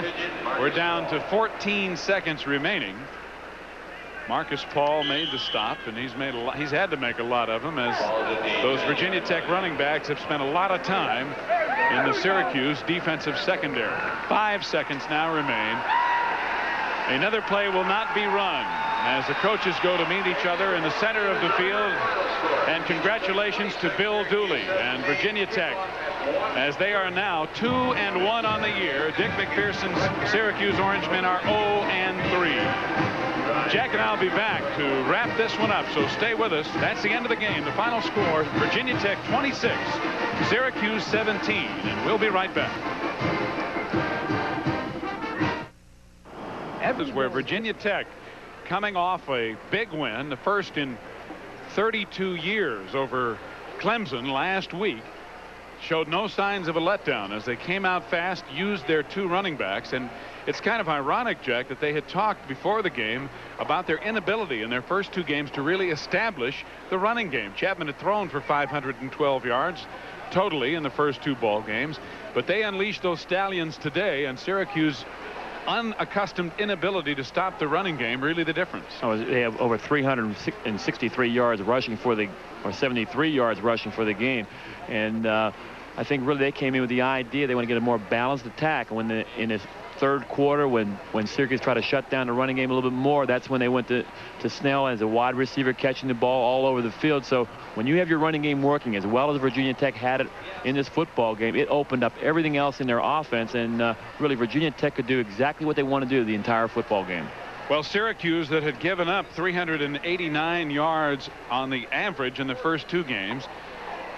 Speaker 1: We're down to 14 seconds remaining. Marcus Paul made the stop, and he's had to make a lot of them, as those Virginia Tech running backs have spent a lot of time in the Syracuse defensive secondary. 5 seconds now remain. Another play will not be run as the coaches go to meet each other in the center of the field. And congratulations to Bill Dooley and Virginia Tech, as they are now 2-1 on the year. Dick McPherson's Syracuse Orangemen are 0-3. Jack and I'll be back to wrap this one up, so stay with us. That's the end of the game. The final score, Virginia Tech 26, Syracuse 17, and we'll be right back. Evans, where Virginia Tech, coming off a big win, the first in 32 years over Clemson last week, showed no signs of a letdown as they came out fast, used their 2 running backs. And it's kind of ironic, Jack, that they had talked before the game about their inability in their first 2 games to really establish the running game. Chapman had thrown for 512 yards totally in the first 2 ball games, but they unleashed those stallions today, and Syracuse unaccustomed inability to stop the running game really the difference.
Speaker 2: Oh, they have over 363 yards rushing for the, or 73 yards rushing for the game, and I think really they came in with the idea they want to get a more balanced attack. And when in the 3rd quarter, when Syracuse tried to shut down the running game a little bit more, that's when they went to Snell as a wide receiver, catching the ball all over the field. So when you have your running game working as well as Virginia Tech had it in this football game, it opened up everything else in their offense, and really Virginia Tech could do exactly what they want to do the entire football game.
Speaker 1: Well, Syracuse, that had given up 389 yards on the average in the first 2 games,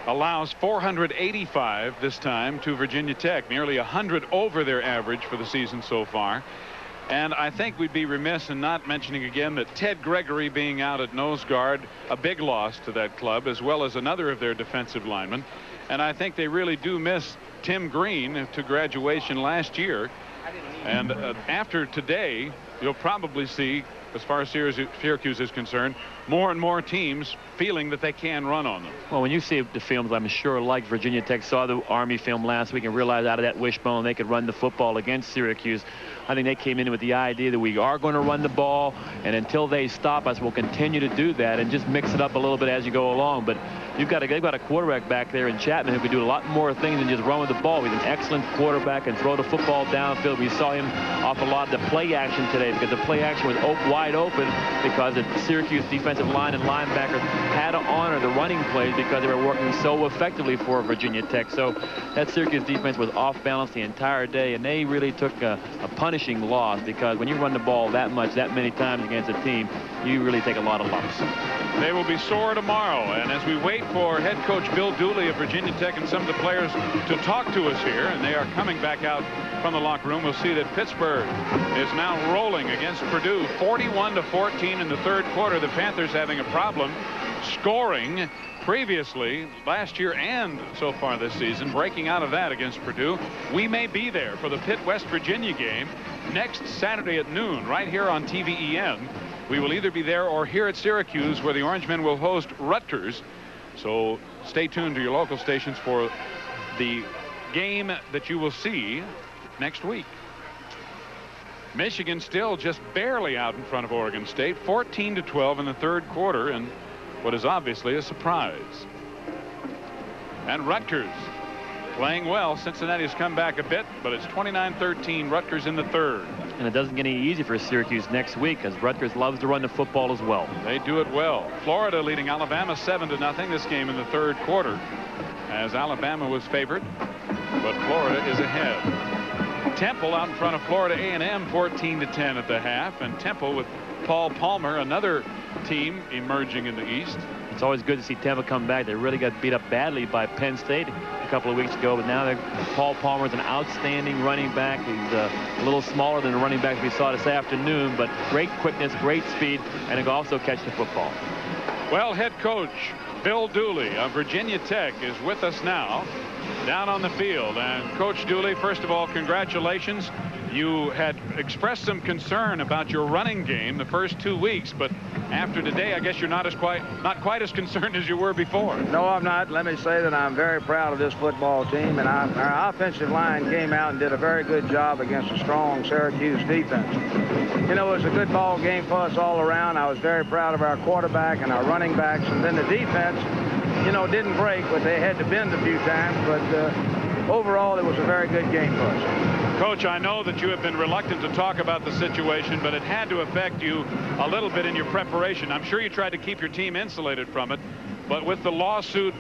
Speaker 1: allows 485 this time to Virginia Tech, nearly 100 over their average for the season so far. And I think we'd be remiss in not mentioning again that Ted Gregory being out at nose guard, a big loss to that club, as well as another of their defensive linemen. And I think they really do miss Tim Green to graduation last year. And after today, you'll probably see, as far as Syracuse is concerned, more and more teams feeling that they can run on them.
Speaker 2: Well, when you see the films, I'm sure like Virginia Tech saw the Army film last week and realized out of that wishbone they could run the football against Syracuse. I think they came in with the idea that we are going to run the ball, and until they stop us, we'll continue to do that and just mix it up a little bit as you go along. But they've got a quarterback back there in Chapman who can do a lot more things than just run with the ball. He's an excellent quarterback and throw the football downfield. We saw him off a lot of the play action today because the play action was wide open because the Syracuse defensive line and linebackers had to honor the running plays because they were working so effectively for Virginia Tech. So that Syracuse defense was off balance the entire day, and they really took a punishing loss because when you run the ball that much, that many times against a team, you really take a lot of lumps.
Speaker 1: They will be sore tomorrow, and as we wait for head coach Bill Dooley of Virginia Tech and some of the players to talk to us here, and they are coming back out from the locker room, we'll see that Pittsburgh is now rolling against Purdue 41-14 in the third quarter. The Panthers having a problem scoring previously last year and so far this season, breaking out of that against Purdue. We may be there for the Pitt-West Virginia game next Saturday at noon right here on TVEN. We will either be there or here at Syracuse, where the Orangemen will host Rutgers. So stay tuned to your local stations for the game that you will see next week. Michigan still just barely out in front of Oregon State, 14-12 in the third quarter, and what is obviously a surprise. And Rutgers playing well. Cincinnati's come back a bit, but it's 29-13 Rutgers in the third.
Speaker 2: And it doesn't get any easier for Syracuse next week, as Rutgers loves to run the football as well.
Speaker 1: They do it well. Florida leading Alabama 7-0 this game in the third quarter, as Alabama was favored, but Florida is ahead. Temple out in front of Florida A&M 14-10 at the half, and Temple with Paul Palmer, another team emerging in the East.
Speaker 2: It's always good to see Temple come back. They really got beat up badly by Penn State a couple of weeks ago, but now Paul Palmer is an outstanding running back. He's a little smaller than the running backs we saw this afternoon, but great quickness, great speed, and he can also catch the football.
Speaker 1: Well, head coach Bill Dooley of Virginia Tech is with us now down on the field. And Coach Dooley, first of all, congratulations. You had expressed some concern about your running game the first 2 weeks, but after today, I guess you're not quite as concerned as you were before.
Speaker 9: No, I'm not. Let me say that I'm very proud of this football team, and our offensive line came out and did a very good job against a strong Syracuse defense. You know, it was a good ball game for us all around. I was very proud of our quarterback and our running backs, and then the defense, you know, didn't break, but they had to bend a few times, but overall, it was a very good game for us.
Speaker 1: Coach, I know that you have been reluctant to talk about the situation, but it had to affect you a little bit in your preparation. I'm sure you tried to keep your team insulated from it, but with the lawsuit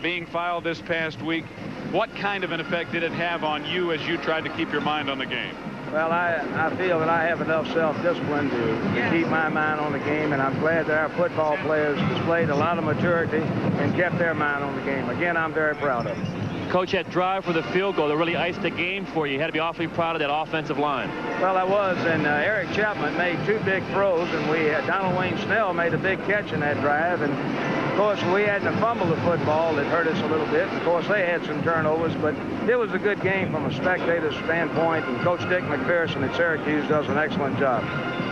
Speaker 1: being filed this past week, what kind of an effect did it have on you as you tried to keep your mind on the game?
Speaker 9: Well, I feel that I have enough self-discipline to keep my mind on the game, and I'm glad that our football players displayed a lot of maturity and kept their mind on the game. Again, I'm very proud of them.
Speaker 2: Coach, that drive for the field goal that really iced the game for you. You had to be awfully proud of that offensive line.
Speaker 9: Well, I was, and Eric Chapman made 2 big throws, and Donald Wayne Snell made a big catch in that drive. And, of course, we had to fumble the football. It hurt us a little bit. Of course, they had some turnovers, but it was a good game from a spectator's standpoint, and Coach Dick McPherson at Syracuse does an excellent job.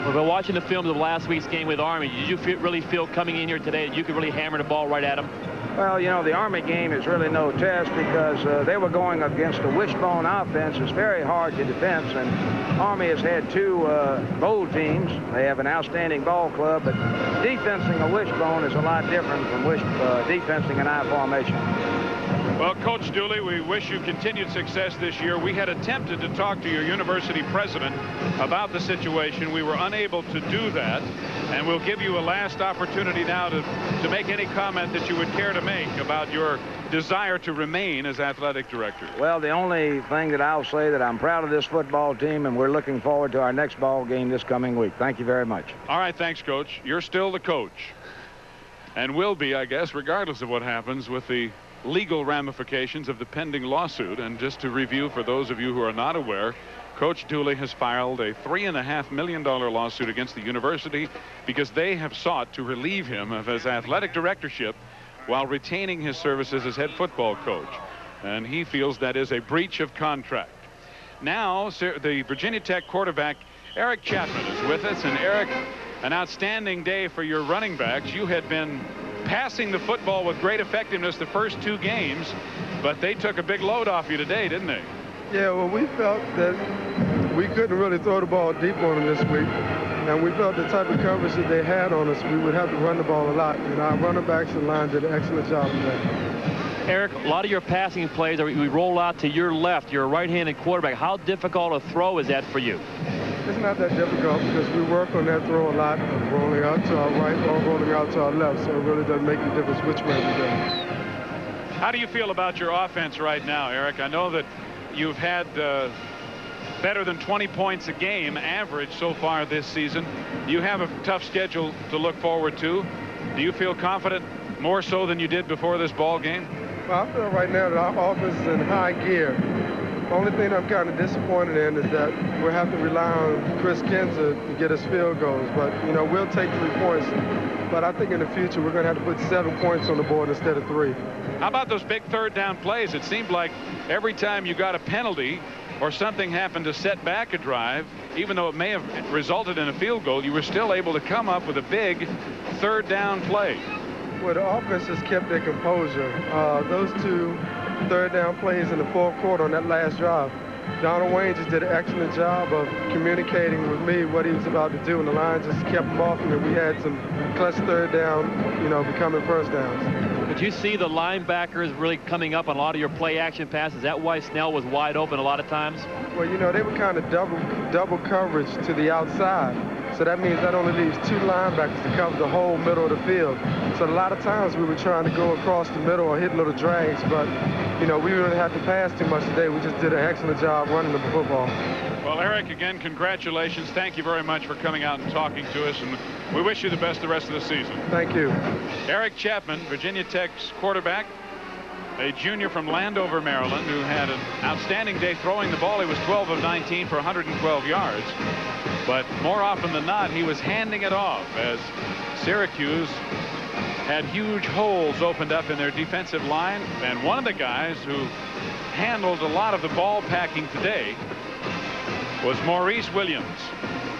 Speaker 2: Well, by watching the films of last week's game with Army, did you really feel coming in here today that you could really hammer the ball right at them?
Speaker 9: Well, you know, the Army game is really no test because they were going against a wishbone offense. It's very hard to defense, and Army has had 2 bowl teams. They have an outstanding ball club, but defensing a wishbone is a lot different from defensing an I formation.
Speaker 1: Well, Coach Dooley, we wish you continued success this year. We had attempted to talk to your university president about the situation. We were unable to do that, and we'll give you a last opportunity now to make any comment that you would care to make about your desire to remain as athletic director.
Speaker 9: Well, the only thing that I'll say that I'm proud of this football team, and we're looking forward to our next ball game this coming week. Thank you very much.
Speaker 1: All right, thanks, Coach. You're still the coach, and will be, I guess, regardless of what happens with the legal ramifications of the pending lawsuit. And just to review for those of you who are not aware, Coach Dooley has filed a $3.5 million lawsuit against the university because they have sought to relieve him of his athletic directorship while retaining his services as head football coach, and he feels that is a breach of contract. Now the Virginia Tech quarterback Eric Chapman is with us. And Eric, an outstanding day for your running backs. You had been passing the football with great effectiveness the first 2 games, but they took a big load off you today, didn't they?
Speaker 21: Yeah, well, we felt that we couldn't really throw the ball deep on them this week. and we felt the type of coverage that they had on us, we would have to run the ball a lot. And our running backs and line did an excellent job of that.
Speaker 2: Eric, a lot of your passing plays, we roll out to your left. You're a right-handed quarterback. How difficult a throw is that for you?
Speaker 21: It's not that difficult because we work on that throw a lot, rolling out to our right or rolling out to our left, so it really doesn't make a difference which way we go.
Speaker 1: How do you feel about your offense right now, Eric? I know that you've had better than 20 points a game average so far this season. You have a tough schedule to look forward to. Do you feel confident more so than you did before this ball game?
Speaker 21: Well, I feel right now that our offense is in high gear. The only thing I'm kind of disappointed in is that we'll have to rely on Chris Kinzer to get us field goals. But, you know, we'll take 3 points. But I think in the future we're going to have to put 7 points on the board instead of 3.
Speaker 1: How about those big third down plays? It seemed like every time you got a penalty or something happened to set back a drive, even though it may have resulted in a field goal, you were still able to come up with a big third down play.
Speaker 21: Well, the offense has kept their composure. Those 2 third down plays in the 4th quarter on that last drive, Donald Wayne just did an excellent job of communicating with me what he was about to do, and the line just kept him off, and we had some clutch third down, you know, becoming first downs.
Speaker 2: Did you see the linebackers really coming up on a lot of your play action passes? Is that why Snell was wide open a lot of times?
Speaker 21: Well, you know, they were kind of double coverage to the outside. So that means that only leaves 2 linebackers to cover the whole middle of the field. So a lot of times we were trying to go across the middle or hit little drags, but, you know, we really had to pass too much today. We just did an excellent job running the football.
Speaker 1: Well, Eric, again, congratulations. Thank you very much for coming out and talking to us, and we wish you the best the rest of the season.
Speaker 21: Thank you.
Speaker 1: Eric Chapman, Virginia Tech's quarterback, a junior from Landover, Maryland, who had an outstanding day throwing the ball. He was 12 of 19 for 112 yards. But more often than not, he was handing it off as Syracuse had huge holes opened up in their defensive line. And one of the guys who handled a lot of the ball packing today was Maurice Williams.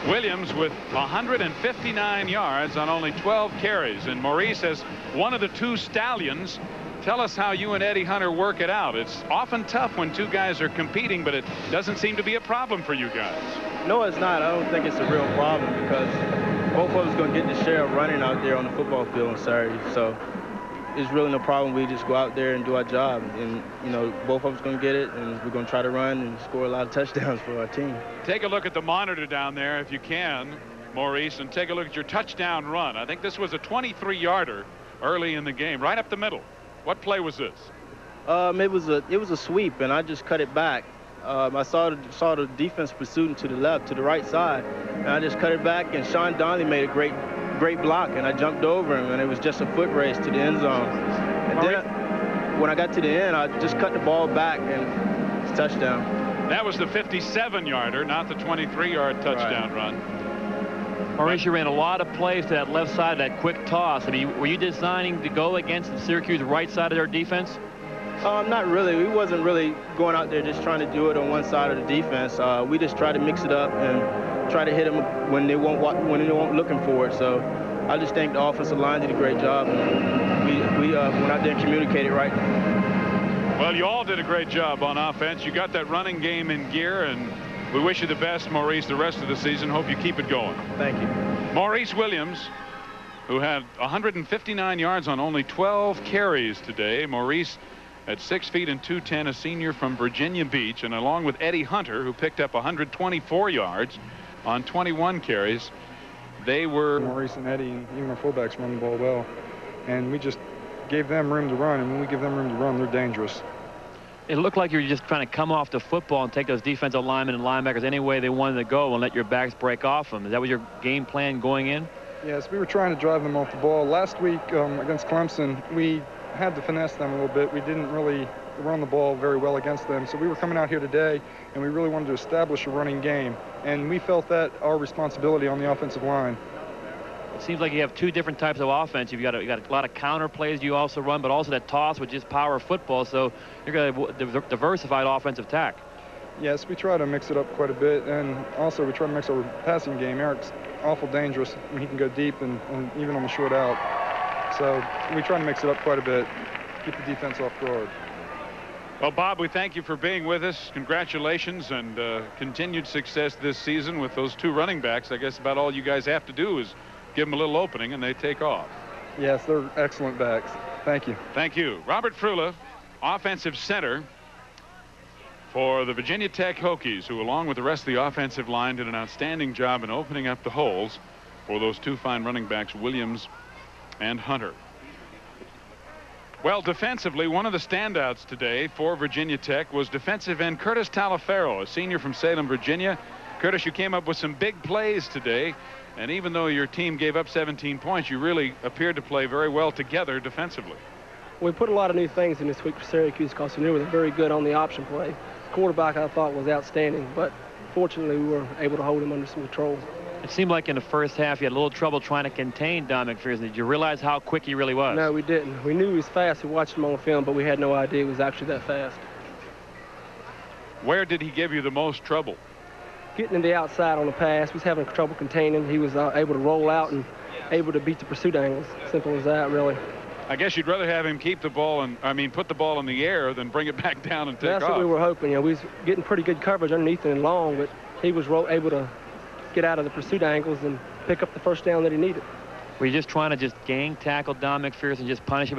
Speaker 1: Williams with 159 yards on only 12 carries. And Maurice has one of the 2 stallions. Tell us how you and Eddie Hunter work it out. It's often tough when 2 guys are competing, but it doesn't seem to be a problem for you guys.
Speaker 12: No, it's not. I don't think it's a real problem because both of us going to get the share of running out there on the football field on Saturday. So it's really no problem. We just go out there and do our job. And, you know, both of us going to get it, and we're going to try to run and score a lot of touchdowns for our team.
Speaker 1: Take a look at the monitor down there, if you can, Maurice, and take a look at your touchdown run. I think this was a 23-yarder early in the game, right up the middle. What play was this?
Speaker 12: It was a sweep, and I just cut it back. I saw the defense pursuing to the left, to the right side, and I just cut it back, and Sean Donnelly made a great block, and I jumped over him, and it was just a foot race to the end zone. And then when I got to the end, I just cut the ball back, and it's a touchdown.
Speaker 1: That was the 57-yarder, not the 23-yard touchdown run.
Speaker 2: Maurice, you ran a lot of plays to that left side, that quick toss. I mean, were you designing to go against the Syracuse right side of their defense?
Speaker 12: Not really. We wasn't really going out there just trying to do it on one side of the defense. We just try to mix it up and try to hit them when they won't looking for it. So I just think the offensive line did a great job, and we went out there and communicated right.
Speaker 1: Well, you all did a great job on offense. You got that running game in gear, and we wish you the best, Maurice, the rest of the season. Hope you keep it going.
Speaker 12: Thank you.
Speaker 1: Maurice Williams, who had 159 yards on only 12 carries today. Maurice at 6 feet and 210, a senior from Virginia Beach, and along with Eddie Hunter, who picked up 124 yards on 21 carries. They were...
Speaker 10: Maurice and Eddie and even our fullbacks run the ball well, and we just gave them room to run, and when we give them room to run, they're dangerous.
Speaker 2: It looked like you were just trying to come off the football and take those defensive linemen and linebackers any way they wanted to go and let your backs break off them. Is that what your game plan going in?
Speaker 10: Yes, we were trying to drive them off the ball. Last week against Clemson, we had to finesse them a little bit. We didn't really run the ball very well against them. So we were coming out here today, and we really wanted to establish a running game. And we felt that our responsibility on the offensive line.
Speaker 2: It seems like you have 2 different types of offense. You got a lot of counter plays you also run, but also that toss, which is power football. So you're going to have diversified offensive attack.
Speaker 10: Yes, we try to mix it up quite a bit, and also we try to mix our passing game. Eric's awful dangerous. I mean, he can go deep and even on the short out. So we try to mix it up quite a bit, keep the defense off guard.
Speaker 1: Well, Bob, we thank you for being with us. Congratulations and continued success this season with those 2 running backs. I guess about all you guys have to do is give them a little opening and they take off.
Speaker 10: Yes, they're excellent backs. Thank you.
Speaker 1: Thank you. Robert Frula, offensive center for the Virginia Tech Hokies, who along with the rest of the offensive line did an outstanding job in opening up the holes for those 2 fine running backs, Williams and Hunter. Well, defensively, one of the standouts today for Virginia Tech was defensive end Curtis Taliaferro, a senior from Salem, Virginia. Curtis, you came up with some big plays today, and even though your team gave up 17 points, you really appeared to play very well together defensively.
Speaker 5: We put a lot of new things in this week for Syracuse because we knew we were very good on the option play. Quarterback, I thought, was outstanding, but fortunately, we were able to hold him under some control.
Speaker 2: It seemed like in the first half you had a little trouble trying to contain Don McPherson. Did you realize how quick he really was?
Speaker 5: No, we didn't. We knew he was fast. We watched him on film, but we had no idea he was actually that fast.
Speaker 1: Where did he give you the most trouble?
Speaker 5: Getting in the outside on the pass. We was having trouble containing. He was able to roll out and able to beat the pursuit angles. Simple as that, really.
Speaker 1: I guess you'd rather have him keep the ball and, put the ball in the air than bring it back down and take off.
Speaker 5: That's what we were hoping. You know, we was getting pretty good coverage underneath and long, but he was able to get out of the pursuit angles and pick up the first down that he needed.
Speaker 2: Were you just trying to gang tackle Don McPherson, just punish him?